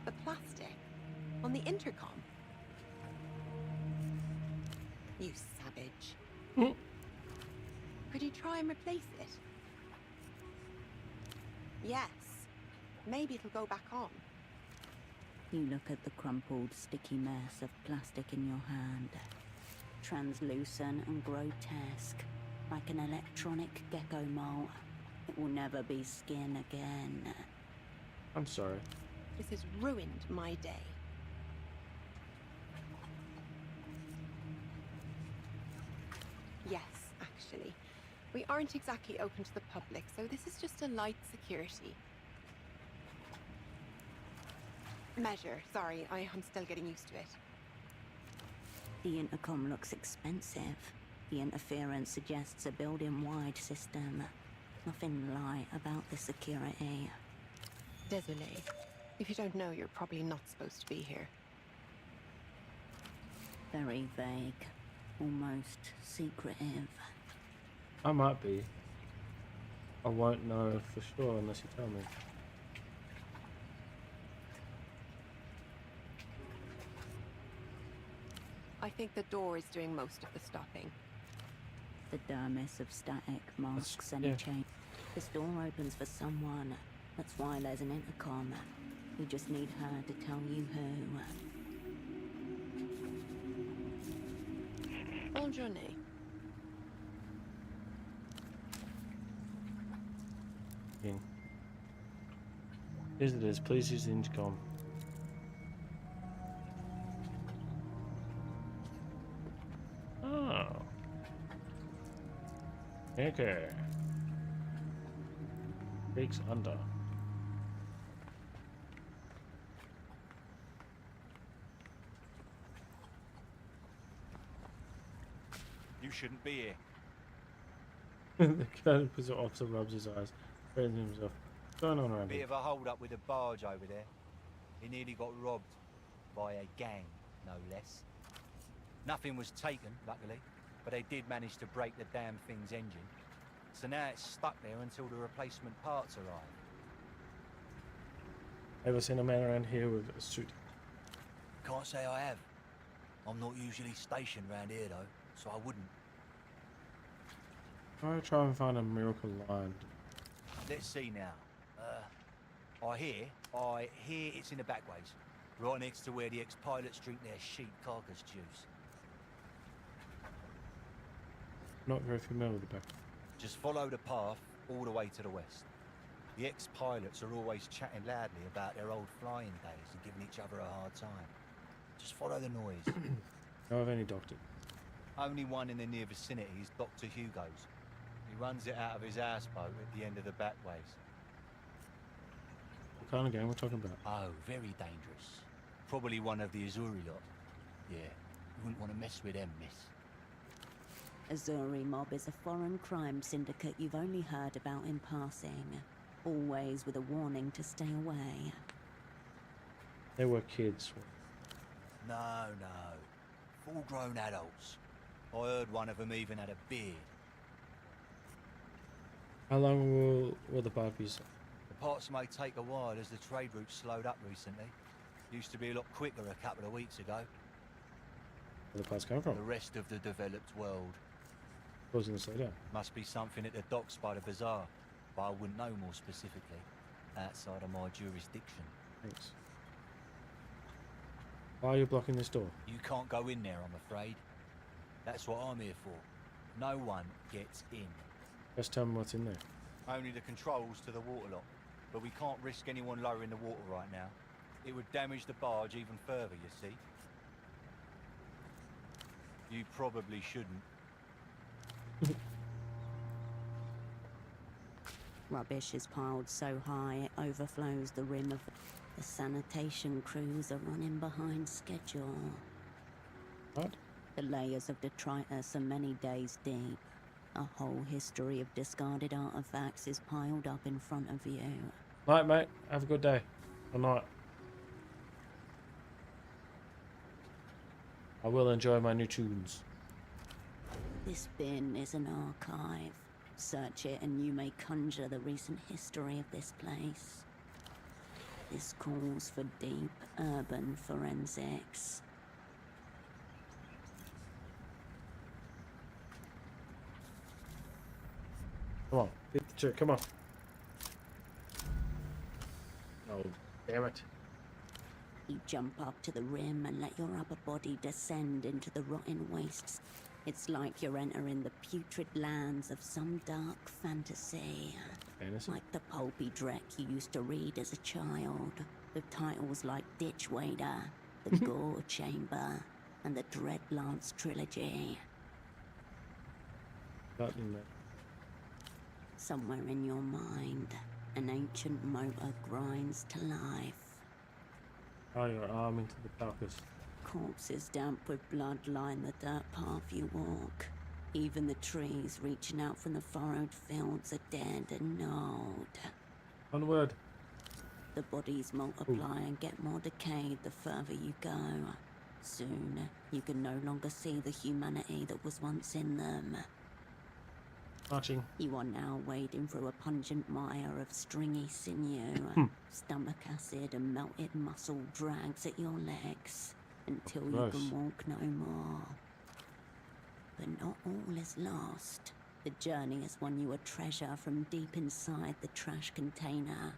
The plastic? On the intercom? You savage. Could you try and replace it? Yes. Maybe it'll go back on. You look at the crumpled, sticky mess of plastic in your hand. Translucent and grotesque, like an electronic gecko mole. It will never be skin again. I'm sorry. This has ruined my day. Yes, actually. We aren't exactly open to the public, so this is just a light security measure. Sorry, I'm still getting used to it. The intercom looks expensive. The interference suggests a building-wide system. Nothing light about the security. Désolé. If you don't know, you're probably not supposed to be here. Very vague. Almost secretive. I might be. I won't know for sure unless you tell me. I think the door is doing most of the stopping. The dermis of static masks any yeah. change. This door opens for someone. That's why there's an intercom. We just need her to tell you who. Bonne journée. In. Visitors, please use the intercom. Oh. Okay. Breaks under. You shouldn't be here. The cadet puts it off and rubs his eyes. Straightens himself. What's going on around Bit here? of a hold up with a barge over there. He nearly got robbed by a gang, no less. Nothing was taken, luckily, but they did manage to break the damn thing's engine. So now it's stuck there until the replacement parts arrive. Ever seen a man around here with a suit? Can't say I have. I'm not usually stationed round here though, so I wouldn't. I'll try and find a miracle line. Let's see now. I hear it's in the back ways, right next to where the ex-pilots drink their sheep carcass juice. Not very familiar with the back. Just follow the path all the way to the west. The ex-pilots are always chatting loudly about their old flying days and giving each other a hard time. Just follow the noise. Know of any doctor? Only one in the near vicinity is Dr. Hugo's. He runs it out of his houseboat at the end of the back ways. What kind of game we're talking about? Oh, very dangerous. Probably one of the Azuri lot. Yeah, you wouldn't want to mess with them, miss. Azuri Mob is a foreign crime syndicate you've only heard about in passing. Always with a warning to stay away. They were kids. No. Full-grown adults. I heard one of them even had a beard. How long will the park be? The parts may take a while as the trade route slowed up recently. Used to be a lot quicker a couple of weeks ago. Where the parts come from? The rest of the developed world. Causing the slow down. Must be something at the docks by the bazaar, but I wouldn't know more specifically. Outside of my jurisdiction. Thanks. Why are you blocking this door? You can't go in there, I'm afraid. That's what I'm here for. No one gets in. Just tell me what's in there. Only the controls to the waterlock, but we can't risk anyone lowering the water right now. It would damage the barge even further, you see. You probably shouldn't. Rubbish is piled so high it overflows the rim of the sanitation crews are running behind schedule. What? The layers of detritus are many days deep. A whole history of discarded artifacts is piled up in front of you. Night, mate. Have a good day. Or night. I will enjoy my new tunes. This bin is an archive. Search it and you may conjure the recent history of this place. This calls for deep urban forensics. Come on. Hit the chair. Come on. Oh, damn it. You jump up to the rim and let your upper body descend into the rotting wastes. It's like you're entering the putrid lands of some dark fantasy. Fantasy? Like the pulpy dreck you used to read as a child, with titles like Ditch Wader, The Gore Chamber, and the Dreadlance Trilogy. Button, mate. Somewhere in your mind, an ancient motor grinds to life. Oh, your arm into the carcass. Corpses damp with blood line the dirt path you walk. Even the trees reaching out from the furrowed fields are dead and gnawed. Onward. The bodies multiply and get more decayed the further you go. Soon, you can no longer see the humanity that was once in them. Marching. You are now wading through a pungent mire of stringy sinew. Stomach acid and melted muscle drags at your legs until you Gross. can walk no more. But not all is lost. The journey has won you a treasure from deep inside the trash container.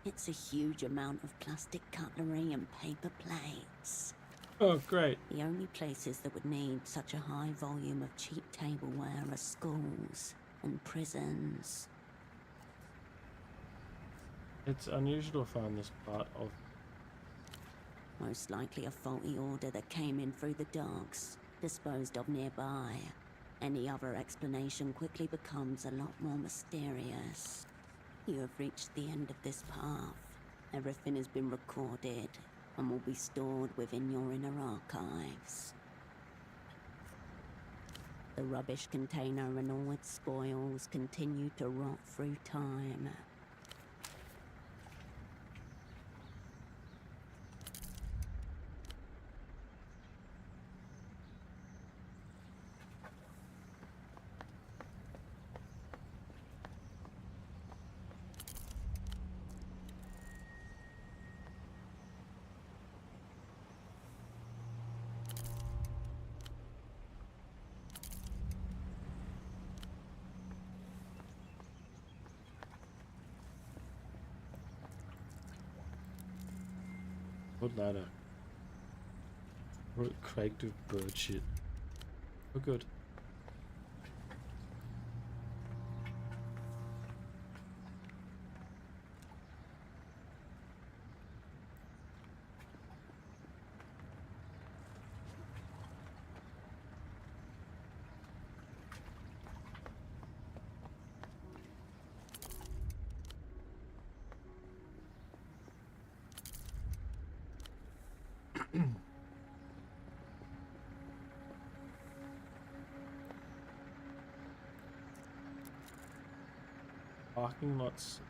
It's a huge amount of plastic cutlery and paper plates. Oh, great. The only places that would need such a high volume of cheap tableware are schools and prisons. It's unusual to find this part of... Most likely a faulty order that came in through the docks, disposed of nearby. Any other explanation quickly becomes a lot more mysterious. You have reached the end of this path. Everything has been recorded and will be stored within your inner archives. The rubbish container and all its spoils continue to rot through time. Good ladder. Cracked with bird shit. Oh, good. Parking lots.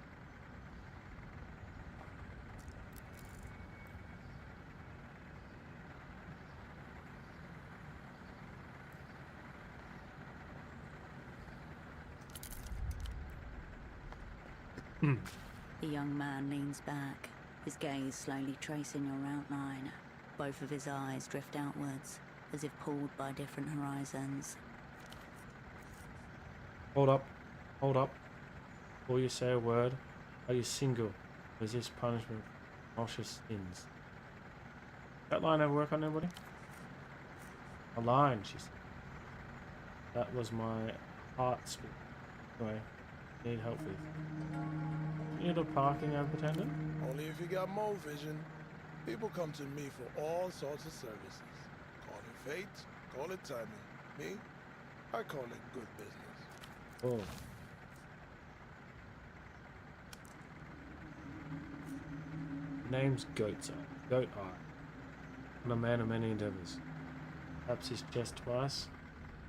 The young man leans back, his gaze slowly tracing your outline. Both of his eyes drift outwards, as if pulled by different horizons. Hold up. Hold up. Before you say a word, are you single? Is this punishment for nauseous sins? That line ever work on anybody? A line, she said. That was my heart speak. Anyway, need help with. Need a parking attendant? Only if you got mo vision. People come to me for all sorts of services. Call it fate, call it timing. Me, I call it good business. Oh. Name's Goat's Eye. Goat Eye. I'm a man of many endeavors. Perhaps his chest twice,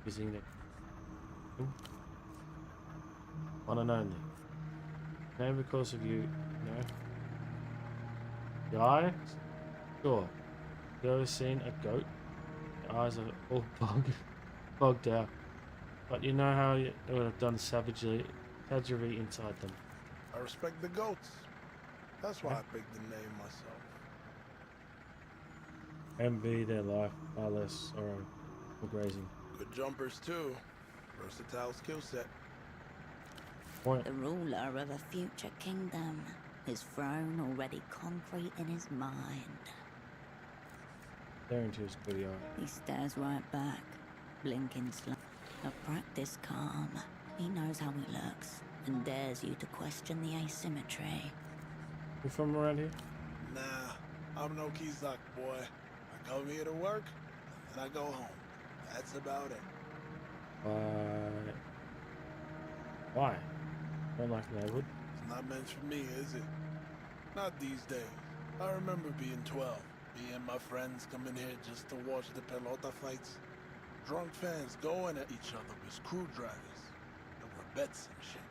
using the one and only. Name because of you, know. The eye? Sure. You ever seen a goat? The eyes are all bogged out. But you know how it would have done savagery inside them. I respect the goats. That's why I picked the name myself. Envy their life, far less sorrow for grazing. Good jumpers too. Versatile skill set. Point. The ruler of a future kingdom, his throne already concrete in his mind. Staring into his goody eye. He stares right back, blinking slow. A practiced calm. He knows how he looks and dares you to question the asymmetry. You from around here? Nah, I'm no Kizak boy. I come here to work, and I go home. That's about it. Why? Don't like they would. It's not meant for me, is it? Not these days. I remember being 12. Me and my friends coming here just to watch the pelota fights. Drunk fans going at each other with screwdrivers. There were bets and shit.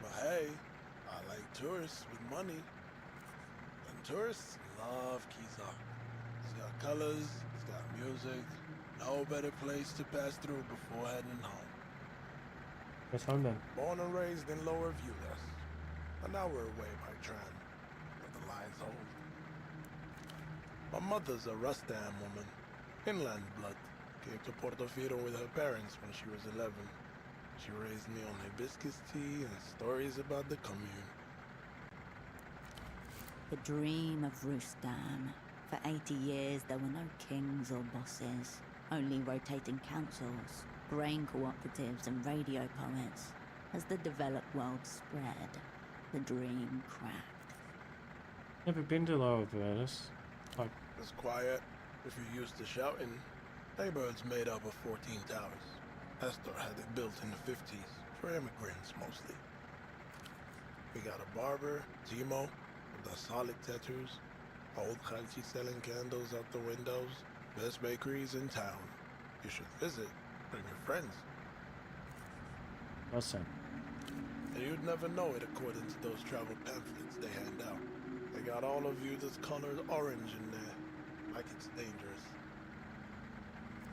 But hey, I like tourists with money. And tourists love Kizar. It's got colors, it's got music. No better place to pass through before heading home. Where's home then? Born and raised in Lower Viewless. An hour away by tram. But the line's old. My mother's a Rustam woman. Inland blood. Came to Portofino with her parents when she was 11. She raised me on hibiscus tea and stories about the commune. The dream of Rustam. For 80 years there were no kings or bosses, only rotating councils, grain cooperatives and radio poets. As the developed world spread, the dream cracked. Never been to Lower Venice. Like, It's quiet. If you're used to shouting, neighborhood's made up of 14 towers. Astor had it built in the 50s, for immigrants mostly. We got a barber, Timo, with the solid tattoos, old Khalchi selling candles out the windows, best bakeries in town. You should visit, bring your friends. awesome. And you'd never know it according to those travel pamphlets they hand out. They got all of you that's colored orange in there, like it's dangerous.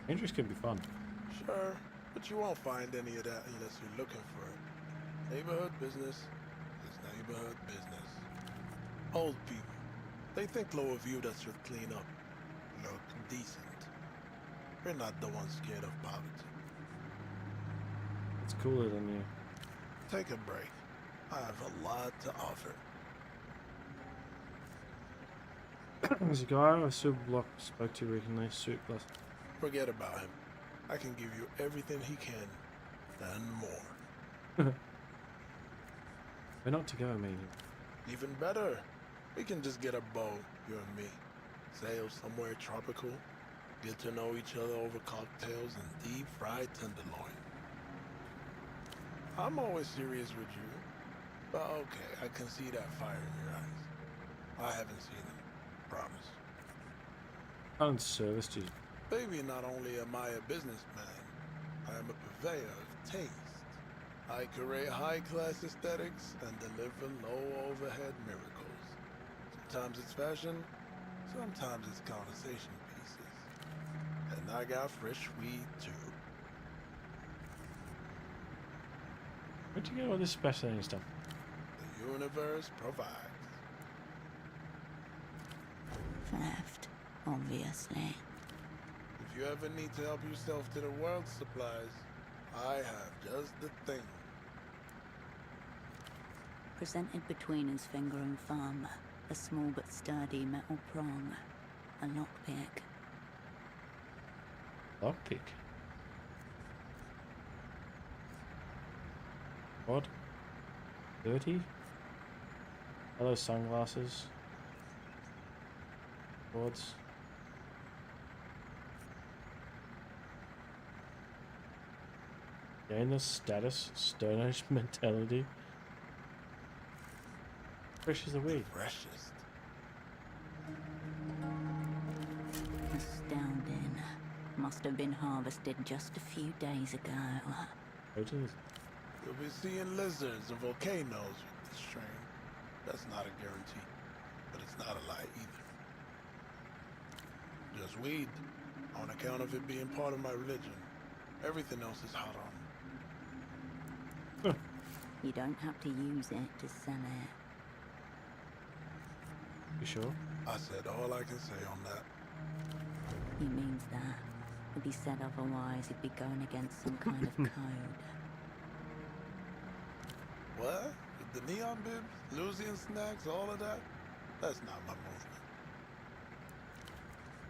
Dangerous can be fun. Sure, but you won't find any of that unless you're looking for it. Neighborhood business is neighborhood business. Old people, they think Lower View that should clean up, look decent. We're not the ones scared of poverty. It's cooler than you. Take a break. I have a lot to offer. There's a guy I super block spoke to recently, suit plus. Forget about him. I can give you everything he can, and more. We're not together, meaning. Even better. We can just get a bow, you and me. Sail somewhere tropical. Get to know each other over cocktails and deep-fried tenderloin. I'm always serious with you. But okay, I can see that fire in your eyes. I haven't seen it. Promise. I'm service to you. Baby, not only am I a businessman, I am a purveyor of taste. I curate high-class aesthetics and deliver low-overhead miracles. Sometimes it's fashion, sometimes it's conversation pieces. And I got fresh weed, too. Where'd you get all this fascinating stuff? The universe provides. Theft, obviously. If you ever need to help yourself to the world's supplies, I have just the thing. Presented between his finger and thumb, a small but sturdy metal prong, a lockpick. Lockpick. What? 30? Are those sunglasses? Boards? Gain the status, Stone Age mentality. Fresh as a weed. Freshest. Astounding. Must have been harvested just a few days ago. Photos? You'll be seeing lizards and volcanoes with this strain. That's not a guarantee, but it's not a lie either. Just weed, on account of it being part of my religion. Everything else is haram. You don't have to use it to sell it. You sure? I said all I can say on that. He means that. If he said otherwise, he'd be going against some kind of code. What? With the neon bibs, Lucian snacks, all of that? That's not my movement.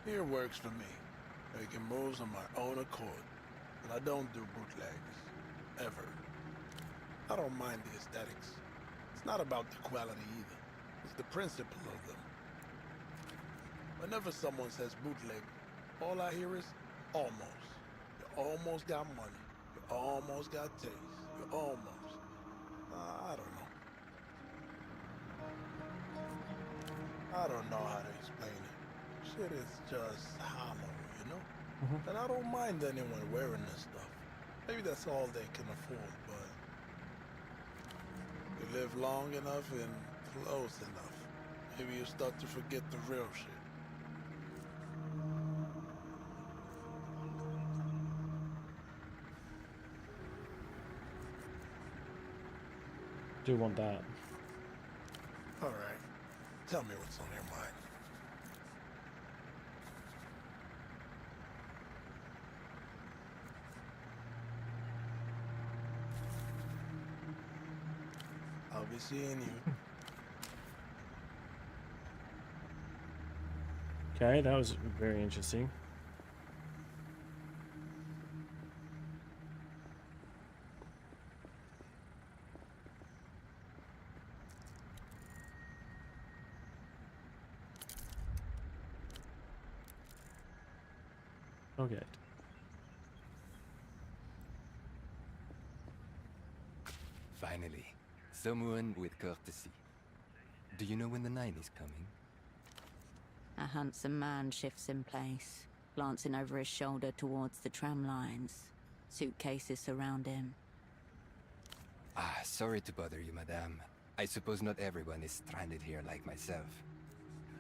Here works for me. Making moves on my own accord. And I don't do bootlegs. Ever. I don't mind the aesthetics. It's not about the quality either. It's the principle of them. Whenever someone says bootleg, all I hear is almost. You almost got money. You almost got taste. You almost. I don't know how to explain it. Shit is just hollow, you know? Mhm. And I don't mind anyone wearing this stuff. Maybe that's all they can afford, but you live long enough and close enough. Maybe you start to forget the real shit. Do want that. All right. Tell me what's on your mind. I'll be seeing you. Okay, that was very interesting. Okay. Finally, someone with courtesy. Do you know when the 9 is coming? A handsome man shifts in place, glancing over his shoulder towards the tram lines. Suitcases surround him. Ah, sorry to bother you, madame. I suppose not everyone is stranded here like myself.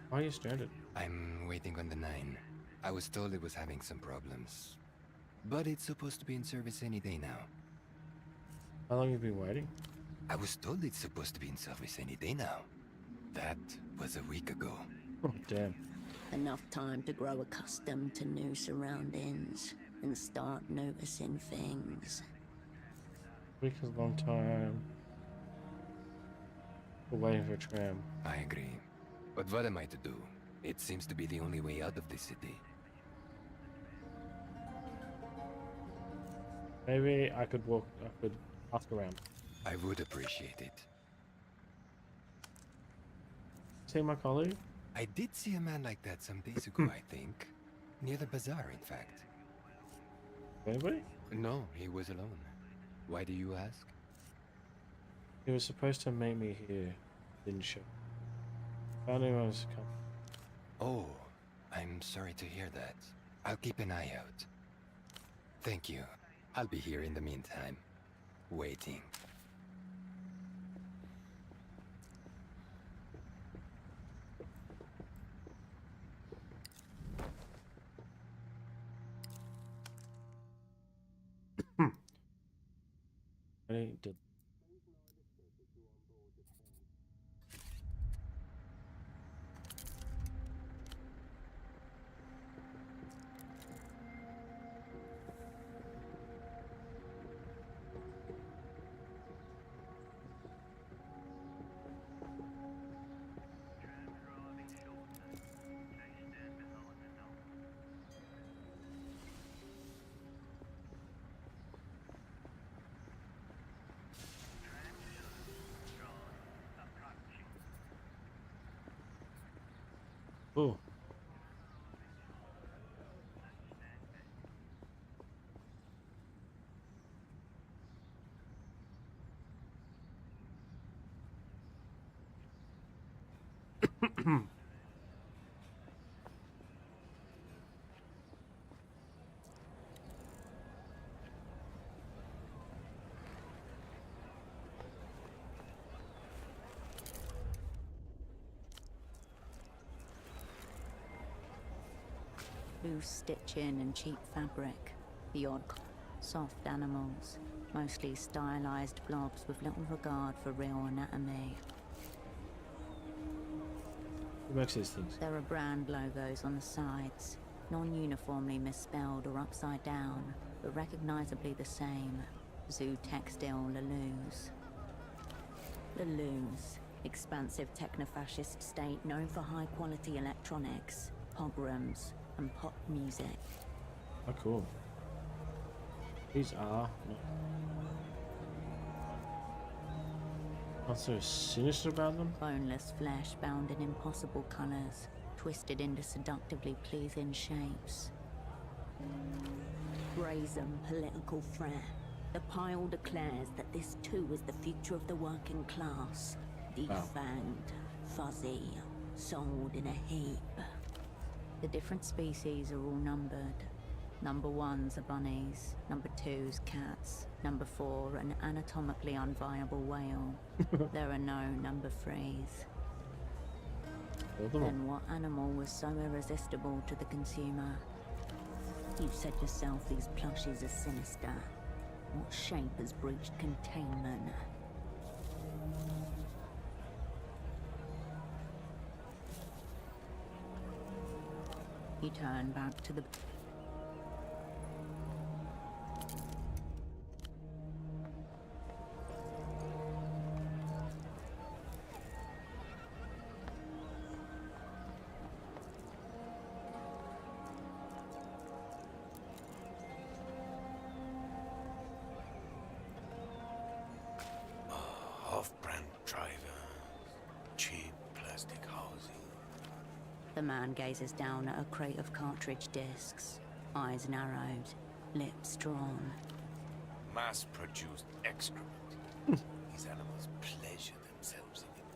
Why are you stranded? I'm waiting on the 9. I was told it was having some problems. But it's supposed to be in service any day now. How long have you been waiting? I was told it's supposed to be in service any day now. That was a week ago. Oh, damn. Enough time to grow accustomed to new surroundings and start noticing things. Week is a long time. We're waiting for a tram. I agree. But what am I to do? It seems to be the only way out of this city. Maybe I could ask around. I would appreciate it. See my colleague? I did see a man like that some days ago, I think. Near the bazaar, in fact. Anybody? No, he was alone. Why do you ask? He was supposed to meet me here. Didn't show. Found him when I was coming. Oh, I'm sorry to hear that. I'll keep an eye out. Thank you. I'll be here in the meantime. Waiting. I did. Oh. Loose stitching and cheap fabric. The odd soft animals. Mostly stylized blobs with little regard for real anatomy. Who makes these things? There are brand logos on the sides, non-uniformly misspelled or upside down, but recognizably the same. Zoo Textile Lalouse. Lalouse, expansive techno-fascist state known for high-quality electronics, pogroms, and pop music. Oh, cool. These are not so sinister about them. Boneless flesh bound in impossible colors, twisted into seductively pleasing shapes. Brazen political threat. The pile declares that this too is the future of the working class. Defanged, fuzzy, sold in a heap. The different species are all numbered. Number 1's are bunnies, number 2's cats, number 4 an anatomically unviable whale. There are no number 3's. Then what animal was so irresistible to the consumer? You've said yourself these plushies are sinister. What shape has breached containment? He turned back to the... Off-brand drivers, cheap plastic housing. The man gazes down at a crate of cartridge discs, eyes narrowed, lips drawn. Mass-produced excrement. These animals pleasure themselves in it.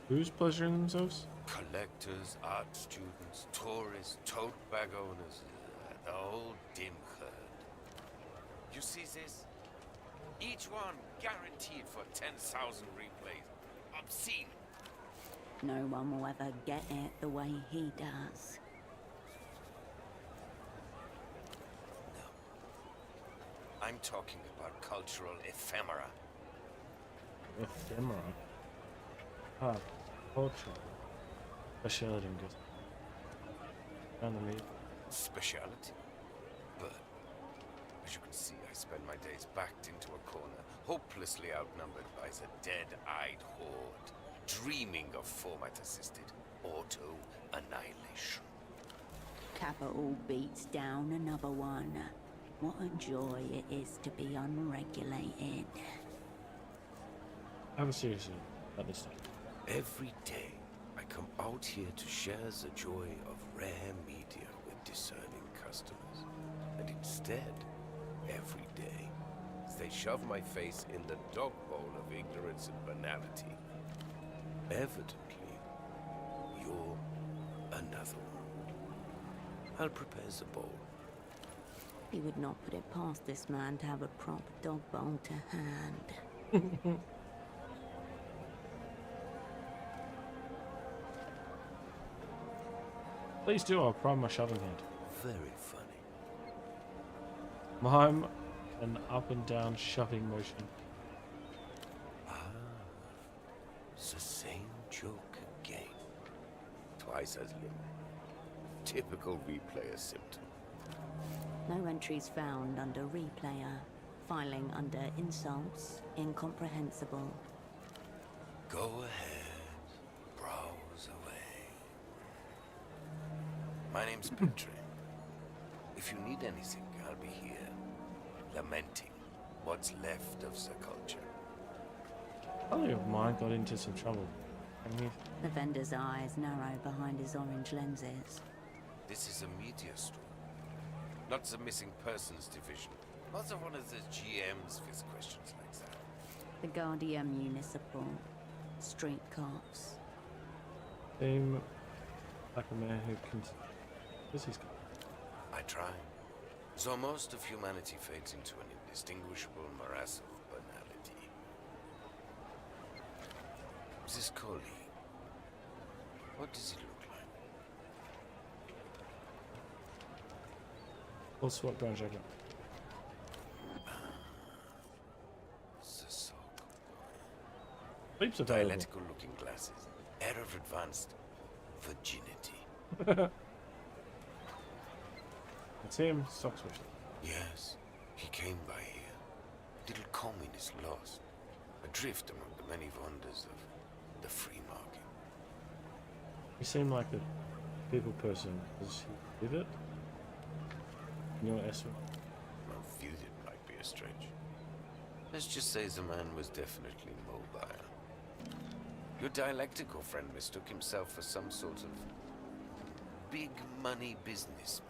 Who's pleasuring themselves? Collectors, art students, tourists, tote bag owners, the whole dim herd. You see this? Each one guaranteed for 10,000 replays. Obscene. No one will ever get it the way he does. I'm talking about cultural ephemera. Ephemera. Ah, culture. Speciality in good. Found the meat. Speciality? But, as you can see, I spend my days backed into a corner, hopelessly outnumbered by the dead-eyed horde, dreaming of format-assisted auto-annihilation. Capital beats down another one. What a joy it is to be unregulated. Have a seriously about this stuff. Every day, I come out here to share the joy of rare media with discerning customers. And instead, every day, they shove my face in the dog bowl of ignorance and banality. Evidently, you're another one. I'll prepare the bowl. He would not put it past this man to have a proper dog bowl to hand. Please do, I'll prime my shoving hand. Very funny. Mime an up and down shoving motion. Ah, the same joke again. Twice as limp. Typical replayer symptom. No entries found under replayer. Filing under insults, incomprehensible. Go ahead. Browse away. My name's Petri. If you need anything, I'll be here. Lamenting what's left of the culture. A colleague of mine got into some trouble. The vendor's eyes narrow behind his orange lenses. This is a media store. Not the missing persons division. Not the one of the GMs with questions like that. The Guardian Municipal. Street cops. Seem like a man who can... What's his... I try. So most of humanity fades into an indistinguishable morass of banality. This colleague, what does he look like? Full SWAT brown jacket. The soccer boy. Sleeps available. Dialectical looking glasses. Air of advanced virginity. It's him, socks with Yes, he came by here. Little communist lost. Adrift among the many wonders of the free market. You seem like a people person. Does he live it? In your estimate? Well, viewed it might be a stretch. Let's just say the man was definitely mobile. Your dialectical friend mistook himself for some sort of big money businessman.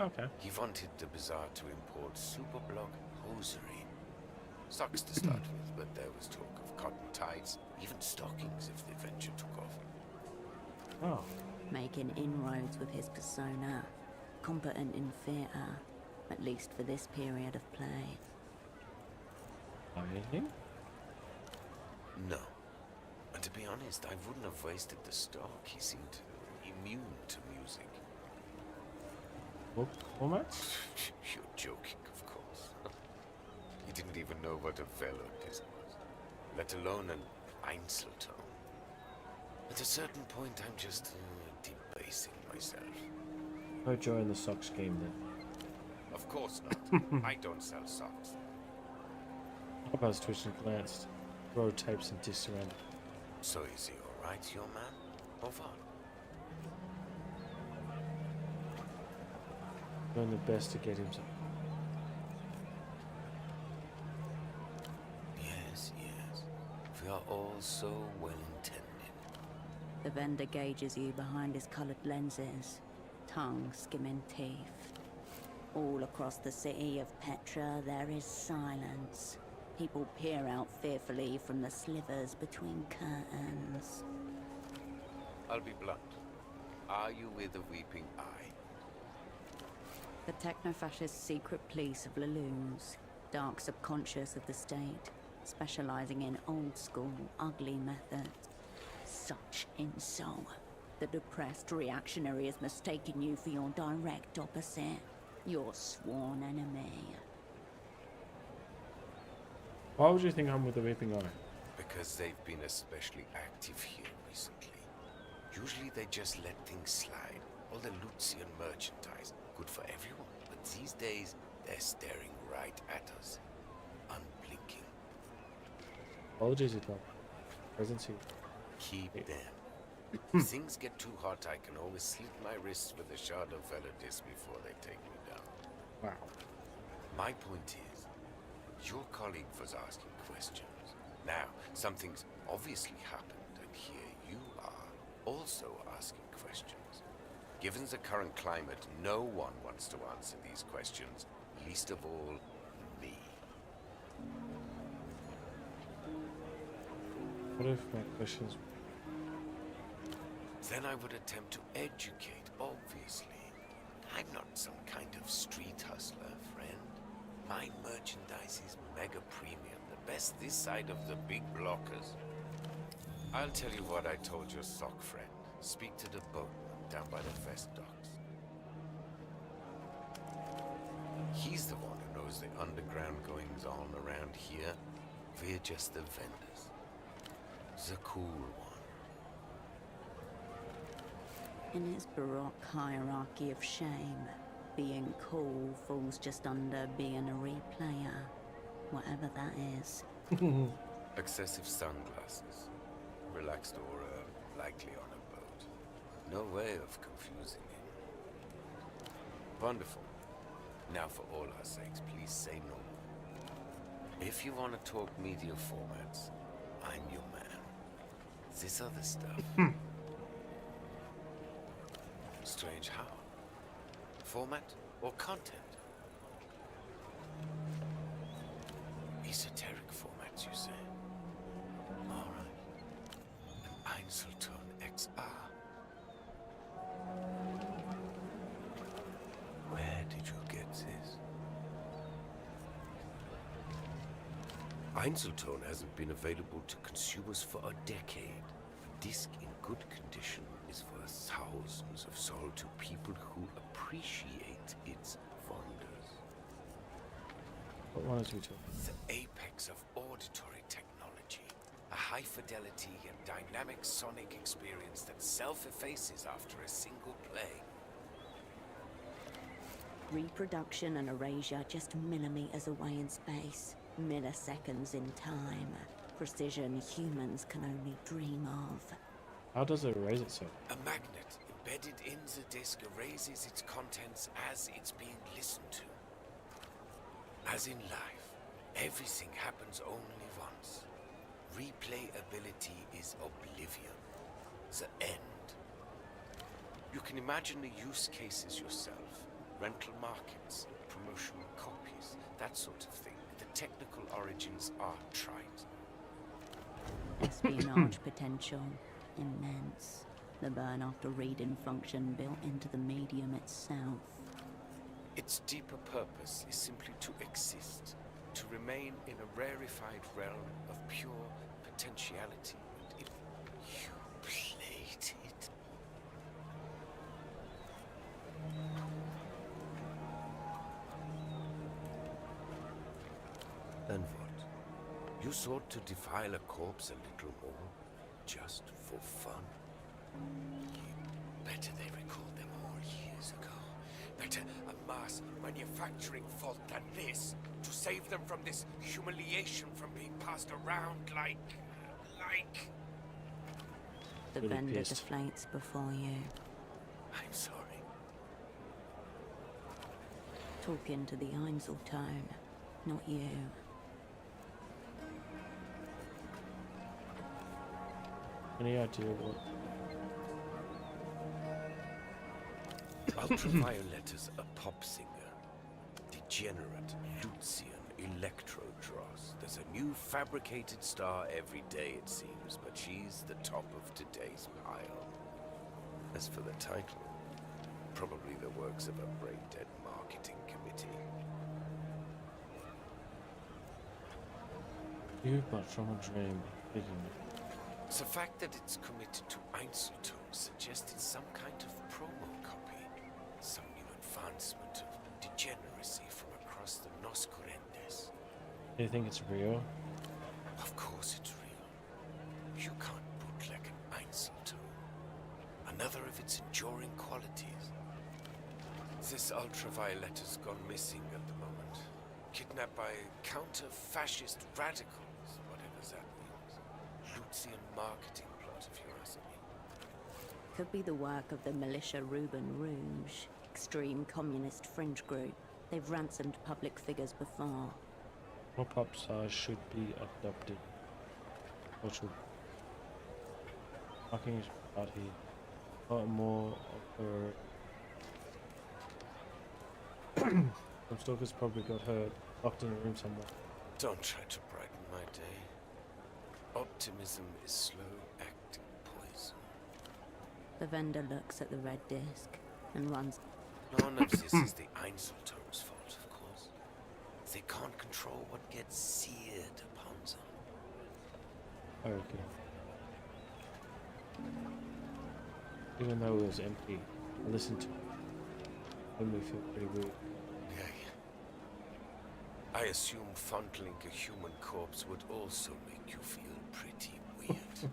Okay. He wanted the bazaar to import superblock hosiery. Socks to start with, but there was talk of cotton ties, even stockings if the venture took off. Oh. making inroads with his persona, competent in theatre, at least for this period of play. Anything? No. And to be honest, I wouldn't have wasted the stock. He seemed immune to music. Book format? You're joking, of course. He didn't even know what a velodisc was, let alone an Einzelton. At a certain point, I'm just debasing myself. No joy in the sock scheme then. Of course not. I don't sell socks. Hobos twitched and glanced. Row tapes and discs around. So is he alright, your man? Or what? Doing the best to get him to. Yes, yes. We are all so well intended. The vendor gauges you behind his coloured lenses, tongue skimming teeth. All across the city of Petra there is silence. People peer out fearfully from the slivers between curtains. I'll be blunt. Are you with the Weeping Eye? The techno-fascist secret police of Laloons, dark subconscious of the state, specializing in old-school, ugly methods. Such insult. The depressed reactionary has mistaken you for your direct opposite, your sworn enemy. Why would you think I'm with the Weeping Eye? Because they've been especially active here recently. Usually they just let things slide. All the Lucian merchandise, good for everyone. But these days, they're staring right at us. Unblinking. Apologies, it up. Presence here. Keep them. If things get too hot, I can always slit my wrists with a shard of velodisc before they take me down. Wow. My point is, your colleague was asking questions. Now, something's obviously happened, and here you are, also asking questions. Given the current climate, no one wants to answer these questions, least of all, me. What if my questions... Then I would attempt to educate, obviously. I'm not some kind of street hustler, friend. My merchandise is mega premium, the best this side of the big blockers. I'll tell you what I told your sock friend. Speak to the boatman down by the Fest docks. He's the one who knows the underground goings on around here. We're just the vendors. The cool one. In his baroque hierarchy of shame, being cool falls just under being a replayer, whatever that is. Excessive sunglasses. Relaxed aura, likely on a boat. No way of confusing him. Wonderful. Now for all our sakes, please say no more. If you want to talk media formats, I'm your man. This other stuff... Strange how? Format or content? Esoteric formats, you say? Alright. An Einzelton XR. Where did you get this? Einzelton hasn't been available to consumers for a decade. A disc in good condition is worth thousands of soul to people who appreciate its wonders. What one is we talking? The apex of auditory technology. A high-fidelity and dynamic sonic experience that self-effaces after a single play. Reproduction and erasure just millimeters away in space, milliseconds in time. Precision humans can only dream of. How does it erase itself? A magnet embedded in the disc erases its contents as it's being listened to. As in life, everything happens only once. Replayability is oblivion. The end. You can imagine the use cases yourself. Rental markets, promotional copies, that sort of thing. The technical origins are trite. Espionage potential, immense. The burn after reading function built into the medium itself. Its deeper purpose is simply to exist, to remain in a rarefied realm of pure potentiality. And if you played it... And what? You sought to defile a corpse a little more, just for fun? Better they recalled them all years ago. Better a mass manufacturing fault than this, to save them from this humiliation from being passed around like... The Really vendor pissed. deflates before you. I'm sorry. Talking to the Einzeltone, not you. Any idea what? Ultraviolet is a pop singer. Degenerate Lucian Electrodross. There's a new fabricated star every day, it seems, but she's the top of today's pile. As for the title, probably the works of a brain-dead marketing committee. You but from a dream. The fact that it's committed to Einzeltone suggested some kind of promo copy. Some new advancement of degeneracy from across the Noscurendes. Do you think it's real? Of course it's real. You can't bootleg an Einzeltone. Another of its enduring qualities. This ultraviolet has gone missing at the moment. Kidnapped by counter-fascist radicals, whatever that means. Lucian marketing plot, if you ask me. Could be the work of the militia Ruben Rouge, extreme communist fringe group. They've ransomed public figures before. More pop stars should be adopted. Cultural marketing party. A lot more of her. Some stalkers probably got her locked in a room somewhere. Don't try to brighten my day. Optimism is slow-acting poison. The vendor looks at the red disc and runs. None of this is the Einzeltone's fault, of course. They can't control what gets seared upon them. Okay. Even though it was empty, I listened to it. Made me feel pretty weird. I assume fondling a human corpse would also make you feel pretty weird.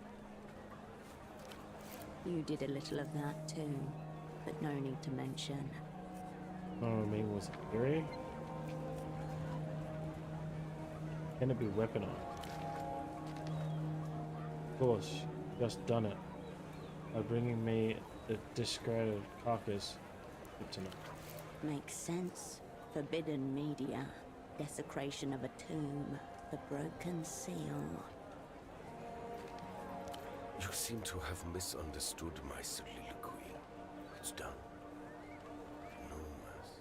You did a little of that too, but no need to mention. Oh, I mean, was it eerie? Can it be weaponized? Of course, just done it. By bringing me the discredited carcass. Good to know. Makes sense. Forbidden media. Desecration of a tomb. The broken seal. You seem to have misunderstood my soliloquy. It's done. No mass.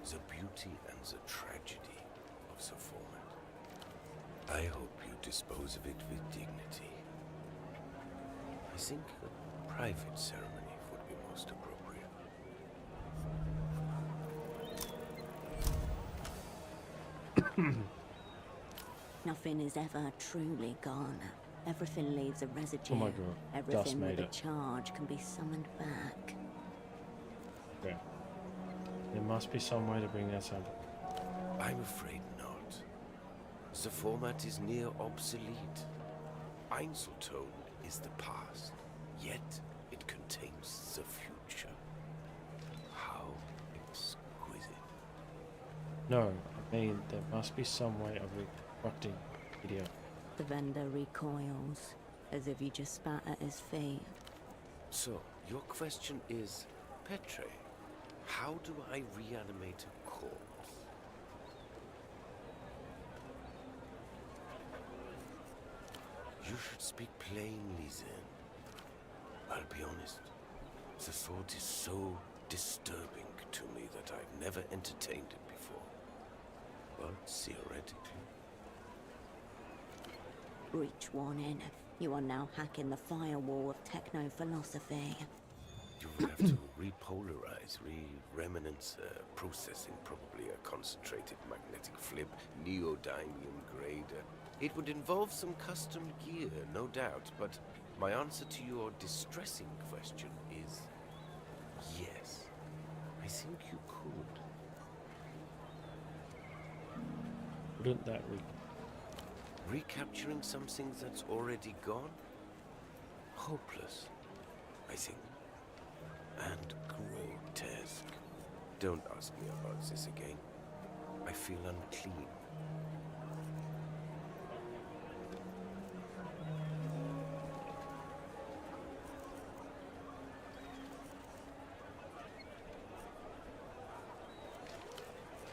The beauty and the tragedy of the format. I hope you dispose of it with dignity. I think a private ceremony would be most appropriate. Nothing is ever truly gone. Everything leaves a residue. Oh my god. Dust Everything made with a it. charge can be summoned back. Okay. There must be some way to bring that sample. I'm afraid not. The format is near obsolete. Einzeltone is the past, yet it contains the future. How exquisite. No, I mean, there must be some way of reconstructing video. The vendor recoils, as if you just spat at his feet. So, your question is, Petre, how do I reanimate a corpse? You should speak plainly then. I'll be honest. The thought is so disturbing to me that I've never entertained it before. But theoretically... Breach warning. You are now hacking the firewall of techno-philosophy. You would have to repolarize, remnants processing, probably a concentrated magnetic flip, neodymium grader. It would involve some custom gear, no doubt, but my answer to your distressing question is yes. I think you could. Wouldn't that Recapturing something that's already gone? Hopeless, I think. And grotesque. Don't ask me about this again. I feel unclean.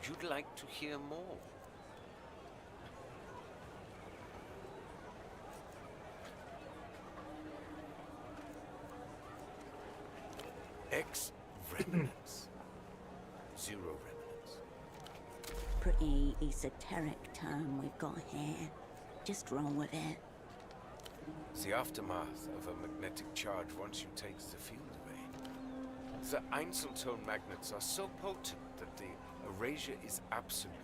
You'd like to hear more? Remnants. Zero remnants. Pretty esoteric term we've got here. Just roll with it. The aftermath of a magnetic charge once you take the field away. The Einzeltone magnets are so potent that the erasure is absolute.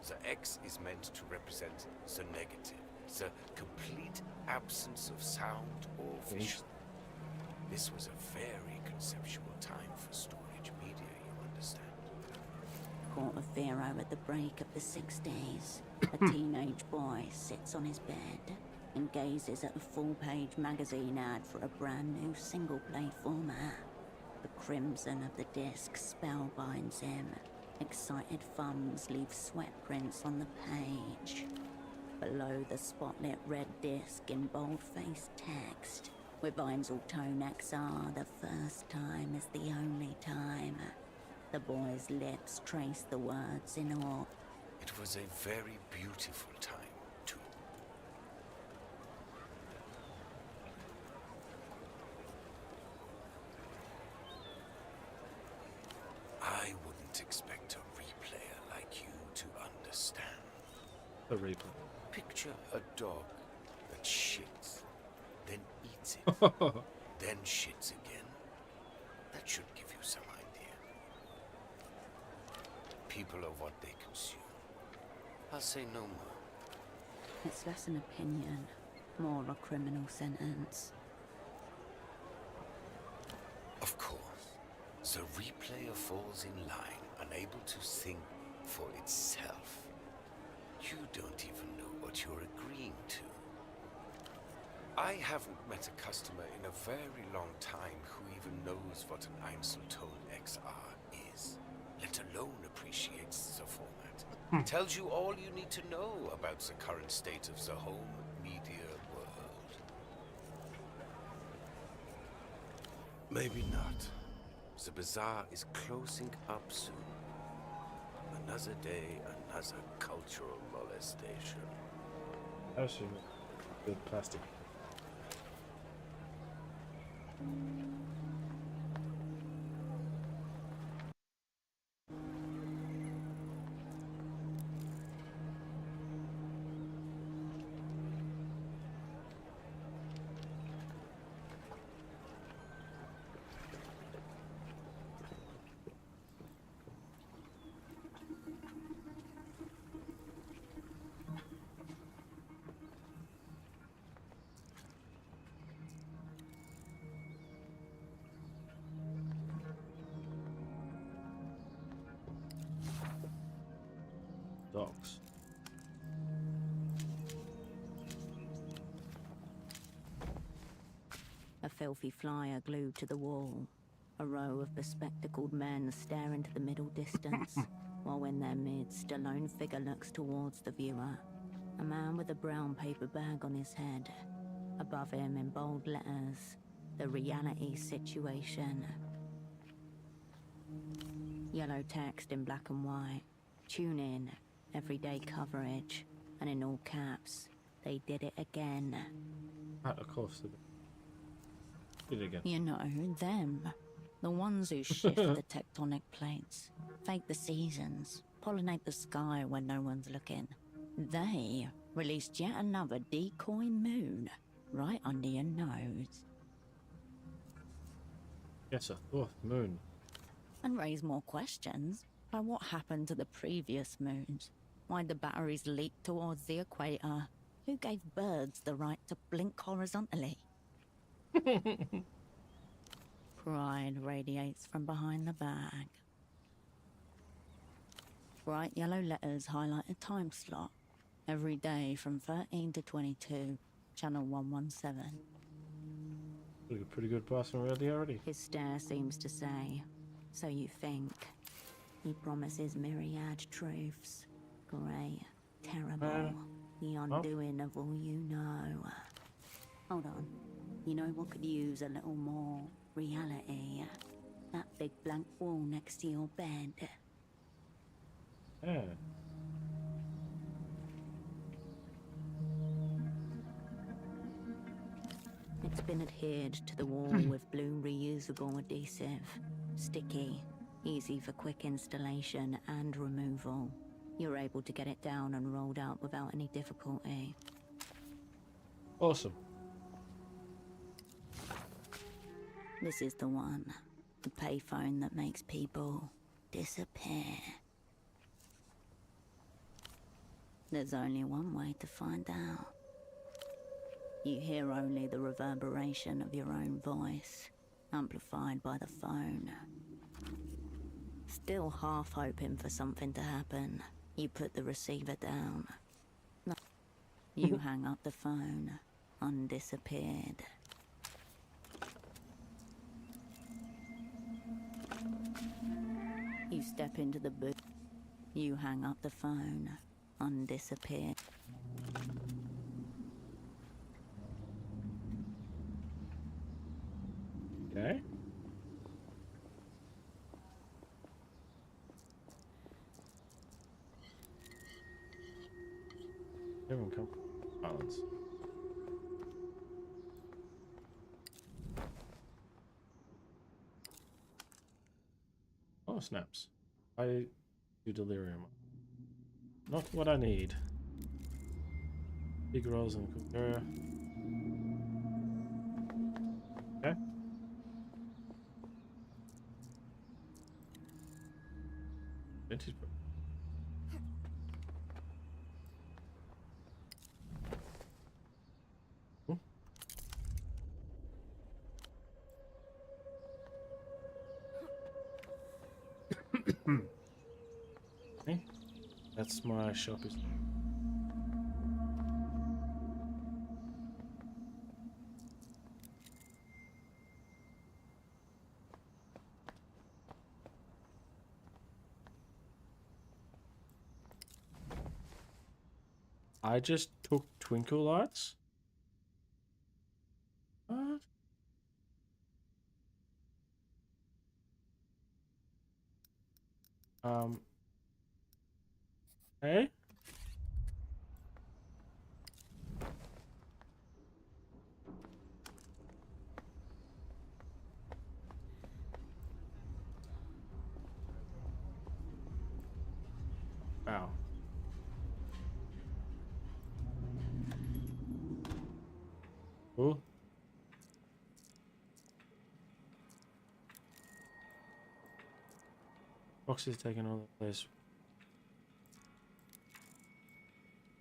The X is meant to represent the negative, the complete absence of sound or vision. This was a very conceptual time for storage media, you understand? Quarter zero at the break of the 60s. A teenage boy sits on his bed and gazes at a full-page magazine ad for a brand new single-play format. The crimson of the disc spellbinds him. Excited thumbs leave sweat prints on the page. Below the spotlit red disc in bold-faced text, with Einzeltone XR, the first time is the only time. The boy's lips trace the words in awe. It was a very beautiful time, too. I wouldn't expect a replayer like you to understand. a reaper? Picture a dog that shits, then eats it, then shits again. That should give you some idea. People are what they consume. I'll say no more. It's less an opinion, more a criminal sentence. Of course, the replayer falls in line, unable to think for itself. You don't even know what you're agreeing to. I haven't met a customer in a very long time who even knows what an Einzeltone XR is, let alone appreciates the format. Tells you all you need to know about the current state of the home media world. Maybe not. The bazaar is closing up soon. Another day, another cultural molestation. Actually, good plastic. Docks. A filthy flyer glued to the wall. A row of bespectacled men stare into the middle distance, while in their midst a lone figure looks towards the viewer. A man with a brown paper bag on his head. Above him in bold letters, the reality situation. Yellow text in black and white. Tune in, everyday coverage, and in all caps, they did it again. Of course they did it again. You know, them. The ones who shift the tectonic plates, fake the seasons, pollinate the sky when no one's looking. They released yet another decoy moon. right under your nose. Yes, a fourth moon. And raise more questions by what happened to the previous moons. Why'd the batteries leak towards the equator? Who gave birds the right to blink horizontally? Pride radiates from behind the bag. Bright yellow letters highlight a time slot. Every day from 13 to 22, channel 117. Pretty good passing already. His stare seems to say, so you think. He promises myriad truths. Great, terrible, the undoing of all you know. Hold on. You know what could use a little more reality? That big blank wall next to your bed. Yeah. It's been adhered to the wall with blue reusable adhesive. Sticky, easy for quick installation and removal. You're able to get it down and rolled out without any difficulty. Awesome. This is the one. The payphone that makes people disappear. There's only one way to find out. You hear only the reverberation of your own voice, amplified by the phone. Still half hoping for something to happen, you put the receiver down. You hang up the phone, undisappeared. You step into the booth. You hang up the phone, undisappeared. Okay. Everyone come. Balance. Oh, snaps. I do delirium. Not what I need. Big rolls in the cook area. Okay. Vintage. Okay. That's my shop. I just took twinkle lights. What? Hey? Wow. Cool. Box is taking all the place.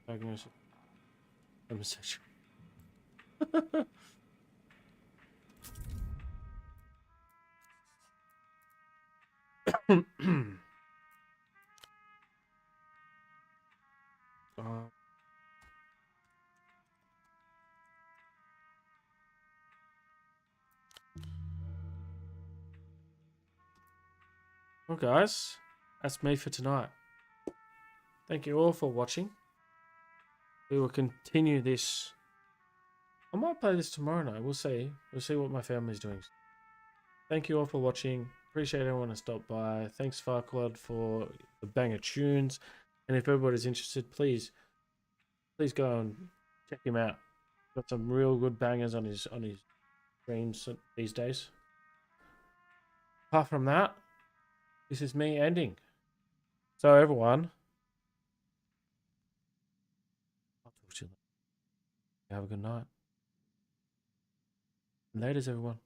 Diagnosis. Homosexual. Well, guys, that's me for tonight. Thank you all for watching. We will continue this. I might play this tomorrow night. We'll see. We'll see what my family's doing. Thank you all for watching. Appreciate everyone who stopped by. Thanks, Farquad, for the banger tunes. And if everybody's interested, please go and check him out. Got some real good bangers on his streams these days. Apart from that, this is me ending. So everyone, I'll talk to you later. Have a good night. Laters, everyone.